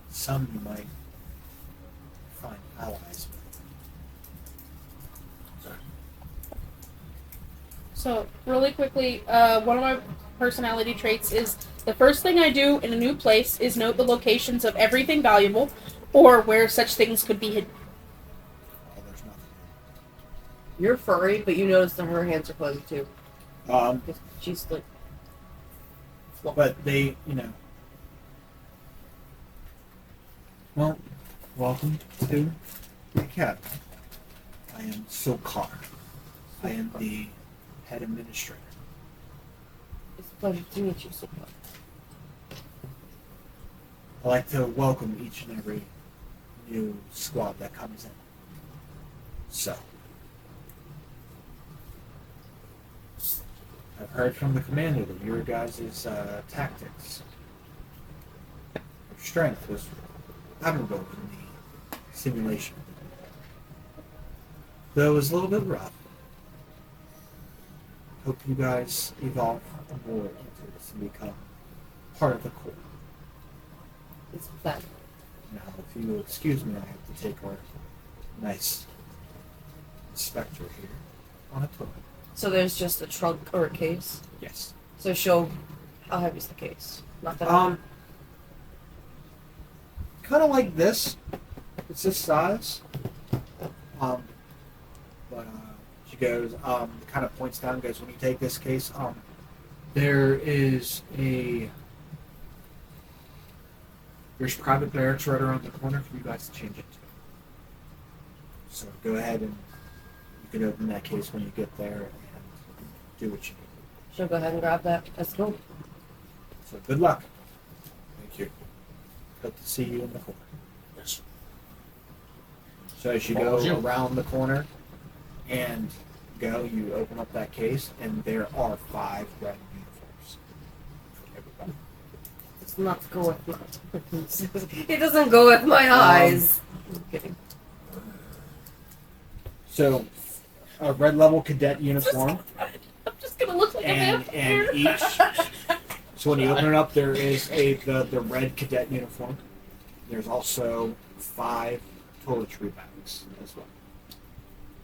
Some you might find allies with. So, really quickly, one of my personality traits is the first thing I do in a new place is note the locations of everything valuable or where such things could be hidden. Oh, there's nothing. You're furry, but you notice that her hands are fuzzy too. She's like. But they, well, welcome to the academy. I am Sulkar. I am the head administrator. It's a pleasure to meet you, Super. I like to welcome each and every new squad that comes in. So, I've heard from the commander that your guys' tactics, your strength was admirable in the simulation. Though it was a little bit rough. Hope you guys evolve more into this and become part of the Corps. It's fun. Now, if you will excuse me, I have to take our nice inspector here on a tour. So there's just a trunk or a case. Yes. So show how heavy is the case. Not that. Kind of like this. It's this size. But she goes. Kind of points down. And goes, when you take this case, there is there's private barracks right around the corner for you guys to change it to. So go ahead and you can open that case when you get there and do what you need. She'll go ahead and grab that. Let's go. So good luck. Thank you. Hope to see you in the corner. Yes. So as you Follows go you. around the corner and you open up that case, and there are 5 red uniforms for everybody. It's not go with my. It doesn't go with my eyes. I'm kidding. So a red level cadet uniform, I'm just gonna look like a and vampire. each. So when you open it up, there is the red cadet uniform. There's also 5 toiletry bags as well.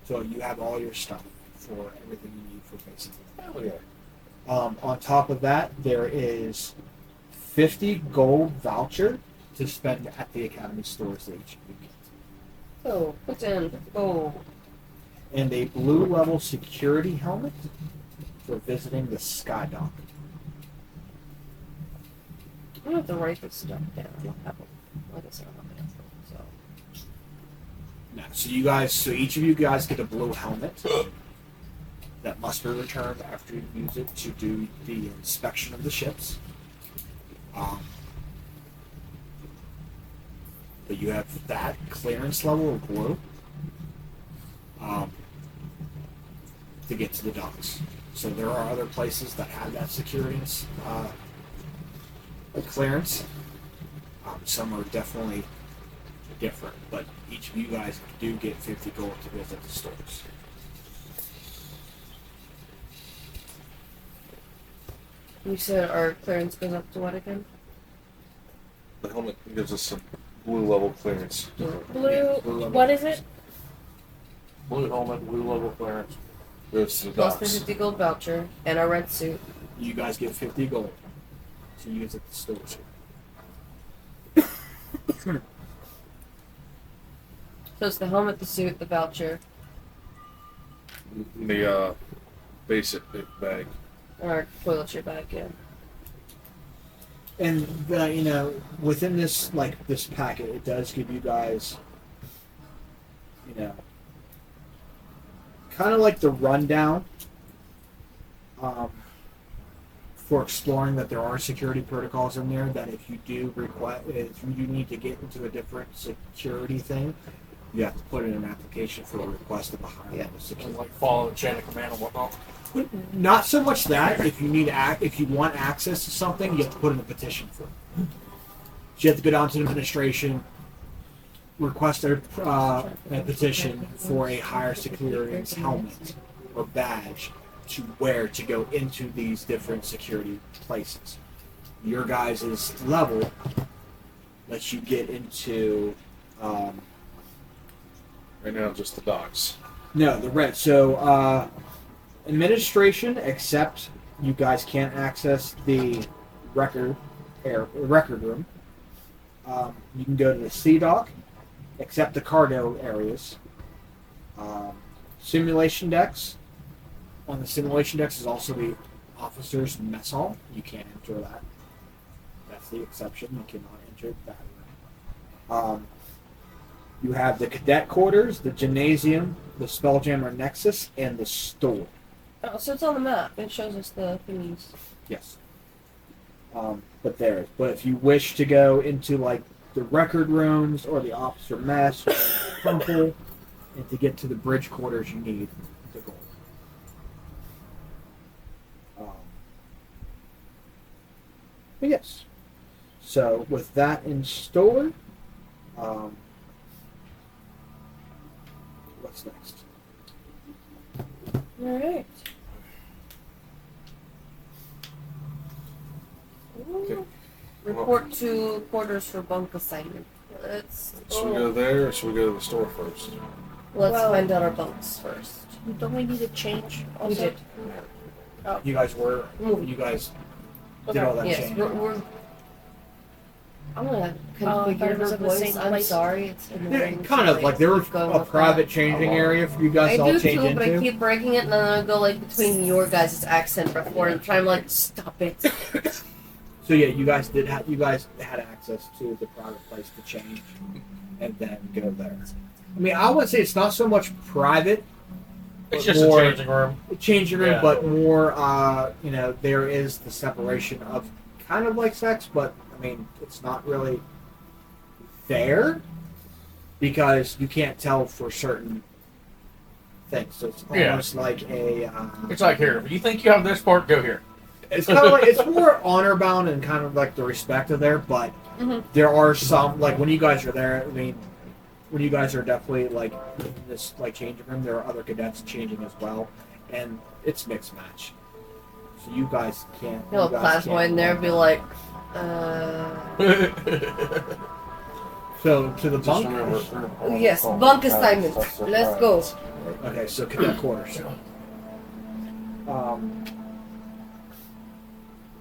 So you have all your stuff for everything you need for basically. Oh yeah. On top of that, there is 50 gold voucher to spend at the academy stores that each of you get, So put in. Oh. and a blue level security helmet for visiting the Sky Dock. I'm gonna have to write this stuff down. I don't have them. Like I said, I don't have them. So. No, so each of you guys get a blue helmet that must be returned after you use it to do the inspection of the ships. But you have that clearance level of blue to get to the docks. So there are other places that have that security clearance. Some are definitely different, but each of you guys do get 50 gold to visit the stores. You said our clearance goes up to what again? The helmet gives us some blue level clearance. Blue. What is it? Blue helmet, blue level clearance. Goes to the Plus the docks. 50 gold voucher and a red suit. You guys get 50 gold to use at the stores. So it's the helmet, the suit, the voucher, The basic bag. and our toiletry bag. Yeah. And within this this packet, it does give you guys, kind of like the rundown for exploring that there are security protocols in there. That if you do need to get into a different security thing, you have to put in an application for a request of a higher level And security. like follow the chain of command and whatnot. Not so much that. If you want access to something, you have to put in a petition for it. So you have to go down to the administration, request a petition for a higher security helmet or badge to wear to go into these different security places. Your guys' level lets you get into Right now, just the docks. no, the red. So administration, except you guys can't access the record room. You can go to the sea dock, except the cargo areas. Simulation decks. On the simulation decks is also the officers' mess hall. You can't enter that. That's the exception. You cannot enter that room. You have the cadet quarters, the gymnasium, the Spelljammer Nexus, and the store. Oh, so it's on the map. It shows us the thingies. Yes. But if you wish to go into the record rooms or the officer mess or the temple, and to get to the bridge quarters, you need the gold. But yes. So with that in store, what's next? All right. Okay. Report to quarters for bunk assignment. Should we go there or should we go to the store first? Let's Well- find out our bunks first. Don't we need to change? We Also? did. You guys did all that Yes, change. we're. I'm gonna Oh, I thought configure it was her in the voice. same I'm place. sorry. It's Yeah, annoying. kind of like there was Go a with private that. changing area for you guys I to all do change too, but I into. keep breaking it, and then I go between your guys' accent before, and try to stop it. So yeah, you guys had access to the private place to change, and then go there. I mean, I would say it's not so much private. It's but just more a changing room. changing room, Yeah. but more. There is the separation of kind of like sex, but I mean, it's not really there because you can't tell for certain things. So it's Yeah. almost like a. It's like here. If you think you have this part, go here. It's kind of like it's more honor bound and kind of like the respect of there, but there are some when you guys are there. I mean, when you guys are definitely in this changing room, there are other cadets changing as well, and it's mixed match. So you guys can't. No, you guys class boy in there be like, So to the Just bunk. remember. yes, bunk assignment. Let's go. Okay, so cadet quarters.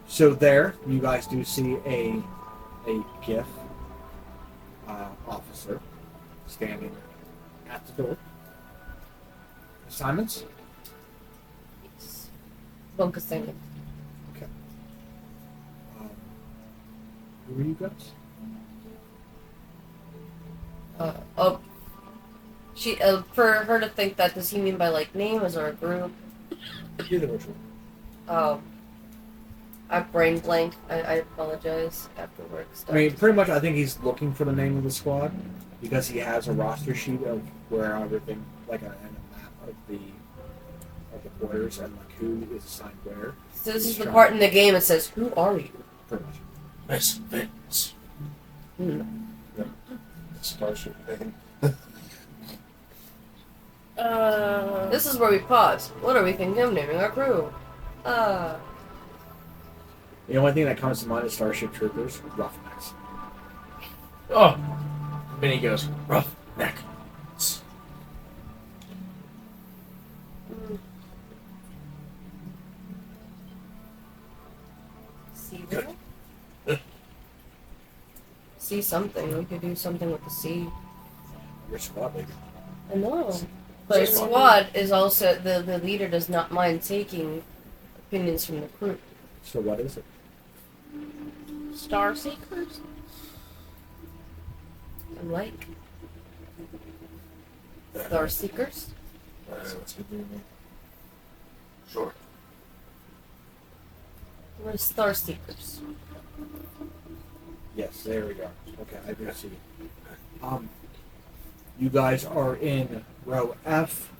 So there, you guys do see a GIF officer standing at the door. Assignments? Bunk assignment. Okay. Who are you guys? She for her to think that, does he mean by name? Is there a group? Either which one. I brain blanked. I apologize after work stuff. I mean, pretty much, I think he's looking for the name of the squad because he has a roster sheet of where everything, and a map of the quarters and who is assigned where. So this He's is the trying- part in the game that says, "Who are you?" Pretty much. Misfits. Starship thing. This is where we pause. What are we thinking of naming our crew? The only thing that comes to mind is Starship Troopers, Roughnecks. Oh, Minnie goes, rough neck. See that? See something. We could do something with the sea. Your squad leader. I know. But the squad is also the leader does not mind taking opinions from the crew. So what is it? Star Seekers? I'm like Star Seekers. Sure. We're Star Seekers. Yes, there we go. Okay, I do see. You guys are in row F,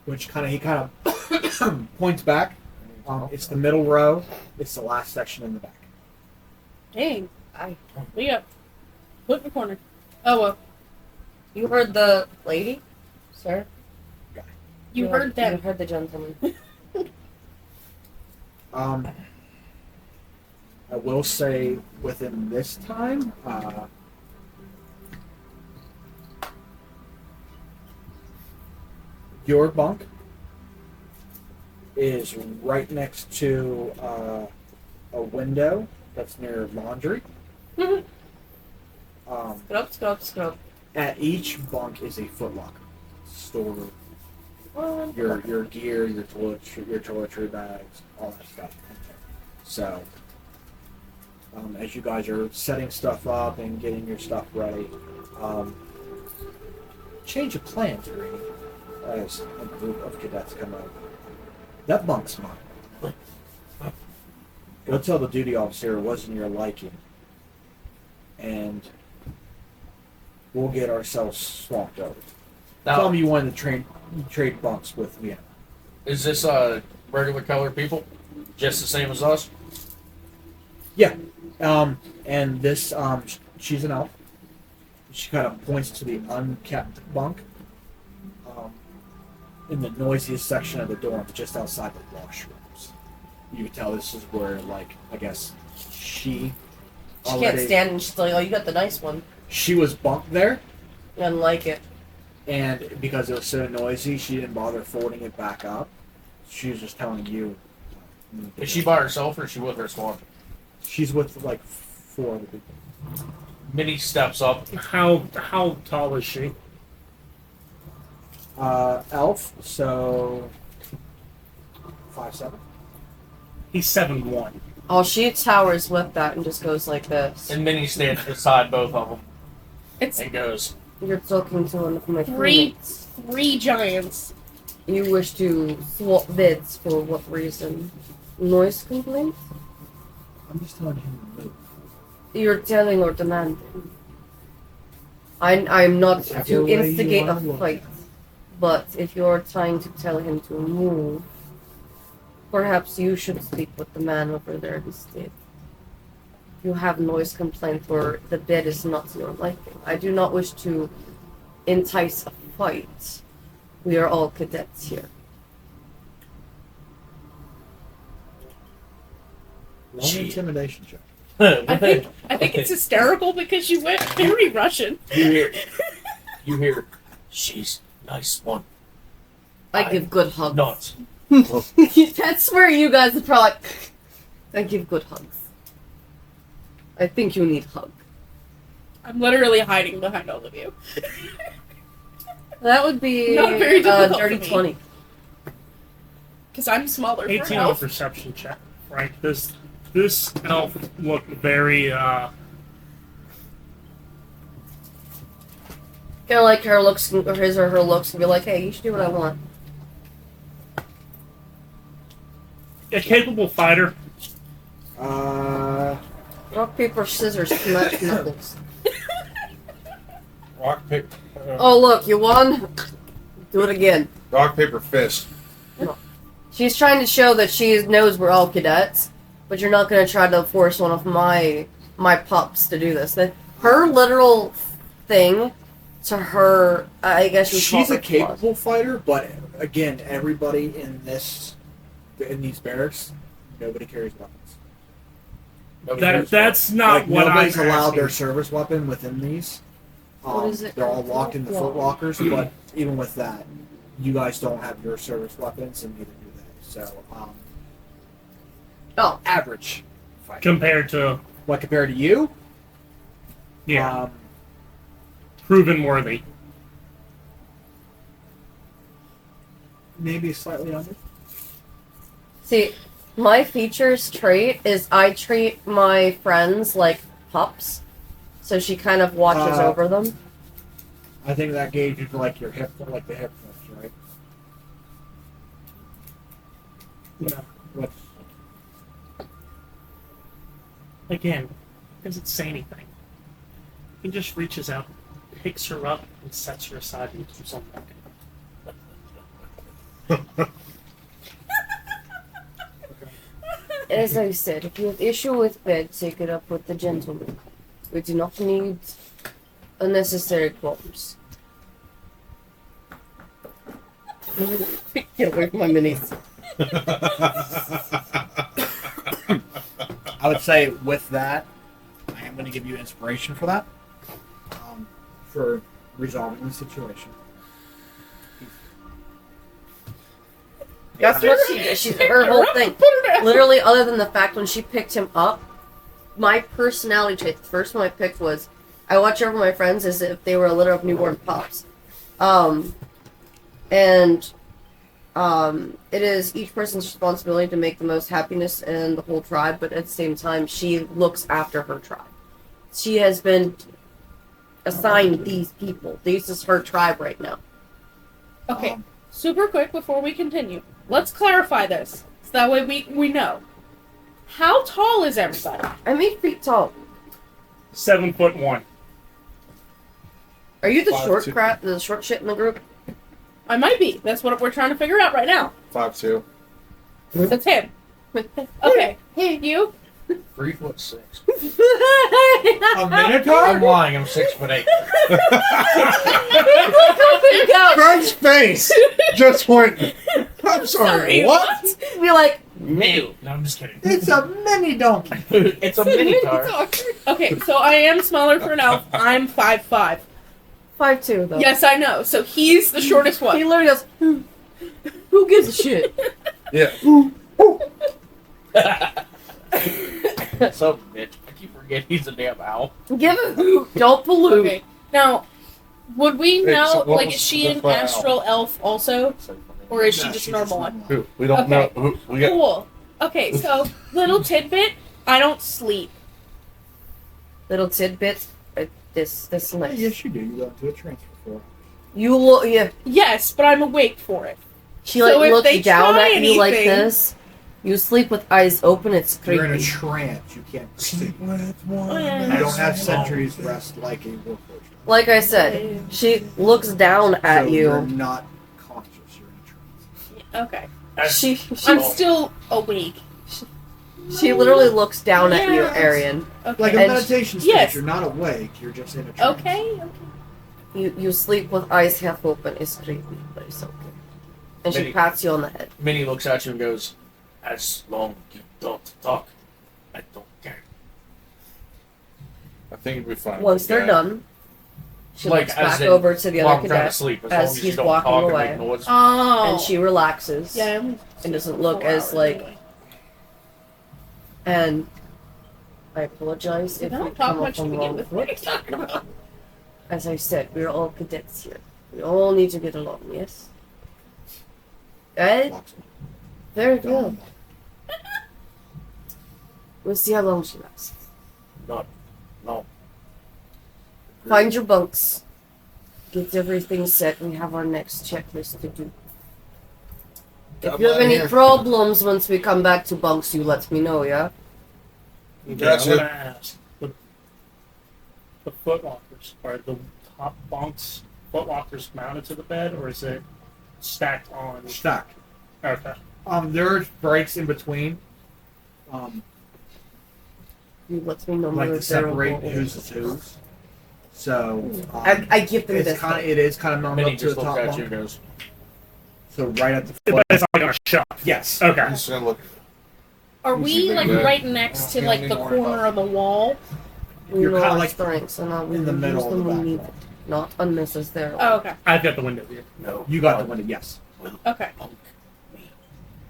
which he kind of points back. It's the middle row. It's the last section in the back. Dang. I. We got put in the corner. Oh well. You heard the lady, sir. You heard them. You heard the gentleman. I will say within this time, your bunk is right next to a window that's near laundry. Scrub. At each bunk is a footlocker. Store your gear, your toiletry bags, all that stuff. So, as you guys are setting stuff up and getting your stuff ready, change of plans, Greeny, as a group of cadets come over. That bunk's mine. Go tell the duty officer it wasn't your liking, and we'll get ourselves swamped over. Tell me you wanted to trade bunks with me. Is this regular colored people? Just the same as us? Yeah. And this, she's an elf. She kind of points to the unkept bunk in the noisiest section of the dorm, just outside the washrooms. You can tell this is where, I guess, she can't stand and she's like, oh, you got the nice one. She was bunked there. I didn't like it. And because it was so noisy, she didn't bother folding it back up. She was just telling you. Is she by herself or is she with her squad? She's with 4 other people. Minnie steps up. How tall is she? Elf, so 5'7". He's 7'1". Oh, she towers with that and just goes like this. And Minnie stands beside both of them. It's and goes. You're talking to one of my three crewmates. giants. You wish to swap beds for what reason? Noise complaints? I'm just telling him to move. You're telling or demanding. I'm not Whichever to way you instigate a wanna look. fight, but if you're trying to tell him to move, perhaps you should speak with the man over there instead. You have noise complaint where the bed is not your liking. I do not wish to entice a fight. We are all cadets here. Long intimidation check. I think it's hysterical because you went very Russian. You hear, she's nice one. I give good hugs. Not. That's where you guys are probably like, I give good hugs. I think you need hug. I'm literally hiding behind all of you. That would be Not very difficult dirty for me. 20. Because I'm smaller for 18 an on a elf. perception check, Frank. This elf looked very Kind of like her looks, or his or her looks, and be like, hey, you should do what I want. a capable fighter. Rock, paper, scissors, smash knuckles. Rock, paper. Oh, look, you won? Do it again. Rock, paper, fist. She's trying to show that she knows we're all cadets, but you're not going to try to force one of my pups to do this. Her literal thing to her, I guess She's a capable fighter, but again, everybody in these barracks, nobody carries weapons. That's not Like, what nobody's I'm allowed asking. their service weapon within these. What is it They're all called? locked in the foot lockers, but even with that, you guys don't have your service weapons, and neither do they. So, average fight. Compared to, What, compared to you? yeah, proven worthy. Maybe slightly under. See, my features trait is I treat my friends like pups. So she kind of watches over them. I think that gauges like your hip, like the hip thrust, right? No. What? Again, doesn't say anything. He just reaches out, picks her up, and sets her aside and keeps on walking. As I said, if you have issue with bed, take it up with the gentleman. We do not need unnecessary qualms. Get away from my minis. I would say with that, I am going to give you inspiration for that, for resolving the situation. That's what she did. Her whole thing. Literally, other than the fact when she picked him up, my personality trait, the first one I picked was, I watch over my friends as if they were a litter of newborn pups. It is each person's responsibility to make the most happiness in the whole tribe, but at the same time, she looks after her tribe. She has been assigned these people. This is her tribe right now. Okay, super quick before we continue. Let's clarify this, so that way we know. How tall is everybody? I'm 8 feet tall. 7'1". Are you the 5'2". short crap, the short shit in the group? I might be. That's what we're trying to figure out right now. 5'2". That's him. Okay. Hey, you? 3'6". A minotaur? I'm lying. I'm 6'8". Greg's face just went. I'm sorry. What? Be like, No, I'm just kidding. It's a mini donkey. It's a mini car. Okay, so I am smaller for an elf. I'm 5'5". 5'2", though. Yes, I know. So he's the shortest He one. literally goes, who gives a shit? Yeah. So bitch. I keep forgetting he's a damn owl. Give a hoot, don't pollute. Okay. Now, would we Hey, know, so what like, was is she the an flat astral elf also? Or is she No, just she's normal one? Who? We don't Okay. know. Who? We got. Cool. Okay, so, little tidbit, I don't sleep. Little tidbits. This nice. Yes, you do. You go into a transfer for. You look, yeah. Yes, but I'm awake for it. She like So if they looks down try at you like anything- this. You sleep with eyes open. It's You're in a creepy. trance. You can't perceive. With one. Well, You don't have sentries rest like a warforged. Like I said, she looks down at So you're you. not conscious. You're in a trance. Okay. She I'm still awake. literally looks down at you, Yes. Arian. Okay. Like a And meditation state. yes. You're not awake. You're just in a trance. Okay. You sleep with eyes half open. It's creepy, but it's okay. And she Maybe- pats you on the head. Minnie looks at you and goes, "As long as you don't talk, I don't care." I think it'll be fine. Once they're done, she Like, looks as back in, over to the While other I'm trying to cadet, sleep, as, as long as he's you don't walking talk away. and make noise. Oh. and she relaxes. Yeah. And doesn't look 4 as hours like. anyway. And I apologize if Don't we talk come up much to on the begin wrong with. What are you foot. talking about? As I said, we're all cadets here. We all need to get along, yes? Good? Very good. We'll see how long she lasts. No. Find your bunks. Get everything set. We have our next checklist to do. If you have any problems once we come back to bunks, you let me know, yeah? Gotcha. I'm gonna ask. The foot lockers, are the top bunks foot lockers mounted to the bed, or is it stacked on? Stacked. Okay. There's breaks in between. You let me know Like more to if they're separate okay. who's the who's. So I give them it's this. kind of it is kind of mounted Minnie up to the just looks top at you bunk. and goes, So right at the But foot. it's like on a shelf. Yes. Okay. I'm just gonna look. Are You we see like the- right next to like the corner of the wall? We You're know kinda our like strengths and we in the will middle use of them the when needed. background. Not unnecessarily. Oh, okay. I've got the window view. No. You got the window, yes. Okay.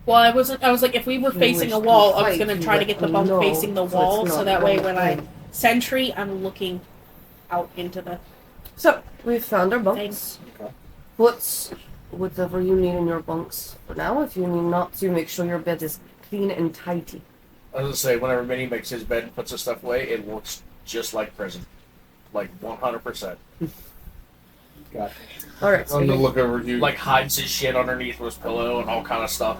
Well, I wasn't. I was like, if we were You facing wish a to wall, I was fight, gonna you try to let get the me bunk know, facing the so it's wall, not so that way your when I thing. sentry, I'm looking out into the. So, we found our bunks. Okay. Put whatever you need in your bunks for now. If you need not to, make sure your bed is clean and tidy. I was gonna say, whenever Minnie makes his bed and puts his stuff away, it looks just like prison. Like 100%. Got Alright, so I'm gonna you- look over you. Like hides his shit underneath his pillow and all kind of stuff.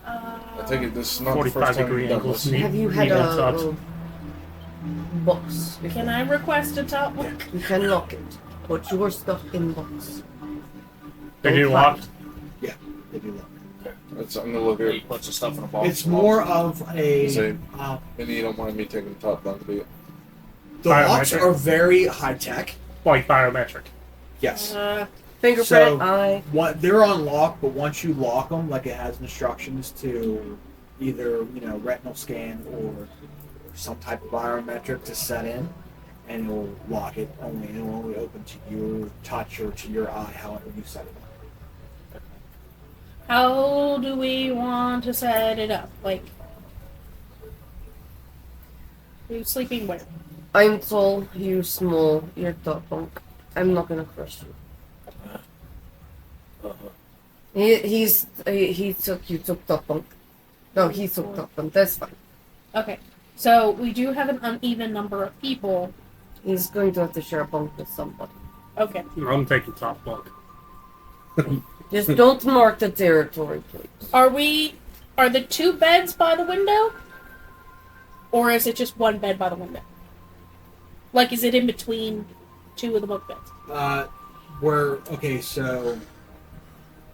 I take it this is not the 45 first time degree you've done angles. this. have you had Needle tubs. a box? before? Can I request a top one? You can lock it. Put your stuff in box. They do lock. They do that. I'm gonna look He at puts his stuff in a box. It's more of a. Say, Uh, and you don't mind me taking the top down, do you? the locks Biometric. are very high tech. Like biometric. Yes. Fingerprint, So- eye. What they're unlocked, but once you lock them, like it has instructions to either retinal scan or some type of biometric to set in, and it will lock it. It will only open to your touch or to your eye, however you set it up. How do we want to set it up? Like, you sleeping where? I'm tall, you small, you're top bunk. I'm not gonna crush you. He took top bunk. No, he took top bunk. That's fine. Okay, so we do have an uneven number of people. He's going to have to share a bunk with somebody. Okay. I'm taking top bunk. Just don't mark the territory, please. Are the two beds by the window? Or is it just one bed by the window? Like, is it in between two of the bunk beds? Okay, so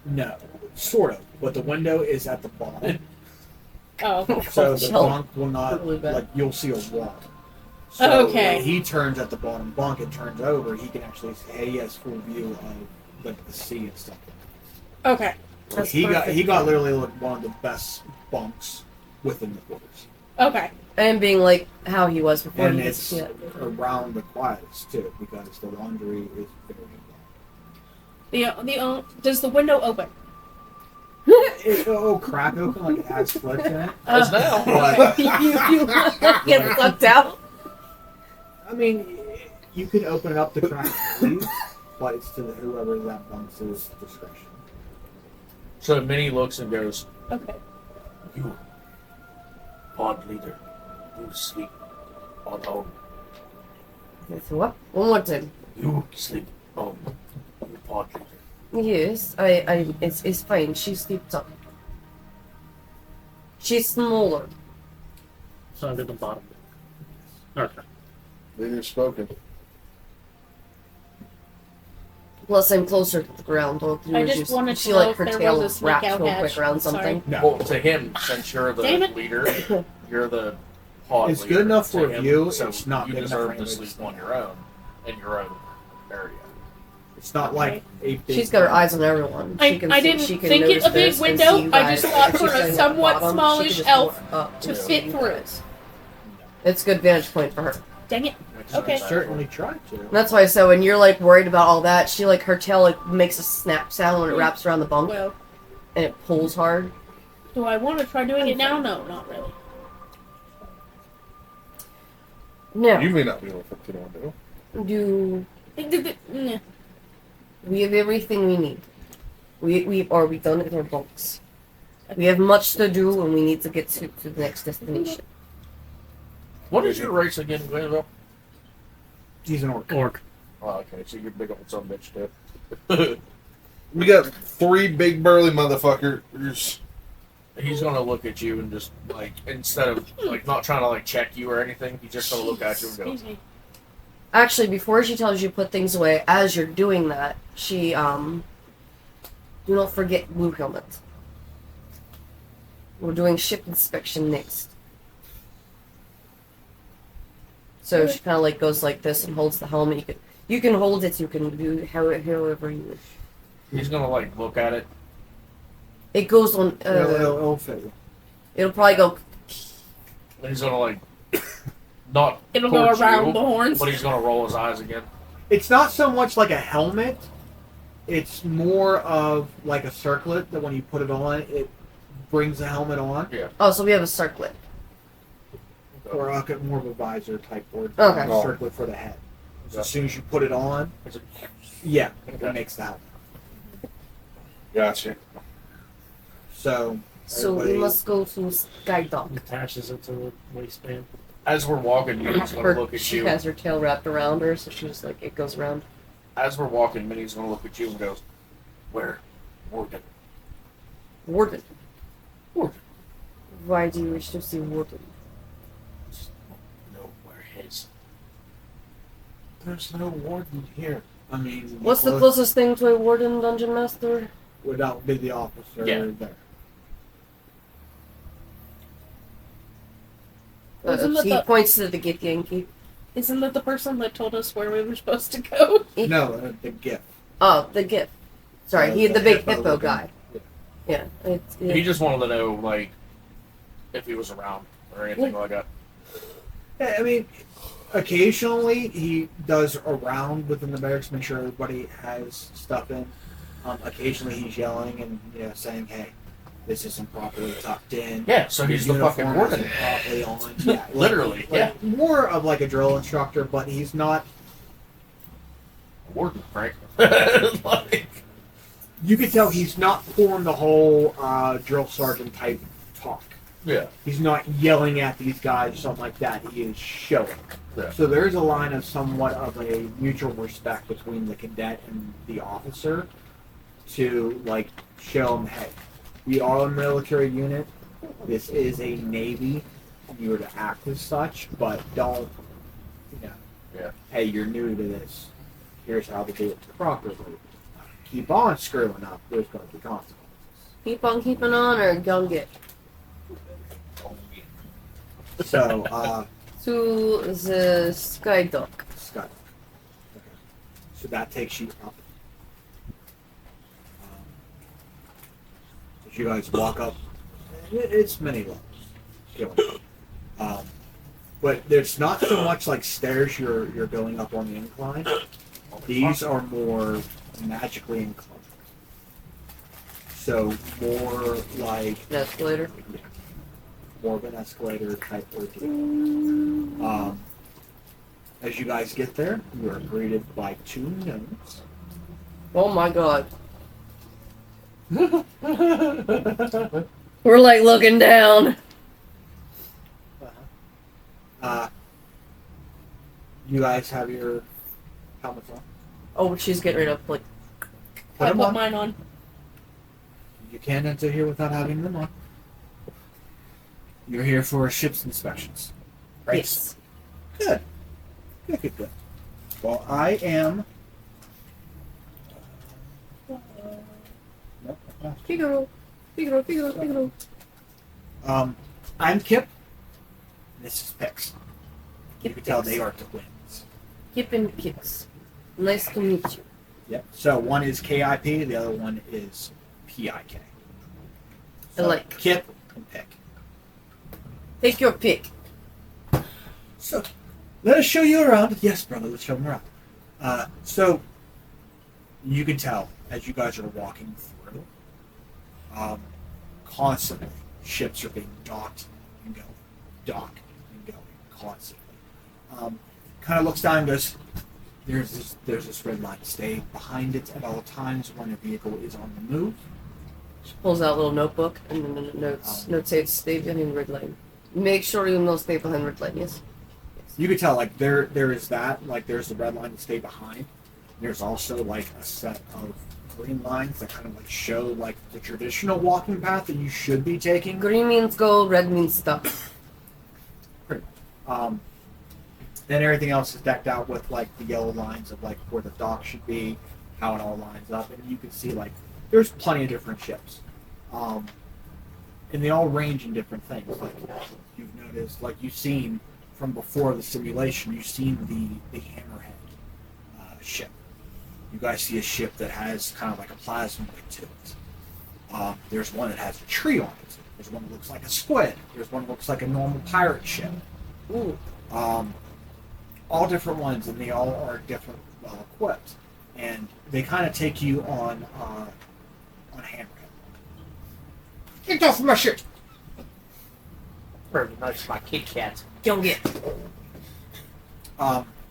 no, sort of, but the window is at the bottom, Oh, okay. so the Chill. bunk will not Really bad. you'll see a wall. So Okay. when he turns at the bottom bunk, it turns over. He can actually say, "Hey, he has full view of like the sea and stuff." Okay. So he got literally like one of the best bunks within the quarters, Okay. And being like how he was before and he it's was around the quietest too because the laundry is very low. Does the window open? It'll crack open like it has slits in it. As now. But you get sucked out. I mean, you could open it up to crack and leave, but it's to whoever that bunk's discretion. So Minnie looks and goes, Okay. "You, pod leader, you sleep alone. That's what? One more time. You sleep alone. You pod leader." Yes, it's fine. She sleeps up. She's smaller. So I'm at the bottom. Okay. Leader spoken. Plus, I'm closer to the ground. I just wanted to she know like if her there tail was a sneak wraps out real hatch. quick around Sorry. something. No, Well, to him, since you're the Damn it. leader, you're the pod It's leader. good enough to for him, you, So it's not you big enough for deserve to anybody to sleep on sleep. your own in your own area. it's not like a big. She's got her eyes on everyone. I She can didn't she can think it notice a big this and window, see you I just guys. thought If for she's a sitting at the somewhat bottom, she smallish could just elf walk up to see fit you through. guys. It's a good vantage point for her. Dang it. Which Okay. is Certainly tried to. And that's why. So when you're like worried about all that, she like her tail like makes a snap sound when it wraps around the bunk Well, and it pulls hard. do I want to try doing it now? No, not really. No, You may not be able to want to do. Nah. We have everything we need. We've done it with our bunks. We have much to do and we need to get to the next destination. What is your race again, Glenville? He's an orc. Orc. Oh, okay, so you're big old son of a bitch, too. We got 3 big burly motherfuckers. He's gonna look at you and just, like, instead of, like, not trying to, like, check you or anything, he's just gonna look at you and go, Excuse me. Actually, before she tells you to put things away, as you're doing that, she do not forget blue helmet. We're doing ship inspection next. So she kind of like goes like this and holds the helmet. You can hold it. You can do however you wish. he's gonna, like, look at it. It goes on. It'll fit you. It'll probably go And he's gonna like not It'll go towards around you, the horns. but he's gonna roll his eyes again. It's not so much like a helmet. It's more of like a circlet that when you put it on, it brings the helmet on. Yeah. Oh, so we have a circlet. Or more of a visor type board. Okay. A circlet for the head. So as soon as you put it on, yeah, it makes the helmet. Gotcha. So So we everybody- must go to Skydog. Attaches it to the waistband. As we're walking, Minnie's gonna look at She you. has her tail wrapped around her, so she's like, it goes around. As we're walking, Minnie's gonna look at you and goes, "Where, Morgan?" Warden. Warden. Why do you wish to see Warden? No, where his? There's no warden here. I mean, What's the closest thing to a Warden, Dungeon Master? Without be the officer Yeah. there. Isn't that He the- points to the Git Yankee. Isn't that the person that told us where we were supposed to go? No, the gift. Oh, the Git. Sorry, Uh, he the the big hippo hippo looking- guy. Yeah, it's He just wanted to know, like, if he was around or anything like that. Yeah, I mean, occasionally he does around within the barracks, make sure everybody has stuff in. Occasionally he's yelling and saying, "Hey, this isn't properly tucked in." Yeah, so he's the Your fucking uniform warden. isn't properly on. Yeah, Literally, yeah. More of like a drill instructor, but he's not. Warden, Frank. Like, You can tell he's not pouring the whole drill sergeant type talk. yeah. He's not yelling at these guys or something like that. He is showing. Yeah. So there is a line of somewhat of a mutual respect between the cadet and the officer to like show him, hey, we are a military unit. This is a Navy. You are to act as such, but don't, Yeah. hey, you're new to this. Here's how to do it properly. Keep on screwing up. There's going to be consequences. keep on keeping on or gun get So, to the Skydog. Scott. Okay. So that takes you up. As you guys walk up, it's many levels. Going up. But there's not so much like stairs you're going up on the incline. These are more magically inclined. So more like An escalator. more of an escalator type ordeal. As you guys get there, you are greeted by two gnomes. Oh my god. We're like looking down. You guys have your helmets on. Oh, she's getting rid of like. Put I them put on. mine on. You can't enter here without having them on. You're here for ship's inspections. Right? Yes. Good. Good. Well, I am. Figaro. Figaro. I'm Kip. This is Pix. You Kip can tell Pix. they are twins. Kip and Kix. Nice to meet you. Yep. So one is KIP, the other one is PIK. So I like. Kip and Pick. Take your pick. So, let us show you around. Yes, brother, let's show them around. So, you can tell as you guys are walking through, constantly ships are being docked and going, constantly. Kind of looks down and goes, there's this red line. Stay behind it at all times when a vehicle is on the move. She pulls out a little notebook and then the notes say stay behind red lane. Make sure you know stay behind red lane, yes? You could tell, like, there is that, like, there's the red line to stay behind. There's also, like, a set of green lines that kind of, like, show, like, the traditional walking path that you should be taking. Green means go, red means stop. Pretty much. Then everything else is decked out with, like, the yellow lines of, like, where the dock should be, how it all lines up. And you can see, like, there's plenty of different ships. And they all range in different things. Like, you've noticed, like, you've seen from before the simulation, you've seen the Hammerhead ship. You guys see a ship that has kind of like a plasma to it. There's one that has a tree on it. There's one that looks like a squid. There's one that looks like a normal pirate ship. Ooh. All different ones, and they all are different, well equipped, and they kind of take you on hammerhead. Get off my ship! Very nice, my Kit Kat. Don't get.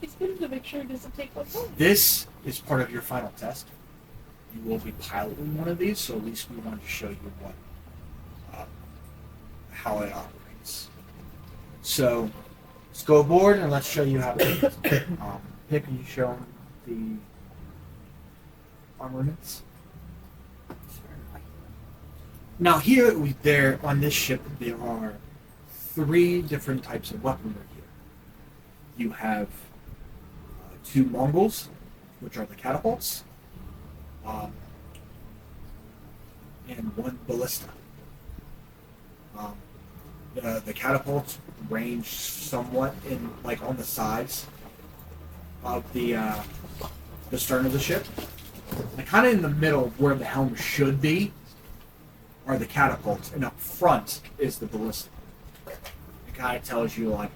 It's good to make sure it doesn't take one home. This is part of your final test. You will be piloting one of these, so at least we wanted to show you what, how it operates. So let's go aboard and let's show you how to pick. You show them the armaments. Now here, there on this ship, there are 3 different types of weaponry here. You have 2 Mongols, which are the catapults, and 1 ballista. The catapults range somewhat in, like, on the sides of the stern of the ship. And kind of in the middle, where the helm should be, are the catapults, and up front is the ballista. It kind of tells you, like,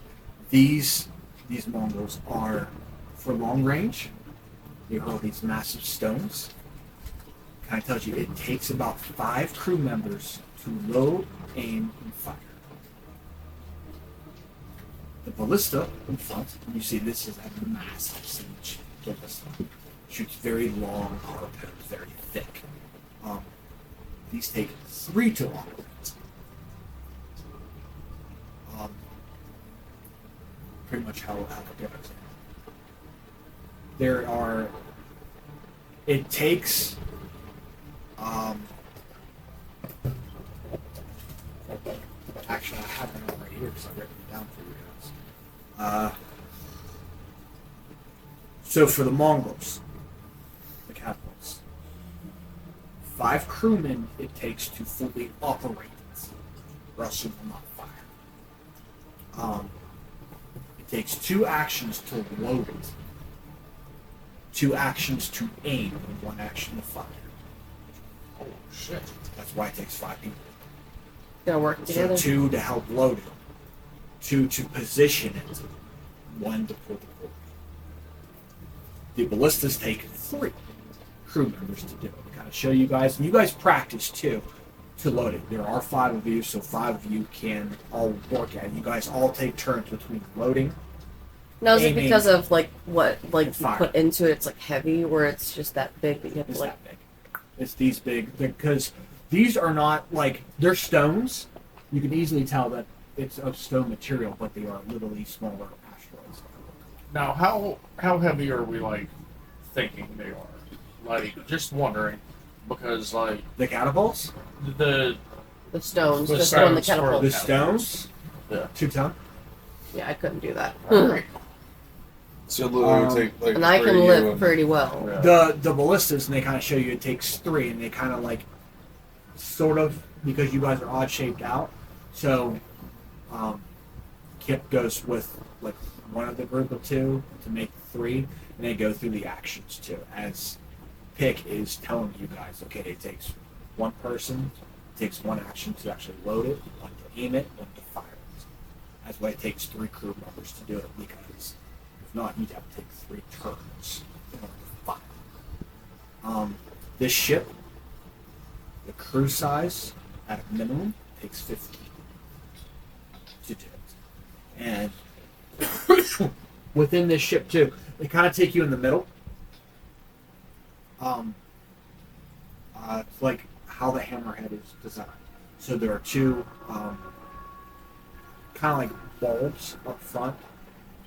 these Mongols are for long range. They hurl these massive stones. It kind of tells you it takes about 5 crew members to load, aim, and fire. The ballista in front, you see this is a massive siege ballista. Shoots very long harpoons, very thick. These take 3 to operate. Pretty much how it goes. There are. It takes. Actually, I have it right here because I've written it down for you guys. So for the Mongols, the catapults, 5 crewmen it takes to fully operate it, or else it will not fire. It takes 2 actions to load it, 2 actions to aim, and 1 action to fire. Oh shit! That's why it takes 5 people. Gonna work together. So 2 to help load it, 2 to position it, 1 to pull the cord. The ballistas take 3 crew members to do it. Kind of show you guys, and you guys practice too to load it. There are 5 of you, so 5 of you can all work at it. You guys all take turns between loading. Now is it aiming, because of like what like you fire. put into it? It's like heavy, where it's just that big that you have to It's like. that big. It's these big because these are not like they're stones. You can easily tell that it's of stone material, but they are literally smaller asteroids. Now, how heavy are we like thinking they are? Like, just wondering, because like The catapults, the The stones, The just on the stones for catapult. the stones, Yeah. 2 ton. Yeah, I couldn't do that. So literally take like And I 3 can of you lift and- pretty well. Yeah. The ballistas, and they kind of show you it takes 3, and they kind of like sort of because you guys are odd shaped out. So Kip goes with like one of the group of 2 to make 3, and they go through the actions too. As Pick is telling you guys, okay, it takes 1 person, it takes 1 action to actually load it, 1 to aim it, 1 to fire it. That's why it takes 3 crew members to do it, because if not, you'd have to take 3 turns in order to fire. This ship, the crew size at a minimum takes 15 to do it. And within this ship too, they kind of take you in the middle. It's like how the hammerhead is designed. So there are 2 kind of like bulbs up front,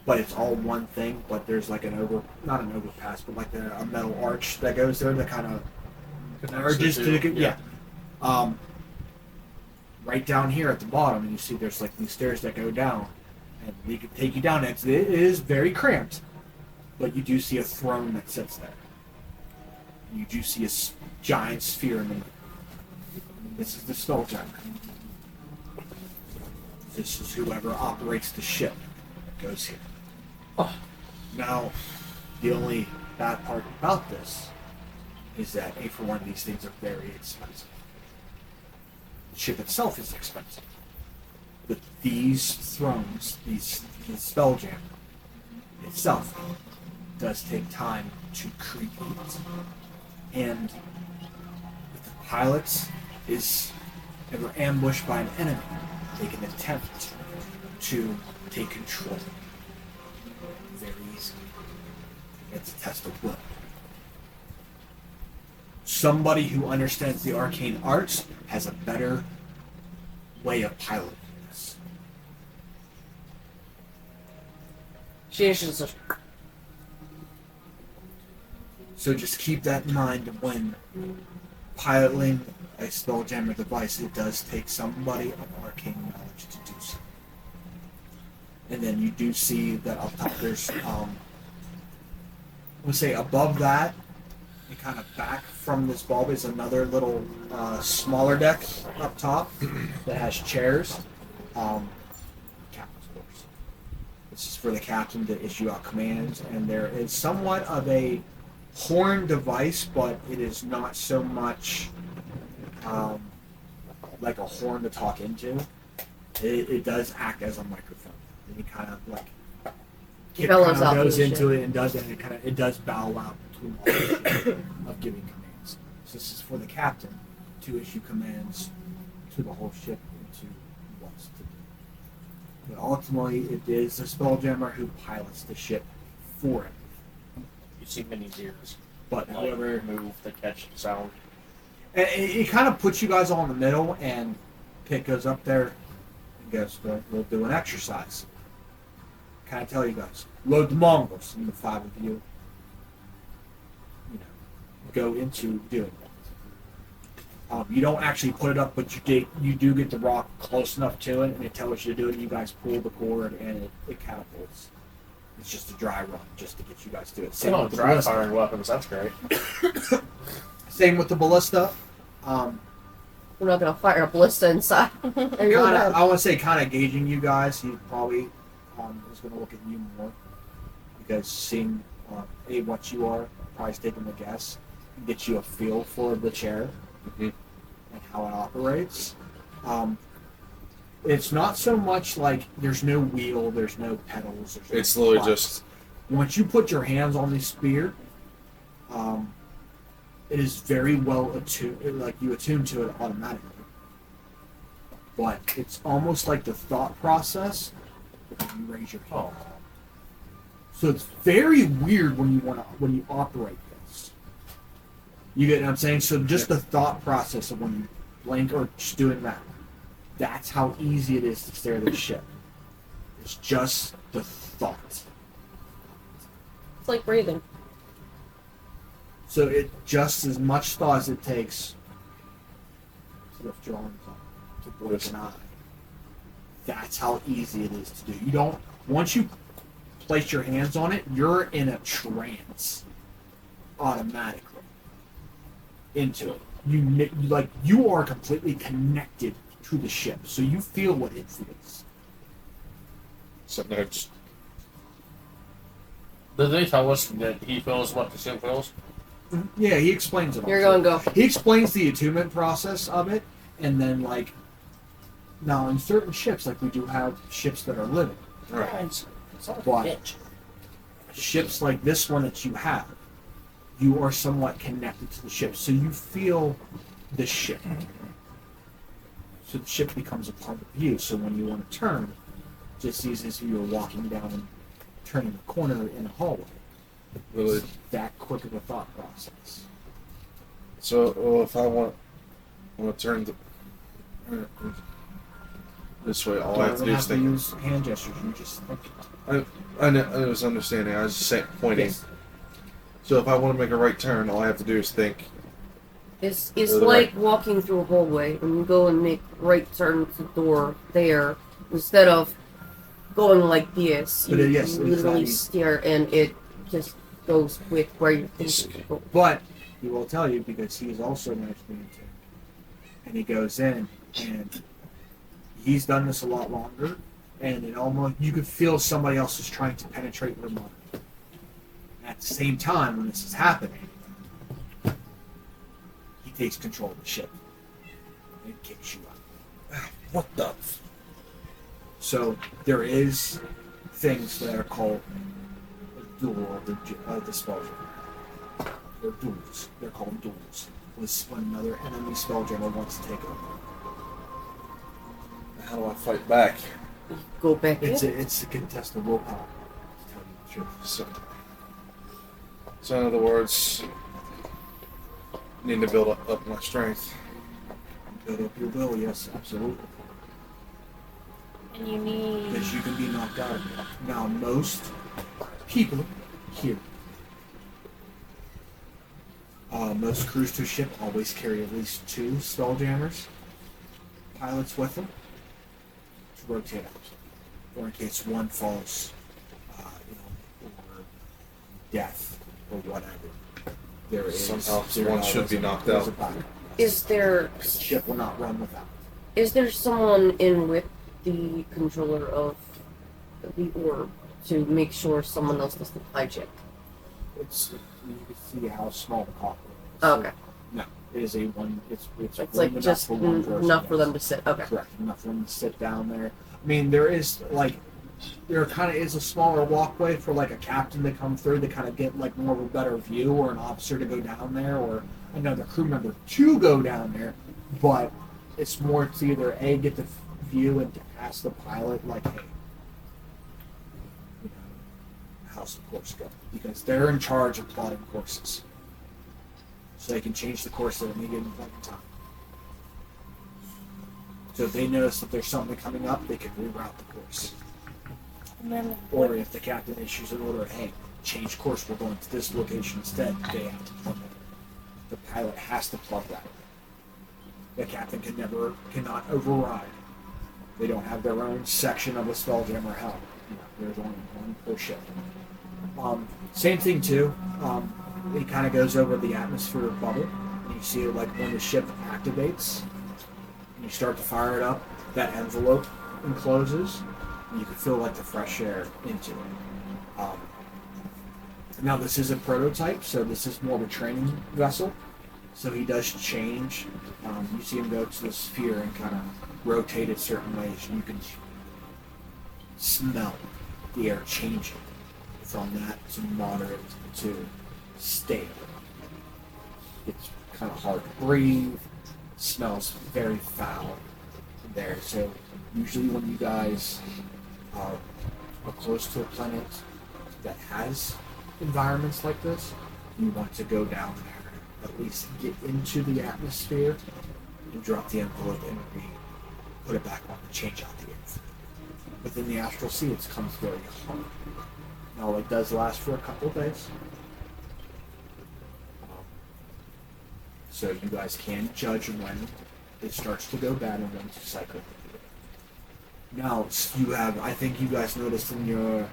but it's all one thing. But there's like not an overpass, but like a metal arch that goes there that kind of merges to the yeah. Right down here at the bottom, and you see there's like these stairs that go down, and we could take you down. It is very cramped, but you do see a throne that sits there. You do see a giant sphere in the middle. This is the skull jammer. This is whoever operates the ship that goes here. Oh. Now, the only bad part about this is that A for one, these things are very expensive. ship itself is expensive. But these thrones, the Spelljammer itself, does take time to create. And if the pilots is ever ambushed by an enemy, they can attempt to take control. Very easy. It's a test of will. Somebody who understands the arcane arts has a better way of piloting this. She's just So just keep that in mind when piloting a Spelljammer device. It does take somebody of arcane knowledge to do so. And then you do see that up top there's, let's say above that, and kind of back from this bulb is another little smaller deck up top that has chairs. Captain's quarters. This is for the captain to issue out commands, and there is somewhat of a horn device, but it is not so much like a horn to talk into. It does act as a microphone. And you kind of like it Bellows kind of out goes the into ship. it and does it. And it does bow out between all the ship of giving commands. So this is for the captain to issue commands to the whole ship into what's to do. But ultimately, it is the Spelljammer who pilots the ship for it. You see Minnie's ears. But Like, however, move to catch the sound. and it kind of puts you guys all in the middle, and Pitt goes up there and goes, we'll do an exercise. Kind of tell you guys, load the Mongols, and the 5 of you, go into doing that. You don't actually put it up, but you do get the rock close enough to it, and it tells you to do it, and you guys pull the cord, and it catapults. It's just a dry run, just to get you guys to it. They don't dry firing weapons, that's great. Same with the ballista. we're not gonna fire a ballista inside. I want to say kind of gauging you guys. He probably is going to look at you more because seeing what you are, probably taking the guess, and get you a feel for the chair and how it operates. It's not so much like there's no wheel, there's no pedals. There's no It's literally buttons. just Once you put your hands on the spear, it is very well attuned. Like you attune to it automatically. But it's almost like the thought process when you raise your hand. So it's very weird when you operate this. You get what I'm saying? So just the thought process of when you blink or just doing that. That's how easy it is to steer the ship. It's just the thought. It's like breathing. So it just as much thought as it takes to lift your arms up, to blink an eye. That's how easy it is to do. You don't once you place your hands on it, you're in a trance automatically into it. You are completely connected to the ship, so you feel what it feels. so no, just Did they tell us that he feels what the ship feels? Yeah, he explains it all. You're going to go. He explains the attunement process of it, and then now in certain ships, we do have ships that are living. right. But ships like this one that you have, you are somewhat connected to the ship, so you feel the ship. So the ship becomes a part of you. So when you want to turn, just as if you were walking down and turning the corner in a hallway. Really. It's that quick of a thought process. So if I want to turn this way, all I have to do is think. Use hand gestures. You just think. I was understanding. I was just saying, pointing. Yes. So if I want to make a right turn, all I have to do is think. It's To the like right. walking through a hallway and you go and make right turn to the door there instead of going like this. But You yes, it's literally not easy. steer and it just goes with where you think it should go. But he will tell you because he's also managed to maintain. And he goes in and he's done this a lot longer, and it almost you could feel somebody else is trying to penetrate your mind. At the same time, when this is happening, he takes control of the ship and kicks you out. What the? So there is things that are called a duel of the spelljammer. They're duels. They're called duels. When another enemy spelljammer wants to take over. How do I fight back? Go back in. It's a contest of willpower. To tell you the truth. So in other words, need to build up my strength. Build up your will, yes, absolutely. And you need. Because you can be knocked out. Now, most people here, most crews to a ship always carry at least 2 spelljammers, pilots with them, to rotate out. Or in case one falls, or death, or whatever. There is Somehow one should be knocked out. Is there The ship will not run without. is there someone in with the controller of the orb to make sure someone else doesn't hijack? It's you can see how small the cockpit is. Oh, okay. No, it is a one. It's It's room like just for one person, enough for yes. them to sit. Okay. Correct, enough for them to sit down there. I mean, there kind of is a smaller walkway for like a captain to come through to kind of get like more of a better view, or an officer to go down there, or another crew member to go down there. But it's more to either A, get the view, and to ask the pilot like, hey, how's the course go? Because they're in charge of plotting courses, so they can change the course at any given point in time. So if they notice that there's something coming up, they can reroute the course. And then Or if the captain issues an order, hey, change course, we're going to this location instead, they have to plug that. The pilot has to plug that. The captain cannot override. They don't have their own section of a spelljammer helm. There's only one per ship. Same thing too. It kind of goes over the atmosphere bubble. And you see it like when the ship activates, and you start to fire it up, that envelope encloses. You can feel like the fresh air into it. Now this is a prototype, so this is more of a training vessel. So he does change. You see him go to the sphere and kind of rotate it certain ways, and you can smell the air changing from that to moderate to stable. It's kind of hard to breathe. It smells very foul there. So usually when you guys are close to a planet that has environments like this, you want to go down there, at least get into the atmosphere and drop the envelope and put it back on and change out the air. Within the astral sea, it comes very hard. Now, it does last for a couple of days. So you guys can judge when it starts to go bad and when to cycle. Now, you have, I think you guys noticed in your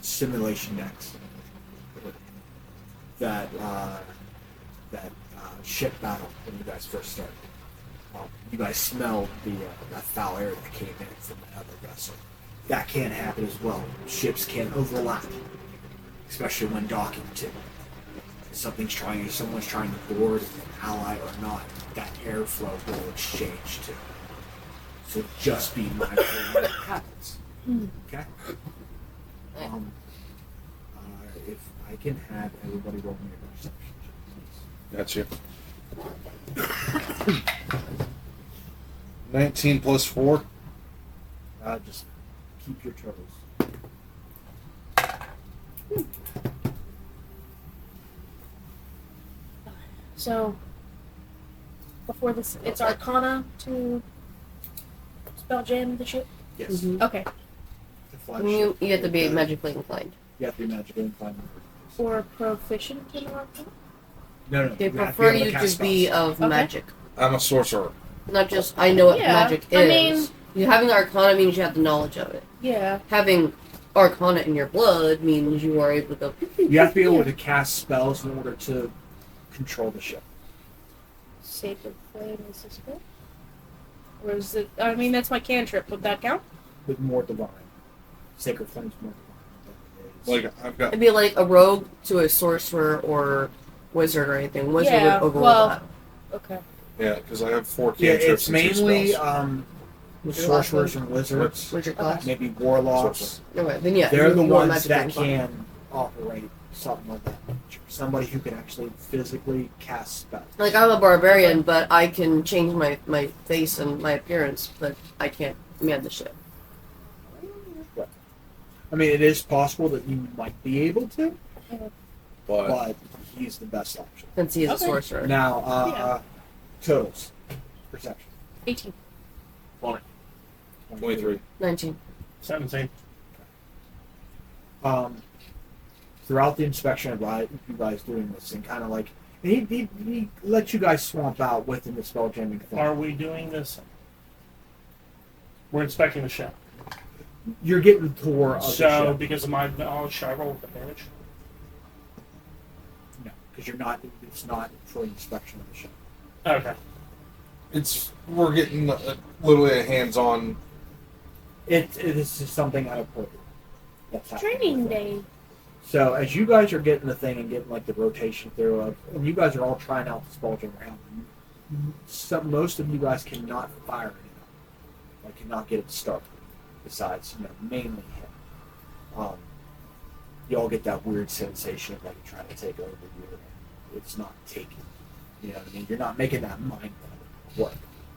simulation decks that ship battle when you guys first started. You guys smelled that foul air that came in from another vessel. That can happen as well. Ships can overlap, especially when docking too. Someone's trying to board an ally or not, that airflow will exchange too. So just be mindful when it happens. Okay? If I can have everybody roll me a perception check, please. Gotcha. 19 plus 4. Just keep your toes. So, before this, it's Arcana to spell jam the ship? Yes. Mhm. Okay. The flash You ship. have to be magically inclined. You have to be magically inclined. Or proficient in Arcana? No. They you have to prefer be able you cast to be spells. of Okay. magic. I'm a sorcerer. Not just, I know what Yeah, magic I is. mean- You having Arcana means you have the knowledge of it. Yeah. Having Arcana in your blood means you are able to go. You have to be able to cast spells in order to control the ship. Sacred Flame is this good? Or is it, I mean, that's my cantrip. Would that count? With more divine. Sacred Flame's more divine. than it is. Like I've got. It'd be like a rogue to a sorcerer or wizard or anything. Wizard Yeah, would overrule well- that. Okay. Yeah, because I have 4 Yeah, cantrips it's and 2 mainly spells. sorcerers and wizards, What's your class? maybe warlocks. Sorcerer. Okay, then yeah. They're the more ones magic that than fun. can operate something of that nature. Somebody who can actually physically cast spells. Like, I'm a barbarian, but I can change my face and my appearance, but I can't command the ship. I mean, it is possible that you might be able to, But but he's the best option. Since he is a Okay. sorcerer. Now, Yeah. totals. Perception. 18. 23. 19. 17. Throughout the inspection of you guys doing this and kind of like, and he let you guys swamp out within the spell jamming thing. Are we doing this? We're inspecting the ship. You're getting the tour of the So, ship. because of my knowledge, should I roll with advantage? No, because you're not. It's not for inspection of the ship. Okay. We're getting literally a hands-on. It is just something out of purpose. That's happening Training with it. day. So as you guys are getting the thing and getting like the rotation through of, and you guys are all trying out the spell jammer helmet. Most of you guys cannot fire it. Like cannot get it to start. Besides, mainly him. You all get that weird sensation of like trying to take over you. It's not taking. You know what I mean? You're not making that mind work.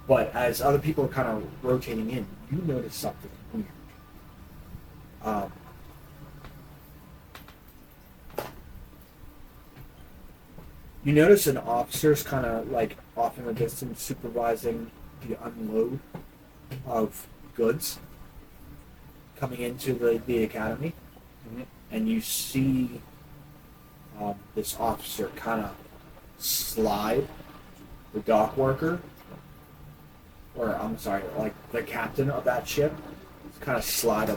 But as other people are kind of rotating in, you notice something weird. You notice an officer's kind of like off in the distance supervising the unload of goods coming into the academy, and you see this officer kind of slide the dock worker, or I'm sorry, like the captain of that ship, kind of slide a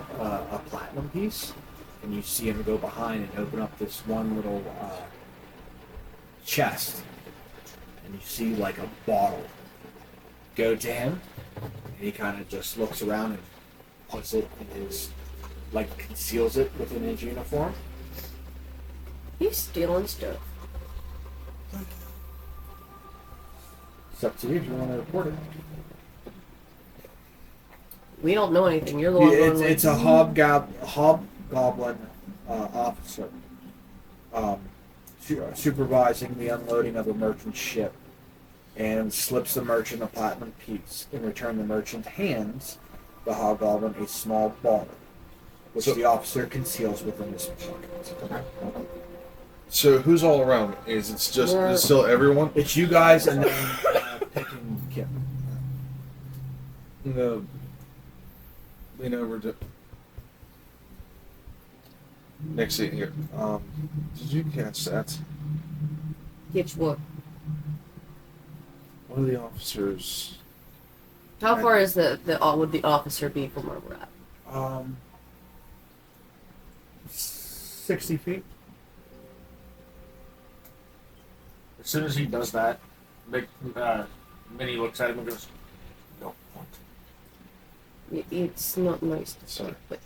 platinum piece, and you see him go behind and open up this one little chest, and you see like a bottle go to him, and he kind of just looks around and puts it in his, like conceals it within his uniform. He's stealing stuff. It's up to you if you want to report it. We don't know anything. You're the one going It's a hobgoblin officer supervising the unloading of a merchant ship, and slips the merchant a platinum piece. In return, the merchant hands the hobgoblin a small bottle, which the officer conceals within his pocket. So who's all around? Is it just We're- is it still everyone? It's you guys and then picking Kim. I'm gonna lean over to next seat here. Did you catch that? Get what? One of the officers. How far is would the officer be from where we're at? 60 feet. As soon as he does that, Minnie looks at him and goes, "No, what?" It's not nice to say, Sorry. but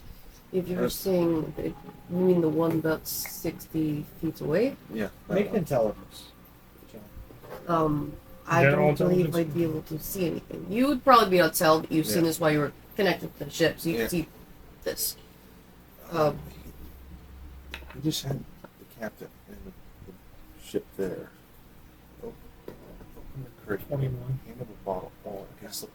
if you're There's- saying that, you mean the one about 60 feet away? Yeah. Make intelligence. I General don't believe intelligence? I'd be able to see anything. You would probably be able to tell that you've seen Yeah. this while you were connected to the ship, so you Yeah. can see this. We just had the captain and the ship there. Oh, open the crate. 21. Hand him a bottle. Oh, I guess the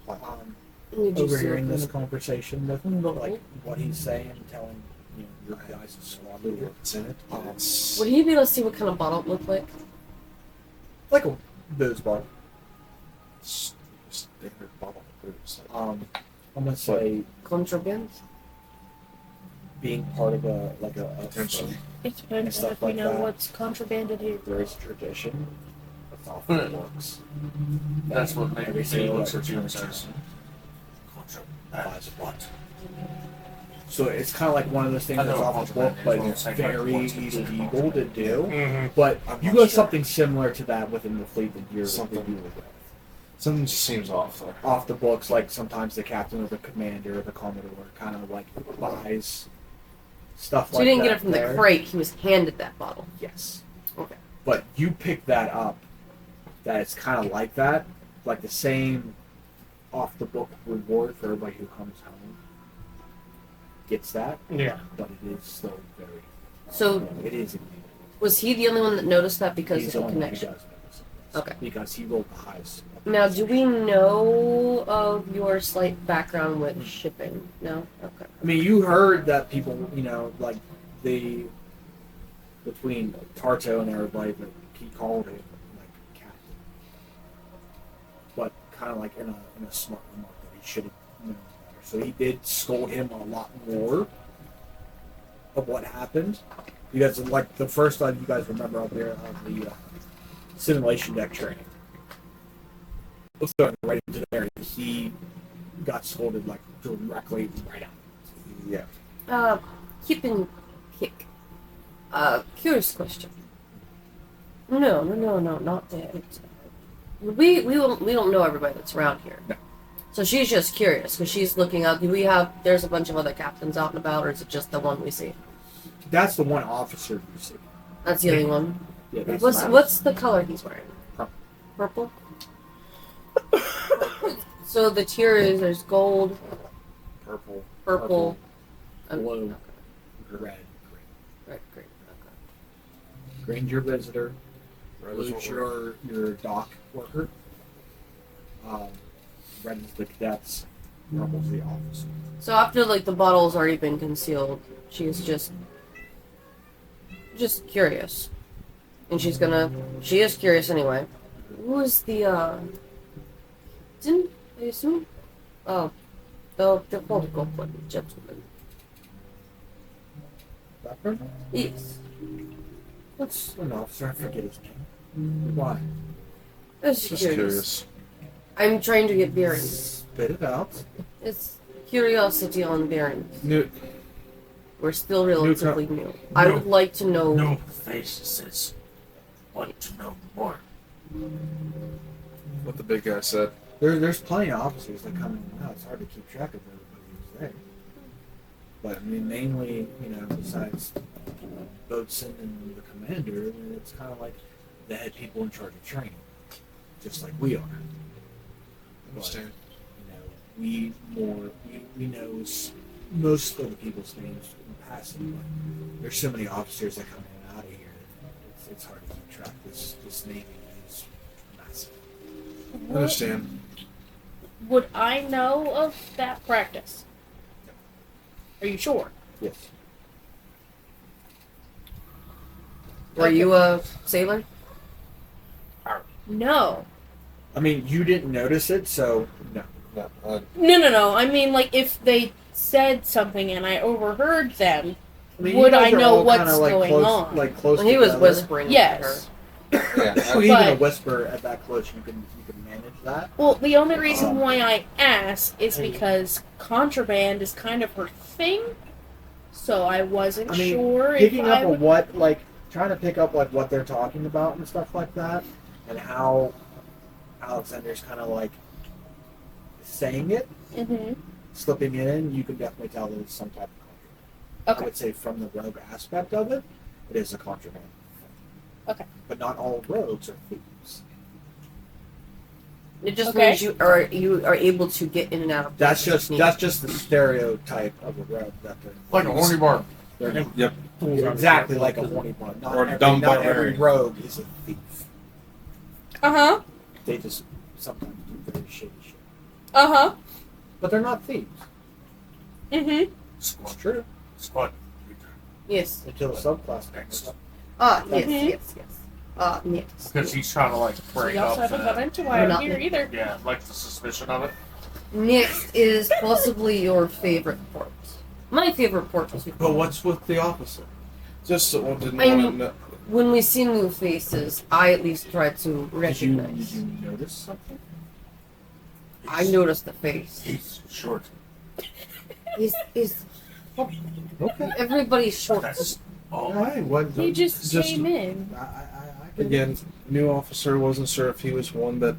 platinum. Would you Overhearing see this it? conversation with him, like what he's saying, telling your guys to swallow it. What's in it? It's Would he be able to see what kind of bottle it looked like? Like a booze bottle. standard bottle of booze. I'm gonna say Contraband? being part of a Potentially. It depends on stuff if we like know that. what's contrabanded here. There is a tradition. That's all it works. That's what made Every me say he single looks at you and person says, buys what. So it's kind of like one of those things I know that's what off the book, contraband but is. it's Well, very it's like illegal to do. Mm-hmm. But I'm you not got sure. something similar to that within the fleet that you're Something. that you were with. Something just seems off there. Off the books, like sometimes the captain or the commander or the commodore kind of like buys stuff So like you didn't that get it from there. the crate, he was handed that bottle. Yes. Okay. But you pick that up that it's kind of like that, like the same off the book reward for everybody who comes home gets that, Yeah. but it is still very. So It is. was he the only one that noticed that because He's of the the only one who connection? does notice it, yes. Okay. Because he rolled the highest. Now, do we know of your slight background with shipping? No? Okay. I mean, you heard that people, like between Tarto and everybody, that he called it like captain, but kind of like in a smart remark that he should have known better. So he did scold him a lot more of what happened. You guys, like the first time you guys remember out there of the simulation deck training. Let's go right into there. He got scolded like directly right out. Yeah. Keeping kick. Curious question. No, not that. We don't know everybody that's around here. No. So she's just curious because she's looking up. There's a bunch of other captains out and about, or is it just the one we see? That's the one officer you see. That's the only one. Yeah, that's What's the color he's wearing? Purple. Purple. So the tier is there's gold, Purple, and blue, red, green. red, green. Okay. Green's your visitor. Red is Blue's what your dock worker. Red is the cadets. Purple's the officer. So after like the bottle's already been concealed, she's just curious, and she is curious anyway. Who was the didn't I assume? Oh, the political gentleman. That person? Yes. What's an officer? I forget his name. Why? Just Just curious. curious. I'm trying to get bearings. Spit it out. It's curiosity on bearings. New, We're still relatively new. I would like to know. No faces. Want to know more. what the big guy said. There's plenty of officers that come in and out. It's hard to keep track of everybody who's there. But I mean, mainly, besides Boatswain and the commander, it's kind of like the head people in charge of training, just like we are. Understand. We know most of the people's names in passing, but there's so many officers that come in and out of here. It's hard to keep track. This naming is massive. Understand. Would I know of that practice? Are you sure? Yes. Were you a sailor? No. I mean, you didn't notice it, so no. No. I mean, like, if they said something and I overheard them, I mean, would you guys I are know all what's kinda, like, going close, on? Like close. When he was together. whispering. Yes. Yeah. So even a But- whisper at that close, you can manage that. Well, the only reason why I ask is because contraband is kind of her thing. So I wasn't I mean, sure if picking up I on would. what, like, trying to pick up like what they're talking about and stuff like that, and how Alexander's kind of like saying it, Mm-hmm. slipping it in, you can definitely tell that it's some type of contraband. Okay. I would say from the rogue aspect of it, it is a contraband. Okay. But not all rogues are thieves. It just Okay. means you are able to get in and out of. That's places. just the stereotype of a rogue that they're Like a horny bar. They're not. Yep. Exactly like a horny bar. Not Or a every, dumb not every barbarian. rogue is a thief. Uh-huh. They just sometimes do very shady shit. Uh-huh. But they're not thieves. Mm-hmm. It's true. Squad. Yes. Until the subclass comes up. Yes. Mhm. Yes. Yes. Because he's trying to like So break you also up haven't got the, into why I'm Not here me. either. yeah, like the suspicion of it. Next is possibly your favorite port. My favorite port is But what's with the officer? Just someone didn't I want mean- to know. when we see new faces, I at least try to Did you recognize. notice something? I noticed the face. He's short. He's Okay. everybody's short. That's all. Alright, what? He just came in. I can Again, new officer, wasn't sure if he was one that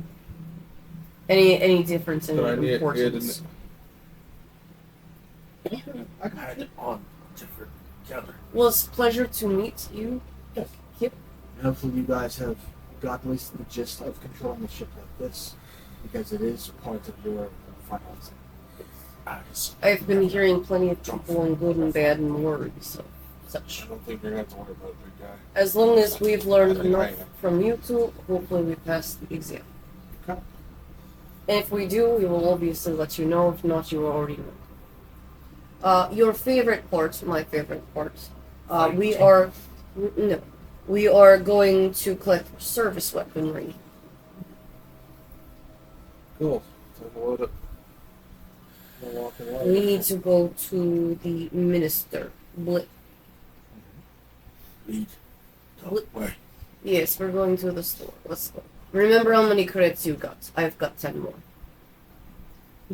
Any difference in that I knew. importance? I got Had it. it on different together. Well, it's a pleasure to meet you. And hopefully you guys have got at least the gist of controlling the ship like this, because it is part of your financing. I've been hearing plenty of people on good and bad and words of such. I don't think you're gonna have to worry about it, big guy. As long as we've learned enough from you two, hopefully we pass the exam. Okay. And if we do, we will obviously let you know. If not, you will already know. Your favorite part, my favorite part. We are going to collect service weaponry. Cool. Time to load it. We'll walk away. We need to go to the minister. Lead. Go away. Yes, we're going to the store. Let's go. Remember how many credits you got? I've got 10 more.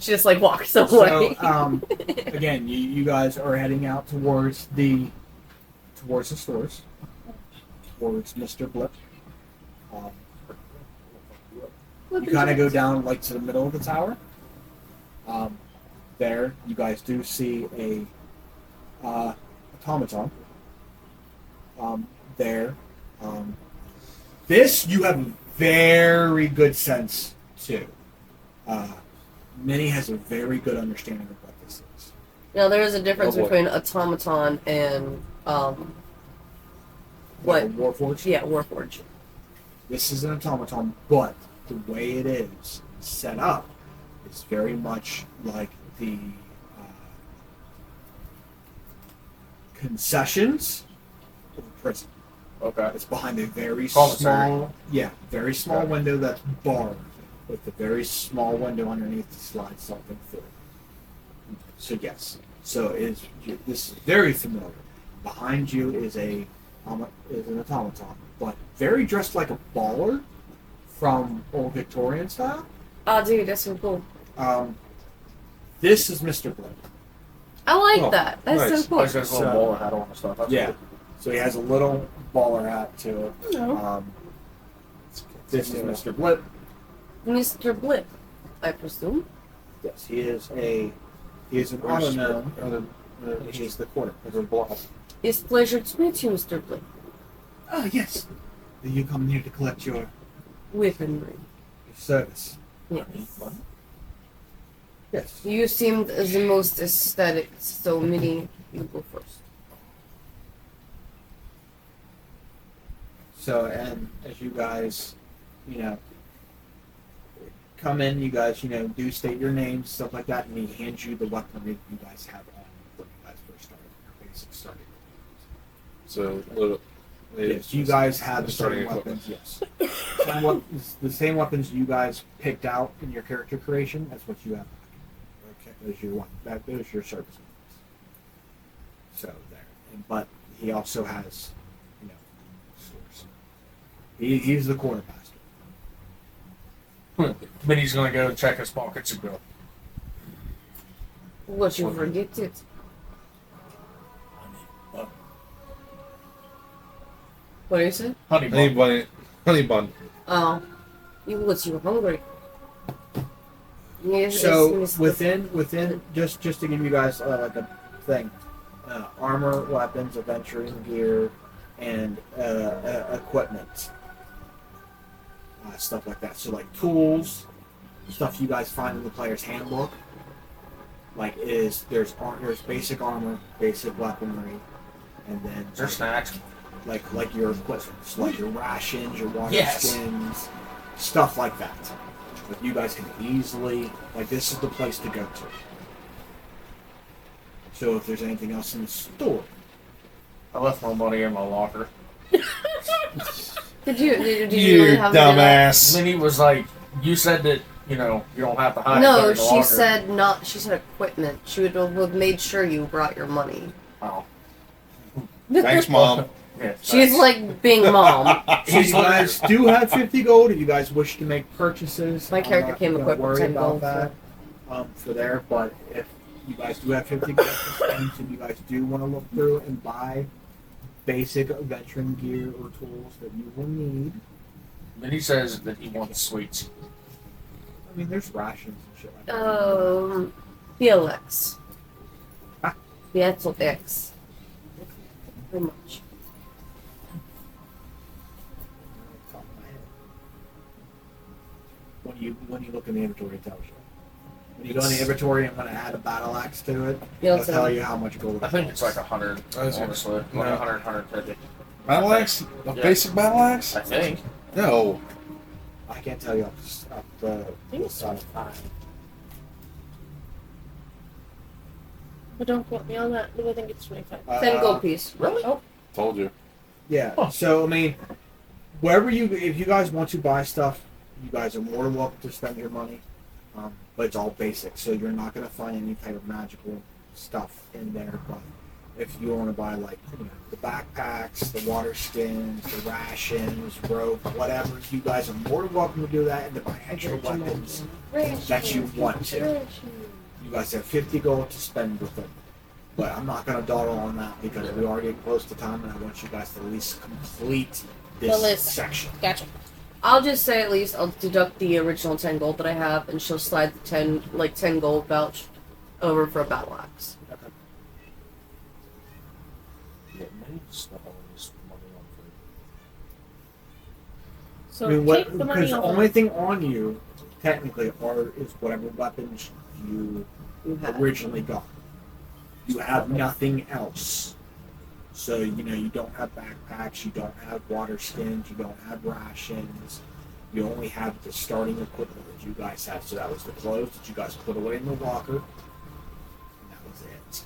She just like walks away. So, again, you guys are heading out towards the stores, towards Mr. Blip. You kind of go down like to the middle of the tower. There, you guys do see a automaton. There, this you have a very good sense too. Minnie has a very good understanding of what this is. Now there is a difference Oh, boy. between automaton and Like a what? Warforged. Yeah, Warforged. This is an automaton, but the way it is set up is very much like the concessions of a prison. Okay. It's behind a very Commissary. very small window that's barred, with a very small window underneath to slide something through. So yes, this is very familiar. Behind you is an automaton, but very dressed like a baller from old Victorian style. Ah, dude, that's so cool. This is Mr. Blip. I like Oh, that. That's nice. so cool. He's got a little bowler hat on and stuff. That's Yeah. cool. So he has a little baller hat to it. No. This is Mr. Blip. Mr. Blip, I presume. Yes, he is an automaton. He's the quarter. It's a pleasure to meet you, Mr. Blip. Oh yes. You come here to collect your Weaponry. service. Yes. Yes. You seemed the most aesthetic, so Minnie, you go first. So, and as you guys, come in, you guys, do state your names, stuff like that, and he hands you the weaponry that you guys have on when you guys first started, your basic starting. So, Yes, you guys have the starting certain equipment. weapons, yes. The same weapons you guys picked out in your character creation, that's what you have. Okay, those are your service weapons. So there. But he also has, stores. He's the quartermaster. Minnie's gonna go check his pockets and go. What, you forget it? What do you say? Honey bun. Honey bun. Oh, you hungry? Yes, So yes, within just to give you guys like a thing, armor, weapons, adventuring gear, and equipment, stuff like that. So like tools, stuff you guys find in the player's handbook. Like there's basic armor, basic weaponry, and then There's snacks. like your equipment, so like your rations, your water Yes. skins, stuff like that. But you guys can easily, this is the place to go to. So if there's anything else in the store, I left my money in my locker. Did you You really have to do that? dumbass. Minnie was like, "You said that you don't have to hide." it No, in the she locker." said not. She said equipment. She would have made sure you brought your money. Oh. Thanks, Mom. Yeah, She's thanks. like being mom. if you guys do have 50 gold, if you guys wish to make purchases, My character I'm not came gonna equipped with worry 10 about gold, that for there. But if you guys do have 50 gold to spend, if you guys do want to look through and buy basic adventuring gear or tools that you will need, Minnie says that he wants sweets. I mean, there's rations and shit like that. PLX. Ah. Pietzel X. How much? Top of my head. when you look in the inventory, it tells you. When you go in the inventory and want to add a battle axe to it, Yeah, it'll tell you how much gold. I think it's like 100. I was gonna- Honestly, no. 100, 150. Battle axe? A Yeah. basic battle axe? I think. No. I can't tell you off the side. But don't quote me on that, but I think it's 25. 10 gold piece. Really? Told you. Yeah. Huh. So I mean, if you guys want to buy stuff, you guys are more than welcome to spend your money. But it's all basic, so you're not going to find any type of magical stuff in there. But if you want to buy like the backpacks, the water skins, the rations, rope, whatever, you guys are more than welcome to do that and to buy extra weapons that you want to. You guys have 50 gold to spend with them. But I'm not going to dawdle on that because we are getting close to time and I want you guys to at least complete The this list. section. Gotcha. I'll just say at least I'll deduct the original 10 gold that I have, and she'll slide the 10 gold vouch over for a battle axe. So I mean, take the because money the off. only thing on you, technically, is whatever weapons you You have. originally got. You have nothing else. So, you don't have backpacks, you don't have water skins, you don't have rations. You only have the starting equipment that you guys have. So that was the clothes that you guys put away in the locker. And that was it.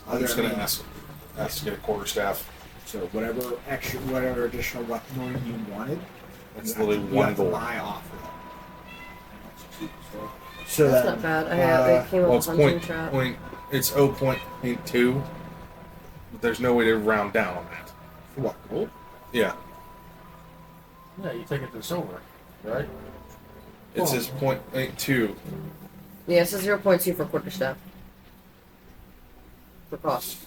I'm just Other gonna than- ask to get a quarterstaff. So whatever additional weaponry you wanted, That's you have literally to- you one have to gold. buy off of it. So That's then, not bad. I came up Well, with it's a hunting trap. it's 0.2, but there's no way to round down on that. for what, gold? Yeah, Yeah, you take it to silver, right? it says 0.82. Yeah, it says 0.2 for quarterstaff. For cost.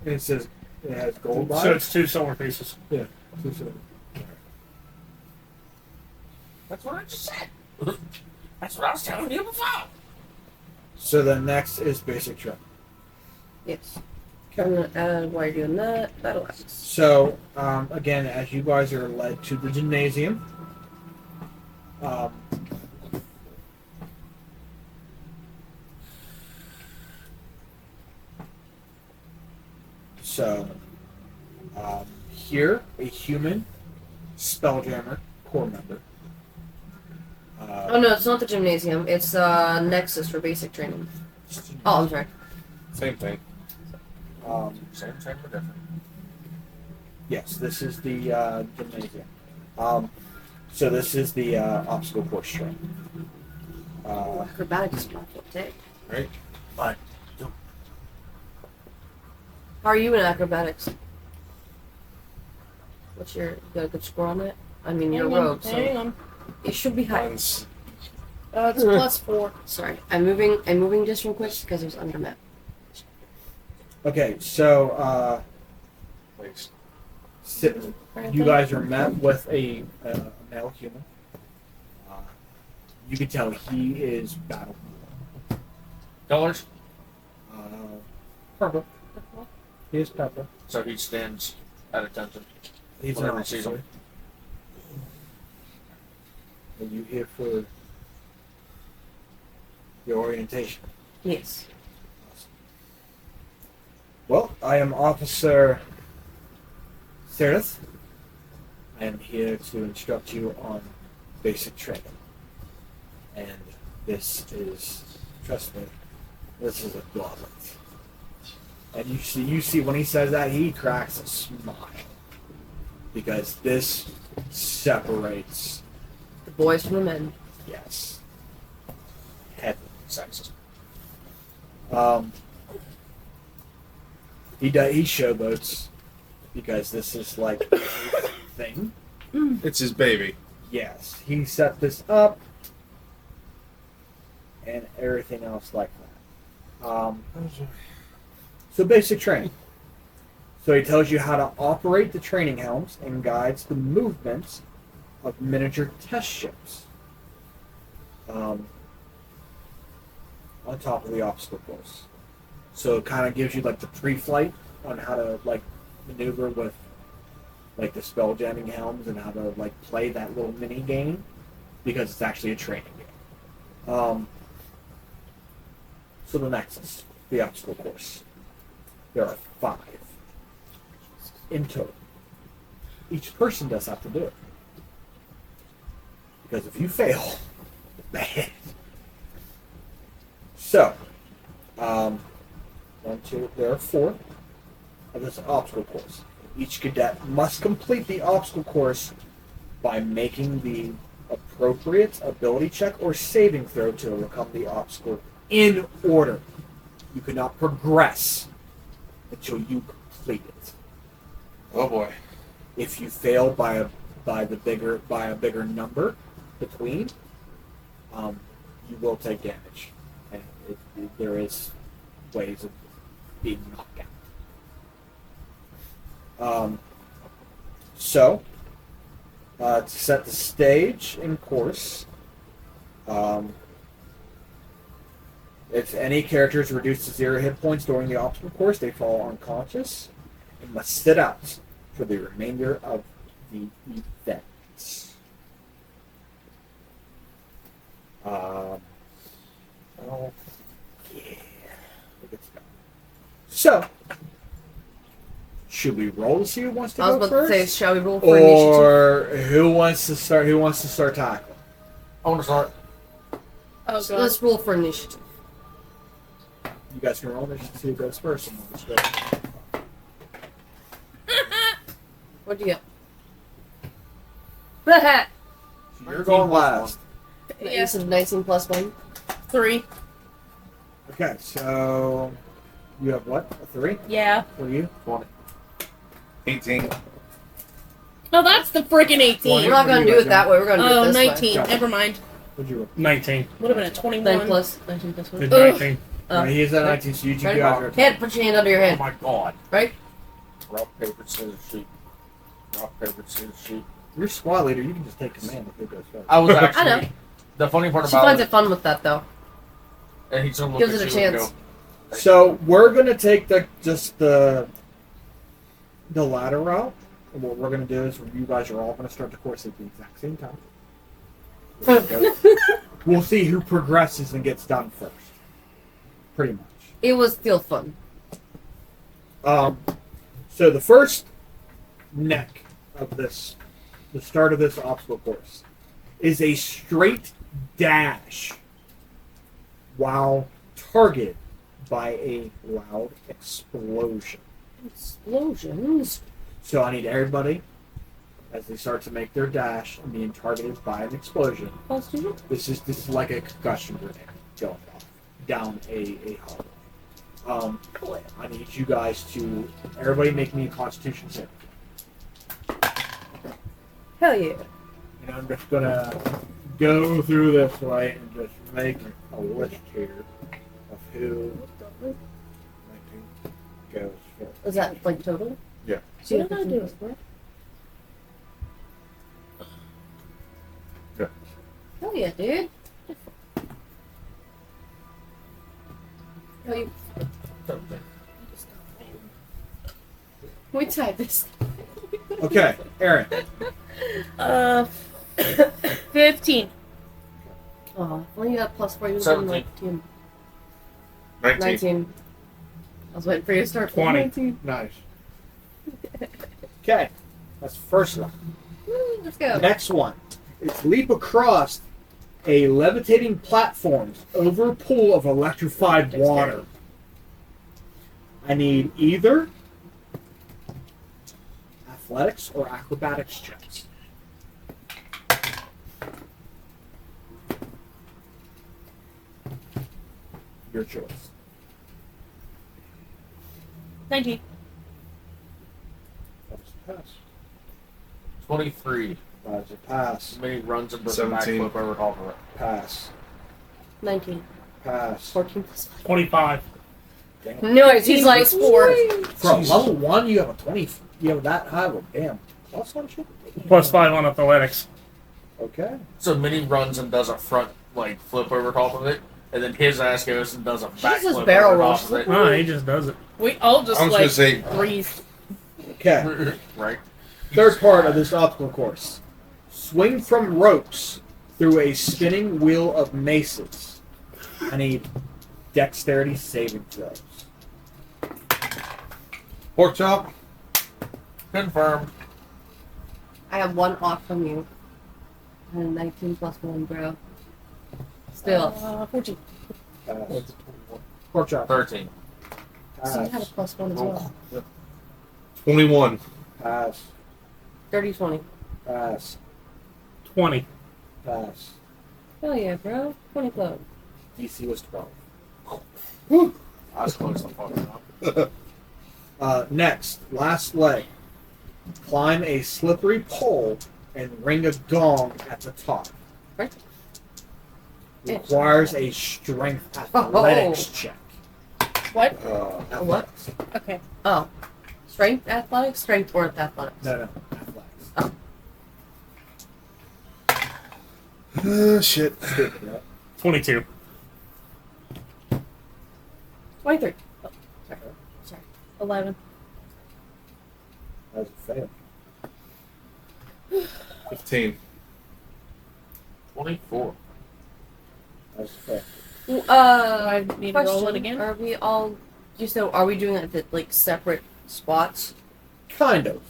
And it says it has gold by So it. it's 2 silver pieces. Yeah. That's what I just said. That's what I was telling you before. So then next is basic trip. Yes. I'm gonna add while you're doing that, battle axe. So again, as you guys are led to the gymnasium, here a human spelljammer core member. Oh no, it's not the gymnasium. It's Nexus for basic training. Oh, I'm sorry. Same thing. Same, but different. Yes, this is the gymnasium. So this is the obstacle course train. Acrobatics is my forte. Right? But How are you in acrobatics? What's you got a good score on it? I mean, you're rogue, Hang so on. it should be high. Mine's It's +4. Sorry, I'm moving just real quick because it was under map. Okay, so placed. you guys are met with a male human. You can tell he is battle. colors, Purple. He is purple. so he stands at attention. He's an Whatever he sees officer. him. Are you here for your orientation? Yes. Well, I am Officer Sereth. I am here to instruct you on basic training. And this is, trust me, this is a gauntlet. And you see when he says that, he cracks a smile. Because this separates, The boys from the men. yes, heaven. Sexist. He showboats because this is like a thing. It's his baby. Yes, he set this up and everything else like that. So basic training. So he tells you how to operate the training helms and guides the movements of miniature test ships. On top of the obstacle course. So it kind of gives you like the pre-flight on how to like maneuver with like the spell jamming helms and how to like play that little mini game. because it's actually a training game. So the Nexus, the obstacle course. There are 5 in total. Each person does have to do it. Because if you fail, bad. So, there are 4 of this obstacle course. Each cadet must complete the obstacle course by making the appropriate ability check or saving throw to overcome the obstacle in order. You cannot progress until you complete it. Oh boy. If you fail by a bigger number between, you will take damage, and there is ways of being knocked out. To set the stage in course, if any character is reduced to 0 hit points during the obstacle course, they fall unconscious and must sit out for the remainder of the event. So, should we roll to see who wants to I was go about first? to say, shall we roll for initiative? Or who wants to start? Who wants to start tackling? I want to start. Oh, So God. let's roll for initiative. You guys can roll initiative to see who goes first. And we'll just go. What do you So you're going last. get? Yeah. Ace of 19 plus 1. 3. Okay, so you have what? A 3? Yeah. For you? 20. 18. No, that's the freaking 18. We're not going to do it that way. We're going to do it Oh, this 19. way. Okay. Never mind. What'd you roll? 19. Would have been a 21. 9 plus 19 plus 1. Did 19. He's at 19, so you two Ready? guys are. Hand, put your hand under your Oh head. my god. Right? Rock, paper, scissors, shoot. Rock, paper, scissors, shoot. You're squad leader. You can just take command if it goes first. I was I know. actually. The funny part She about finds it, it fun with that, though. and he's gonna look Gives at it a you and chance. go, So we're gonna take the ladder route, and what we're gonna do is you guys are all gonna start the course at the exact same time. We'll see who progresses and gets done first. Pretty much. It was still fun. So the first neck of this, the start of this obstacle course, is a straight dash while targeted by a loud explosion. Explosions. So I need everybody, as they start to make their dash and being targeted by an explosion. This is like a concussion grenade going off down a hallway. I need you guys to everybody make me a Constitution saving. Hell yeah. And I'm just gonna go through this way and just make a list here of who 19 goes first. Is that like total? Yeah. So you gotta do it, right? Yeah. Hell yeah, dude. Oh, you... We tied this. Okay, Aaron. 15. Oh, well, you got plus 4. You 17. like 10. 19. 19. I was waiting for you to start. 20. 19. Nice. Okay, that's the first one. Woo, let's go. Next one is leap across a levitating platform over a pool of electrified water. I need either athletics or acrobatics checks. Your choice. 19. That was a pass. 23. That was a pass. Many runs and does a 17. backflip over top of it. Pass. 19. Pass. 14 plus 5. 25. Damn. Noise, he's like 4. For a level 1, you have a 20. You have that high of a damn. Plus 1 shit? Plus 5 on athletics. Okay. So Minnie runs and does a front like flip over top of it, and then his ass goes and does a just backflip barrel over rolls. top of it. Oh, he just does it. We all just I was like gonna say breathe. Okay. Right. Third part of this obstacle course. Swing from ropes through a spinning wheel of maces. I need dexterity saving throws. Pork chop. Confirmed. I have one off from you. And 19 plus 1, bro. Still. 14. Pass. Pork chop. 13. So you had a Pass. plus 1 as well. 21. Pass. 30, 20. Pass. 20. Pass. Hell yeah, bro. 20 club. DC was 12. I was close to fucking up. Next, last leg. Climb a slippery pole and ring a gong at the top. Right. Requires a strength athletics check. What? What? Okay. Oh. Strength athletics? Strength or athletics? No, athletics. Shit. Stupid, right? 22. 23. Oh, sorry. 11. That was a fail. 15. 24. That was a fail. Do I need to roll it Question, again? Are we all just so are we doing it at like separate spots? Kind of.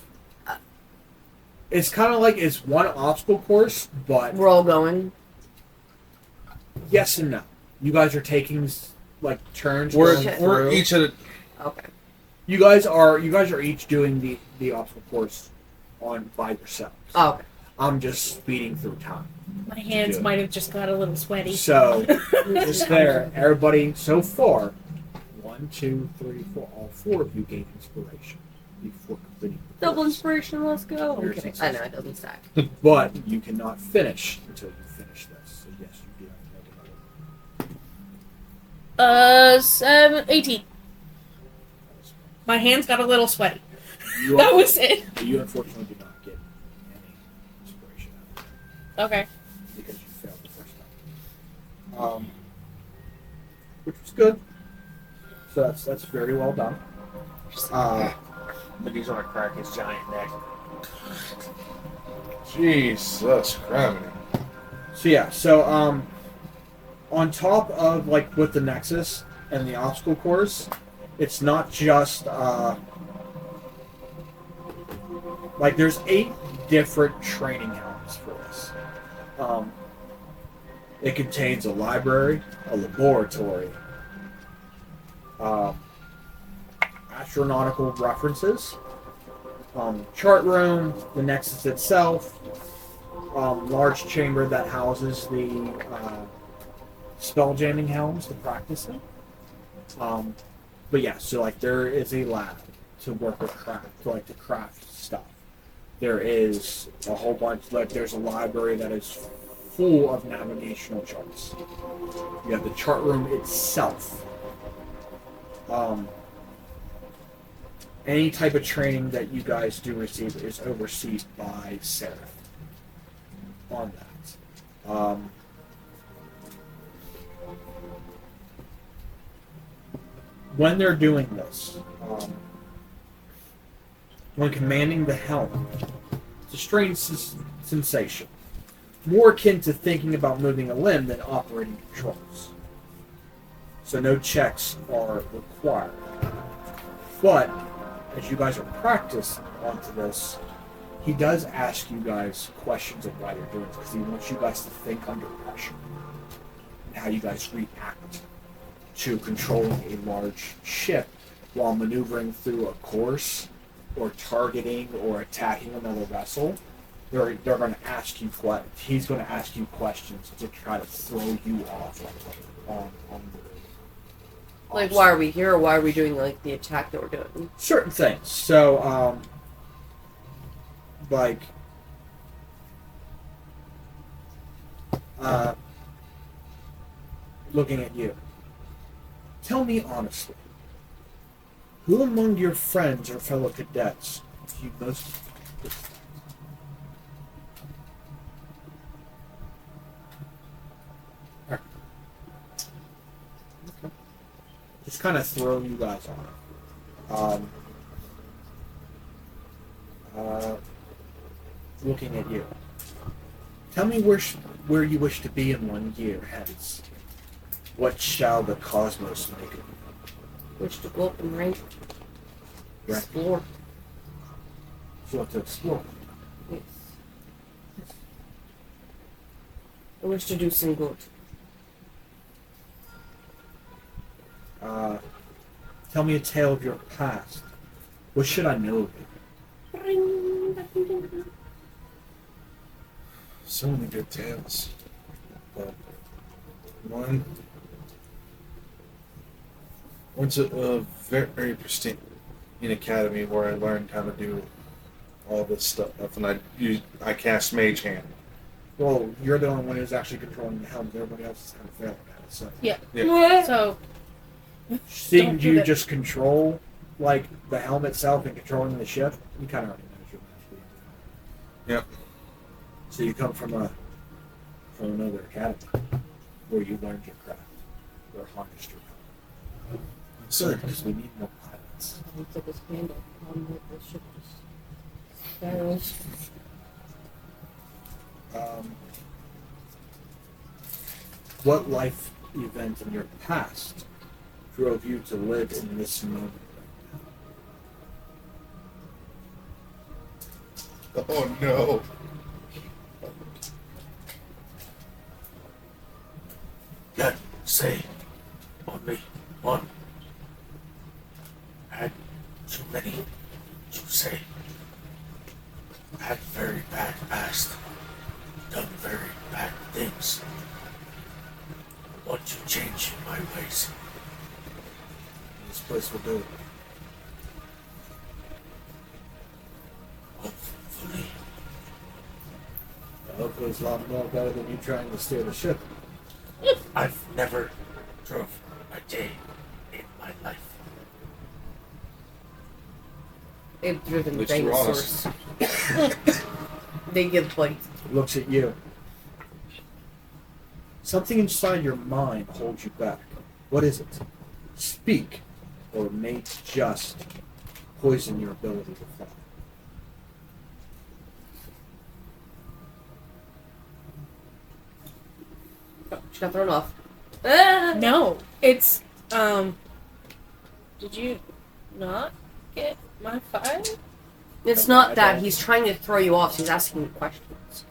It's kind of like it's one obstacle course, but We're all going. yes and no. You guys are taking like turns. We're going we're through. each at a. Okay. You guys are each doing the obstacle course on by yourselves. Oh, okay. I'm just speeding through time. My hands Good. might have just got a little sweaty. So just there, everybody so far. 1, 2, 3, 4. All 4 of you gain inspiration before completing the Double course. inspiration, let's go. I'm You're kidding. I successful. know it doesn't stack. But you cannot finish until you finish this. So yes, you do have to make another. 18. My hands got a little sweaty. You That are- was it. You unfortunately did not get any inspiration out of it Okay. because you failed the first time. Which was good. So that's very well done. But he's gonna crack his giant neck. Jesus Christ. So yeah, on top of like with the Nexus and the obstacle course, it's not just like there's 8 different training helms for this. It contains a library, a laboratory, astronautical references, chart room, the Nexus itself, large chamber that houses the spell jamming helms to practice in. But yeah, so like there is a lab to work with craft, to craft stuff. There is a whole bunch, like there's a library that is full of navigational charts. You have the chart room itself. Any type of training that you guys do receive is overseen by Seraph on that. When they're doing this, when commanding the helm, it's a strange sensation, more akin to thinking about moving a limb than operating controls. So no checks are required. But as you guys are practicing onto this, he does ask you guys questions of why you're doing it because he wants you guys to think under pressure and how you guys react to controlling a large ship while maneuvering through a course or targeting or attacking another vessel. They're going to ask you he's going to ask you questions to try to throw you off on Like, why are we here, or why are we doing like the attack that we're doing? certain things. So, like, looking at you. Tell me honestly, who among your friends or fellow cadets do you most respect? Just kind of throw you guys on. Looking at you. Tell me where you wish to be in 1 year hence. What shall the cosmos make of you? Wish to go up and rank. Right. Explore. You want to explore. Yes. I wish to do some good. Tell me a tale of your past. What should I know of it? So many good tales. But one. Went to a very pristine academy where I learned how to do all this stuff, and I cast Mage Hand. Well, you're the only one who's actually controlling the helm. Everybody else is kind of failing at it. So, Yeah. So, seeing Don't do you that. just control like the helm itself and controlling the ship, you kind of already know your match. Yep. So you come from another academy where you learned your craft or harnessed your power. So, Because we need more pilots. He took his candle on the ship. Barrels. What life event in your past drove you to live in this moment right now? oh no. God, say only one. Had too many to say. Had very bad past. Done very bad things. I want to change my ways. This place will do it. Hopefully. Hopefully it's a lot more better than you trying to steer the ship. I've never drove a day in my life. They've driven At least you're dinosaurs. They give bites. Looks at you. Something inside your mind holds you back. What is it? Speak, or it may just poison your ability to fly. Oh, she got thrown off. no. It's, did you not get my file? It's not that. He's trying to throw you off. So he's asking you questions.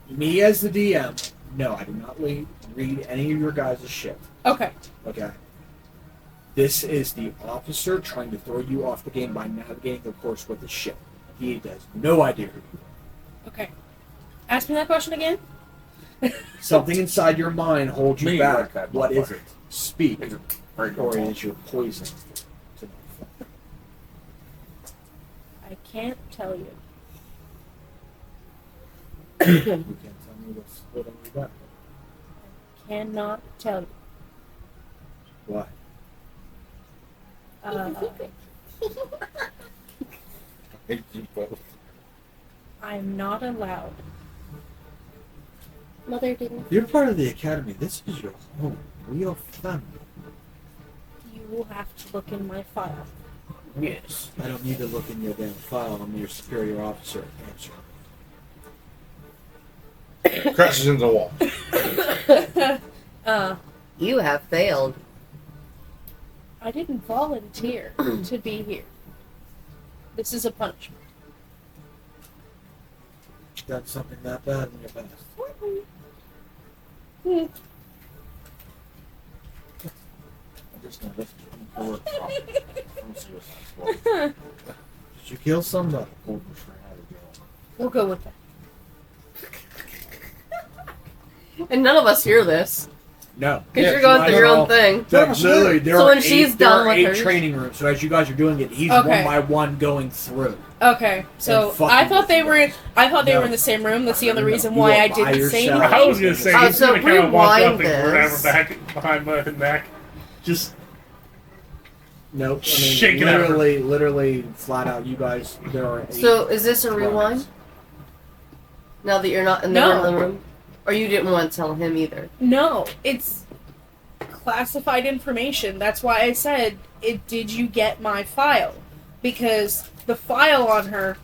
Me as the DM, no, I do not read any of your guys' shit. Okay. Okay? This is the officer trying to throw you off the game by navigating the course with the ship. He has no idea who you Okay. Ask me that question again? are. Something inside your mind holds you Me, back. like that What is motherfucker. it? Speak, Very or good. is your poison to not fly? I can't tell you. You can't tell me what you got. Cannot tell you. Why? Hate you both. I'm not allowed. Mother didn't. You're part of the academy. This is your home. We are family. You will have to look in my file. Yes. I don't need to look in your damn file. I'm your superior officer. Answer. Crashes into the wall. You have failed. I didn't volunteer to be here. This is a punishment. Done something that bad in your past. I just know this. Did you kill somebody? We'll go with that. And none of us hear this. No. Because you're going through your own thing. Literally, there So are when eight, she's there done are with 8 hers- training rooms. So as you guys are doing it, he's Okay. one by one going through. Okay, so And fucking I thought they were. I thought they No. were in the same room. That's the other No, reason you why are I did by the same. yourself. I was gonna say Oh, he's so gonna kind of walk rewind up and grab this. her back behind my neck. Just Nope. I mean, Shake it out. literally, flat out, you guys, there are 8. So is this a rewind? Now that you're not in the No. room? Or you didn't want to tell him either? No, it's classified information. That's why I said, "Did you get my file?" Because the file on her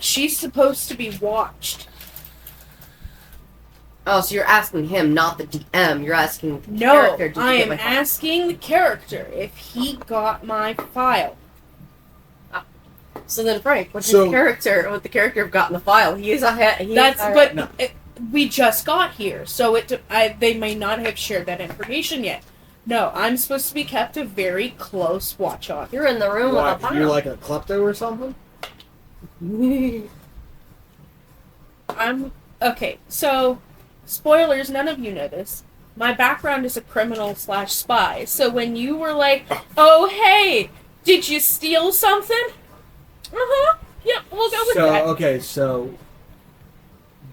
she's supposed to be watched. Oh, so you're asking him, not the DM. You're asking the No, character. Did you I get am my file? asking the character if he got my file. So then, Frank, what's So- his character? Would the character have gotten the file? He is a But No. we just got here, so they may not have shared that information yet. No, I'm supposed to be kept a very close watch on. You're in the room with a What, file. you're like a klepto or something? Okay, so spoilers, none of you know this. My background is a criminal / spy. So when you were like, "Oh hey, did you steal something?" Yep, we'll go with that. Okay, so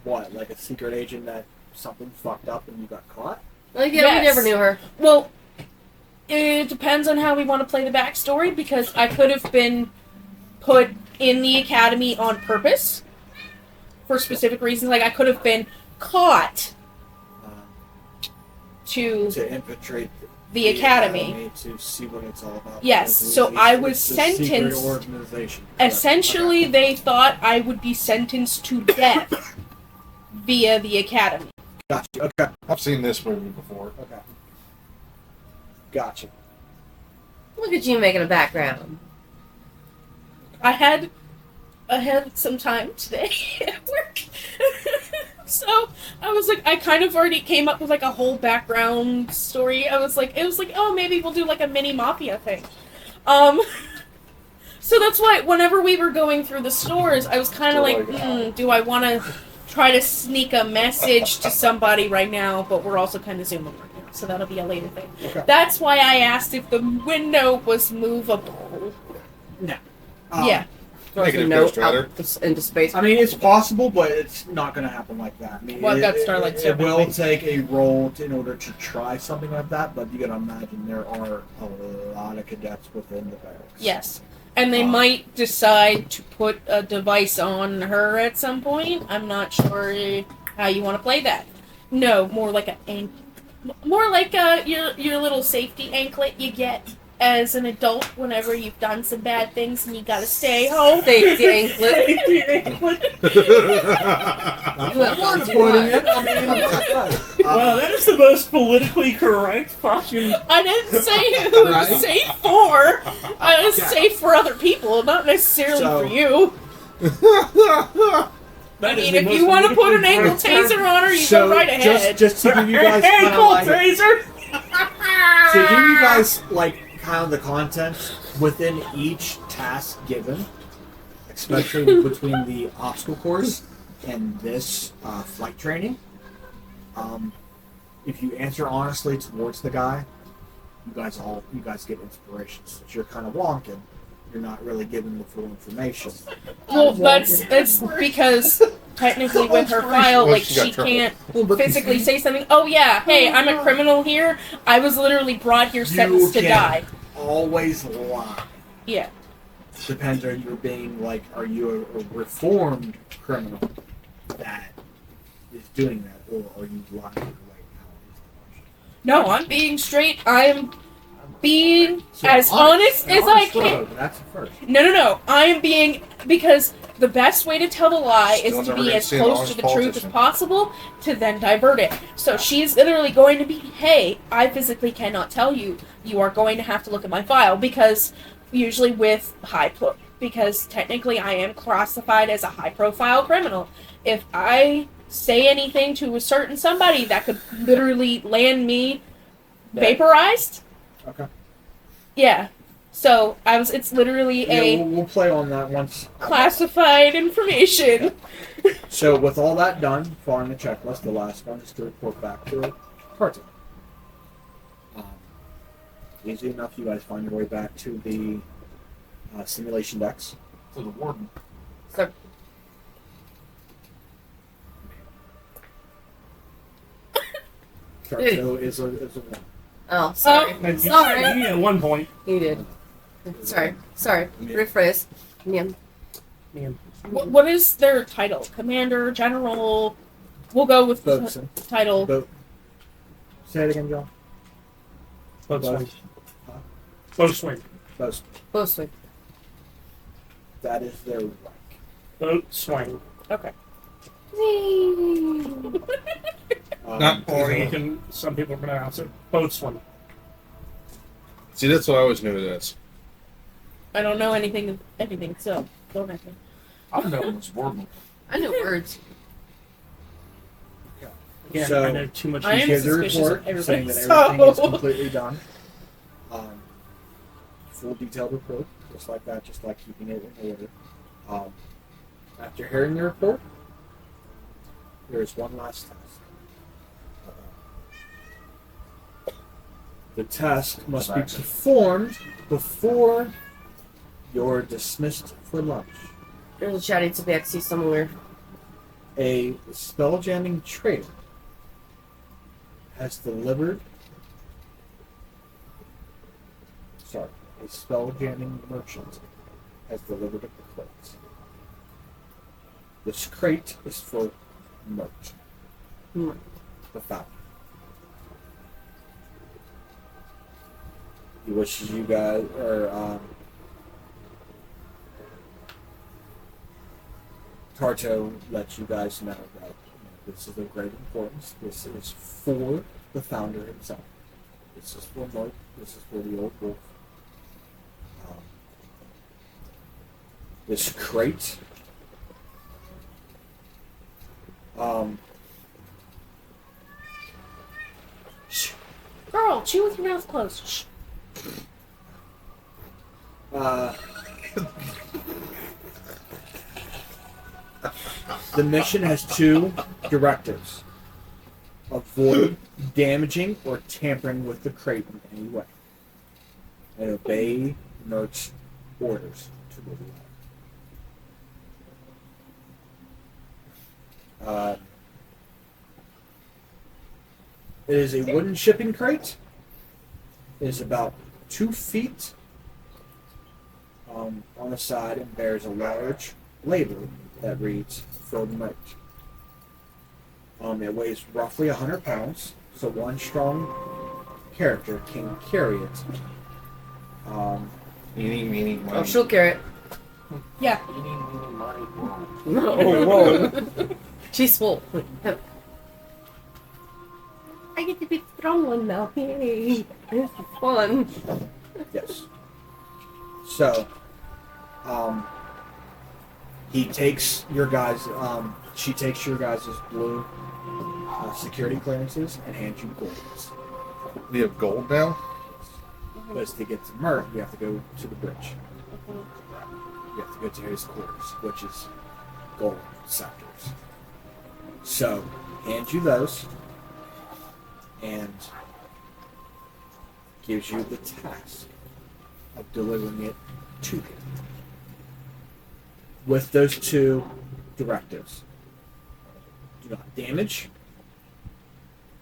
what? Like a secret agent that something fucked up and you got caught? Like, yeah, Yes. we never knew her. Well, it depends on how we want to play the backstory, because I could have been put in the academy on purpose for specific reasons. Like, I could have been caught to infiltrate the academy. to see what it's all about. Yes, Because so I was it's a secret sentenced- organization. Correct. Essentially, they thought I would be sentenced to death via the academy. Gotcha. Okay. I've seen this movie before. Okay. Gotcha. Look at you making a background. I had some time today at work. So I was like, I kind of already came up with like a whole background story. It was like, oh, maybe we'll do like a mini mafia thing. So that's why whenever we were going through the stores, I was kind of like, do I want to try to sneak a message to somebody right now? But we're also kind of zooming right now, so that'll be a later thing. Okay. That's why I asked if the window was movable. No. Yeah. Negative Note Ghost Rider. out into space. I mean, it's possible, but it's not going to happen like that. I mean, Well, I've got Starlight it Server. will take a roll in order to try something like that, but you got to imagine there are a lot of cadets within the barracks. Yes. And they might decide to put a device on her at some point. I'm not sure how you want to play that. No, more like your little safety anklet you get as an adult whenever you've done some bad things and you gotta stay home. Safety anklet. You have words pointing it. I mean, Wow, that is the most politically correct fucking. I didn't say it was Right? safe for. I was safe for other people, not necessarily So- for you. I mean, if you want to put an ankle taser on her, you so go right ahead. just to give you guys kind of Ankle like, taser. to give you guys like kind of the content within each task given, especially between the obstacle course and this flight training. If you answer honestly towards the guy, you guys get inspiration. Since you're kind of wonking, you're not really given the full information. Well, that's because technically with her file, Well, like she got she trouble. can't physically say something. Oh yeah, hey, I'm a criminal here. I was literally brought here sentenced to can die. always lie. Yeah. Depends on you being like, are you a reformed criminal that is doing that, or are you lying your way out? No, I'm being straight. I'm being So as honest as I can. That's the first. No. I am being, because the best way to tell the lie is Still to never be gonna as see an close honest to the truth as politician. possible to then divert it. So she's literally going to be, hey, I physically cannot tell you. You are going to have to look at my file, because usually with because technically I am classified as a high-profile criminal. If I say anything to a certain somebody that could literally land me vaporized, Okay. yeah. So it's literally Yeah, we'll play on that once. classified information. So with all that done, following the checklist, the last one is to report back to a party. Easy enough. You guys find your way back to the simulation decks. To the warden. So, Charto is a one. oh, sorry. And you Sorry. said me at one point. You did. Sorry. Yeah. Rephrase. Yeah. Man. What is their title? Commander, General? We'll go with the Bosun. title. Boat. Say it again, John. Boat swing. Huh? Boat swing. Bosun. Closely. That is their rank. Boat swing. Okay. Not Or you can, some people pronounce it boat swing. See, that's what I always knew it as. I don't know anything, so don't ask me. I don't know what's word. I know words. Again, So, I know too much. I am Give the suspicious report of everybody, saying that so- everything is completely done. Full detailed report, just like that, just like keeping it in order. After hearing the report, there is one last test. The test must be performed before you're dismissed for lunch. There's a chatty tabaxi somewhere. A spell-jamming trader has delivered. Sorry, a spell-jamming merchant has delivered a crate. This crate is for Mert, the fountain. He wishes you guys, or Tarto lets you guys know that this is of great importance. This is for the founder himself. This is for Mert. This is for the old wolf. This crate. Shh. Girl, chew with your mouth closed. Shh. The mission has two directives. Avoid damaging or tampering with the crate in any way. And obey Mert's orders to the letter. It is a wooden shipping crate. It is about 2 feet on the side and bears a large label that reads "From Mert." It weighs roughly 100 pounds, so one strong character can carry it. Eeny, meeny, miny. Oh, she'll carry it. Yeah. Oh, whoa. She's full. I get to be the strong one now. Yay. This is fun. Yes. So, he takes your guys. She takes your guys' blue security clearances and hands you golds. We have gold now? Because to get to Mert, you have to go to the bridge. You have to go to his quarters, which is gold sectors. So, hands you those and gives you the task of delivering it to him. With those two directives: do not damage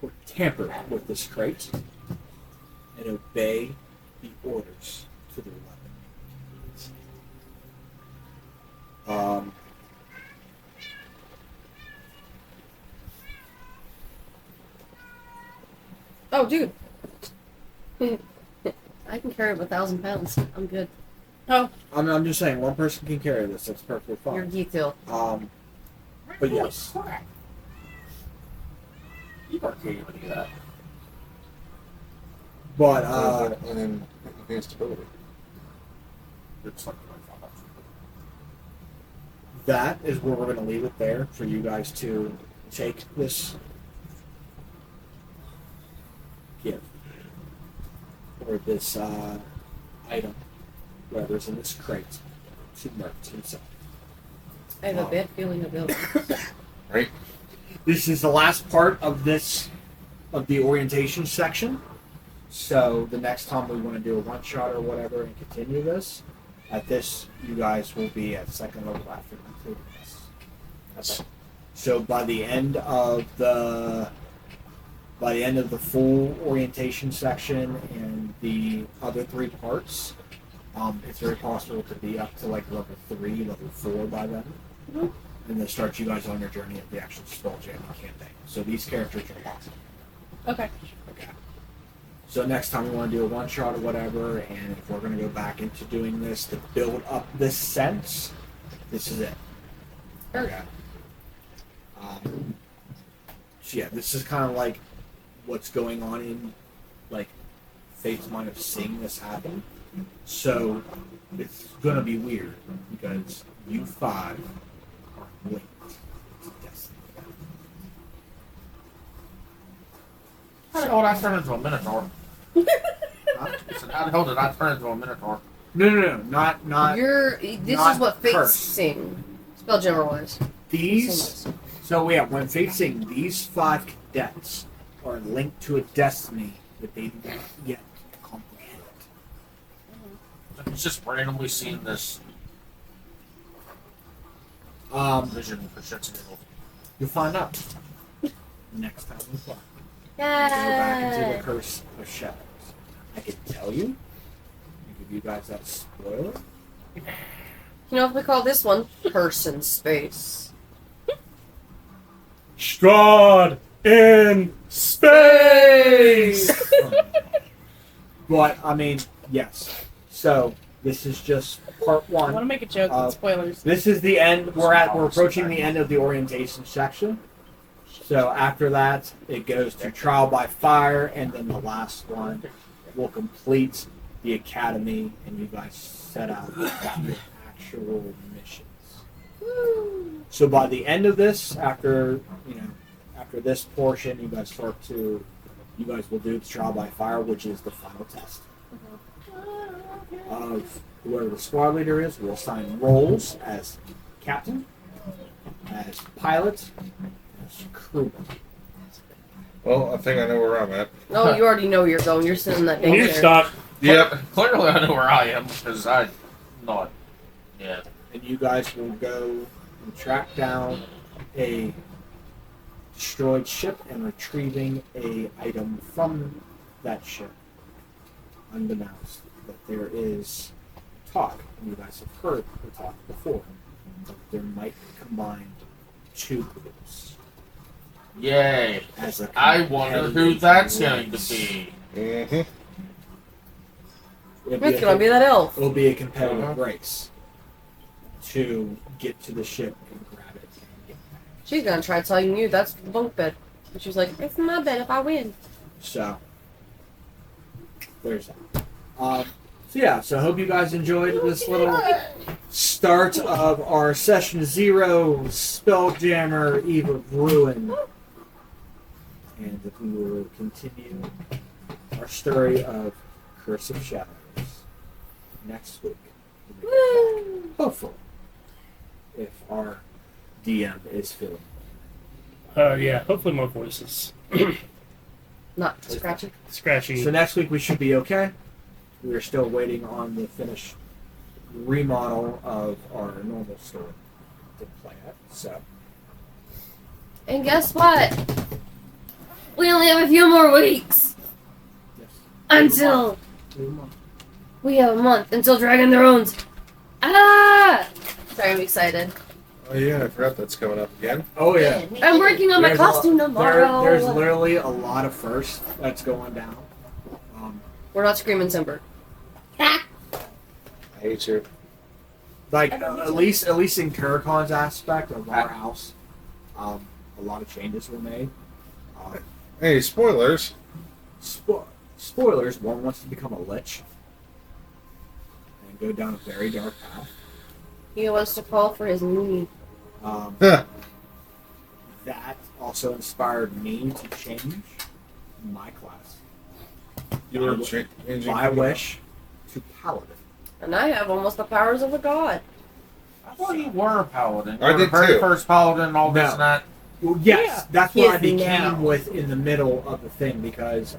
or tamper with this crate, and obey the orders to the letter. Oh, dude. I can carry it with 1,000 pounds. I'm good. Oh. I'm just saying, one person can carry this. That's perfectly fine. You're detailed. But yes. You are capable of that. But and then advanced ability. It's like that is where we're going to leave it there for you guys to take this gift or this item, whatever's in this crate, to Mert himself. I have a bad feeling about it. Right? This is the last part of the orientation section. So the next time we want to do a one shot or whatever and continue this, at this you guys will be at second level after concluding this. Okay. So by the end of the full orientation section and the other 3 parts, it's very possible to be up to like level 3, level 4 by then. Mm-hmm. And then start you guys on your journey of the actual spell jamming campaign. So these characters are locked. Okay. Okay. So next time we want to do a one shot or whatever, and if we're going to go back into doing this to build up this sense, this is it. Okay. So yeah, this is kind of like what's going on in like Fate's mind of seeing this happen. So it's gonna be weird because you five are linked to destiny. How the hell did I turn into a Minotaur? Huh? I said, how the hell did I turn into a Minotaur? No, not This not is what Fate's cursed. sing. Spelljammer was. These. So yeah, when Fate's saying these 5 cadets are linked to a destiny that they do not yet comprehend. It's just randomly seeing this vision for shits and giggles. You'll find out next time we play. We go back into the Curse of Shadows. I can tell you. I give you guys that spoiler. You know what we call this one? Person space. Strahd in space. But I mean, yes. So this is just part I want to 1. make a joke with spoilers. This is the end. We're approaching the end of the orientation section. So after that, it goes to trial by fire, and then the last one will complete the academy, and you guys set out your actual missions. So by the end of this, after this portion, you guys will do the trial by fire, which is the final test of whoever the squad leader is. We'll assign roles as captain, as pilot, as crewman. Well, I think I know where I'm at. No, you already know where you're going. You're sitting in that You dang need to chair. stop. Yep. Clearly, I know where I am because I'm not. Yeah. And you guys will go and track down a destroyed ship and retrieving a item from that ship, unbeknownst that there is talk, and you guys have heard the talk before, that there might be combined 2 groups. Yay. As a I wonder who competitive that's going to race. be. Mm-hmm. It's gonna be that elf. It'll be a competitive race to get to the ship and grab it and get back. She's gonna try telling you that's the bunk bed. And she's like, it's my bed if I win. So there's that. So I hope you guys enjoyed this little start of our session 0 Spelljammer Eve of Ruin, and that we will continue our story of Curse of Shadows next week. Hopefully, if our DM is feeling. Yeah, hopefully my voice is Not scratchy. scratchy. So next week we should be okay. We are still waiting on the finished remodel of our normal store to play at. So And guess what? We only have a few more weeks yes. until Move on. we have a month until Dragon Thrones. Ah! Sorry, I'm excited. Oh yeah, I forgot that's coming up again. Oh yeah. I'm working on my costume tomorrow. There's literally a lot of firsts that's going down. We're not screaming Timber. I hate you. Like at least in Kurakon's aspect of our house, a lot of changes were made. Hey, spoilers. Spoilers: one wants to become a lich and go down a very dark path. He wants to call for his knee. Huh. That also inspired me to change my class. You were changing. My wish to paladin. And I have almost the powers of a god. I thought you were a paladin. You I were did the very too. first paladin, all this No. and that. Well, yes, Yeah. that's He what I is became now. with in the middle of the thing because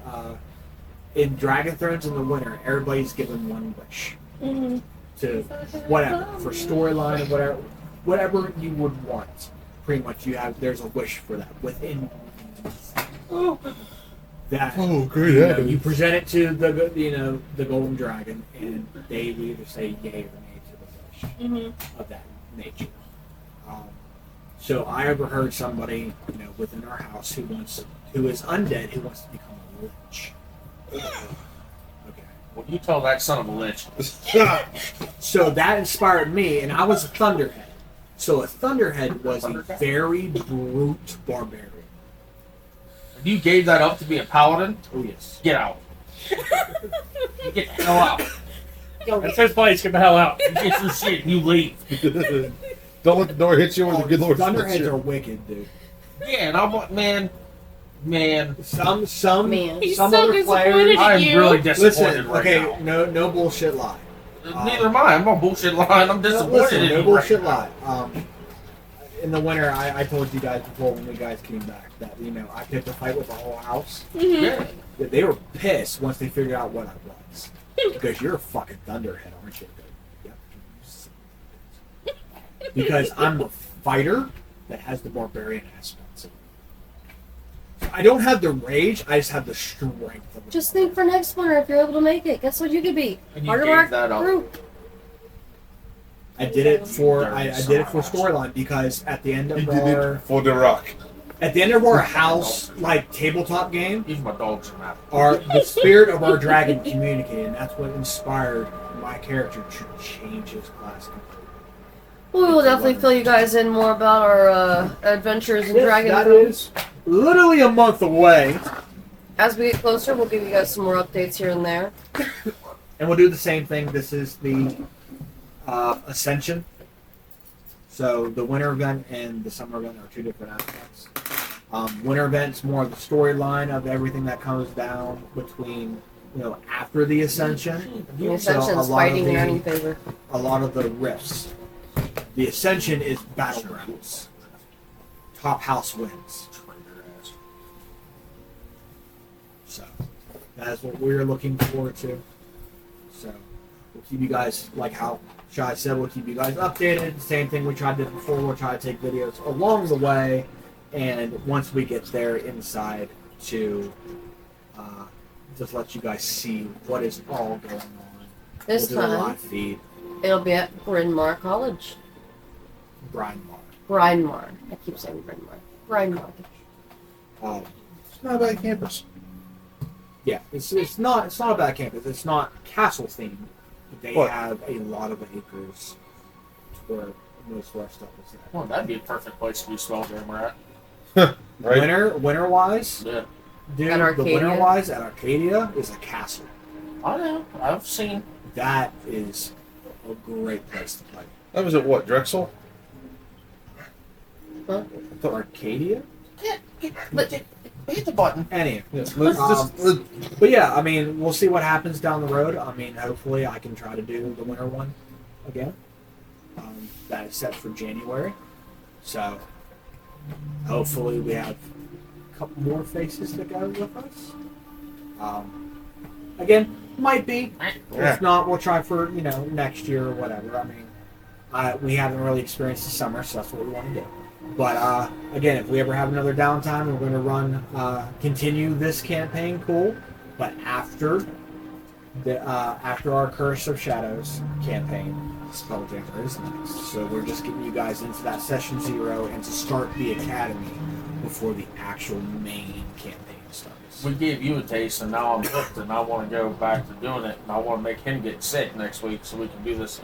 in Dragon Thrones in the winter, everybody's given one wish Mm-hmm. to whatever for storyline or whatever you would want. Pretty much, there's a wish for that within that. Oh, great. You present it to the golden dragon, and they either say yay or nay to the wish Mm-hmm. of that nature. So I overheard somebody, within our house who is undead, who wants to become a lich. Okay. Well, you tell that son of a lich. So that inspired me, and I was a thunderhead. So a Thunderhead was a very brute barbarian. You gave that up to be a paladin? Oh yes. Get out. Get the hell out. That's his place. Get the hell out. You get your shit and you leave. Don't let the door hit you or the good Lord Thunderheads hits are you. wicked, dude. Yeah, and I'm like, man. Some He's some so other disappointed players. in I'm you. really disappointed Listen, right okay, now. no bullshit lie. Neither am I. I'm on bullshit line. I'm disappointed Listen, in no you bullshit right lie. In the winter, I told you guys before when you guys came back that I picked a fight with the whole house. now. Yeah. They were pissed once they figured out what I was. Because you're a fucking Thunderhead, aren't you? Yep. Because I'm a fighter that has the barbarian aspects. I don't have the rage, I just have the strength of Just think for next winter if you're able to make it. Guess what you could be? And you Harder gave work that up. group. I did it for storyline because at the end He of did our it for the rock. house tabletop game, Even my dogs are mad. the spirit of our dragon communicated, and that's what inspired my character to change his class completely. We will definitely fill you guys in more about our adventures in Dragon That Fruit. is literally a month away, As we get closer, we'll give you guys some more updates here and there. and we'll do the same thing. This is the Ascension. So the winter event and the summer event are two different aspects. Winter event's more of the storyline of everything that comes down between, after the Ascension. The Ascension's fighting in our new favor. A lot of the rifts. The Ascension is battlegrounds. Top house wins. So that is what we're looking forward to. So we'll keep you guys, like how Shai said, we'll keep you guys updated. Same thing we tried to do before. We'll try to take videos along the way, and once we get there inside to just let you guys see what is all going on. This We'll do a time, live feed. it'll be at Bryn Mawr College. Brian Mark. Bryn Mawr. I keep saying Bryn Mawr. Bryn Mawr. It's not a bad campus. Yeah, it's not a bad campus. It's not castle themed. They What? have a lot of acres where most of our stuff is at. Well, that'd be a perfect place to do Spelljammer at. Right? Winter wise, Yeah. dude, At the Arcadia? winter wise at Arcadia is a castle. I know. I've seen. That is a great place to play. That was at what, Drexel? Huh? Arcadia? Hit the button. Anyway, Let's but yeah, I mean, we'll see what happens down the road. I mean, hopefully I can try to do the winter one again. That is set for January. So, hopefully we have a couple more faces to go with us. Again, might be. Yeah. If not, we'll try for, next year or whatever. I mean, we haven't really experienced the summer, so that's what we want to do. But again, if we ever have another downtime, we're going to continue this campaign. Cool, but after our Curse of Shadows campaign, Spelljammer is next. So we're just getting you guys into that session 0 and to start the academy before the actual main campaign starts. We gave you a taste, and now I'm hooked, and I want to go back to doing it, and I want to make him get sick next week so we can do this.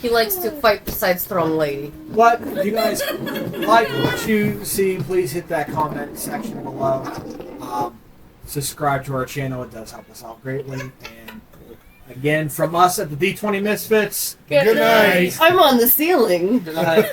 He likes to fight besides Throne Lady. But if you guys like what you see, please hit that comment section below. Subscribe to our channel; it does help us out greatly. And again, from us at the D20 Misfits, Good night. I'm on the ceiling. Good night.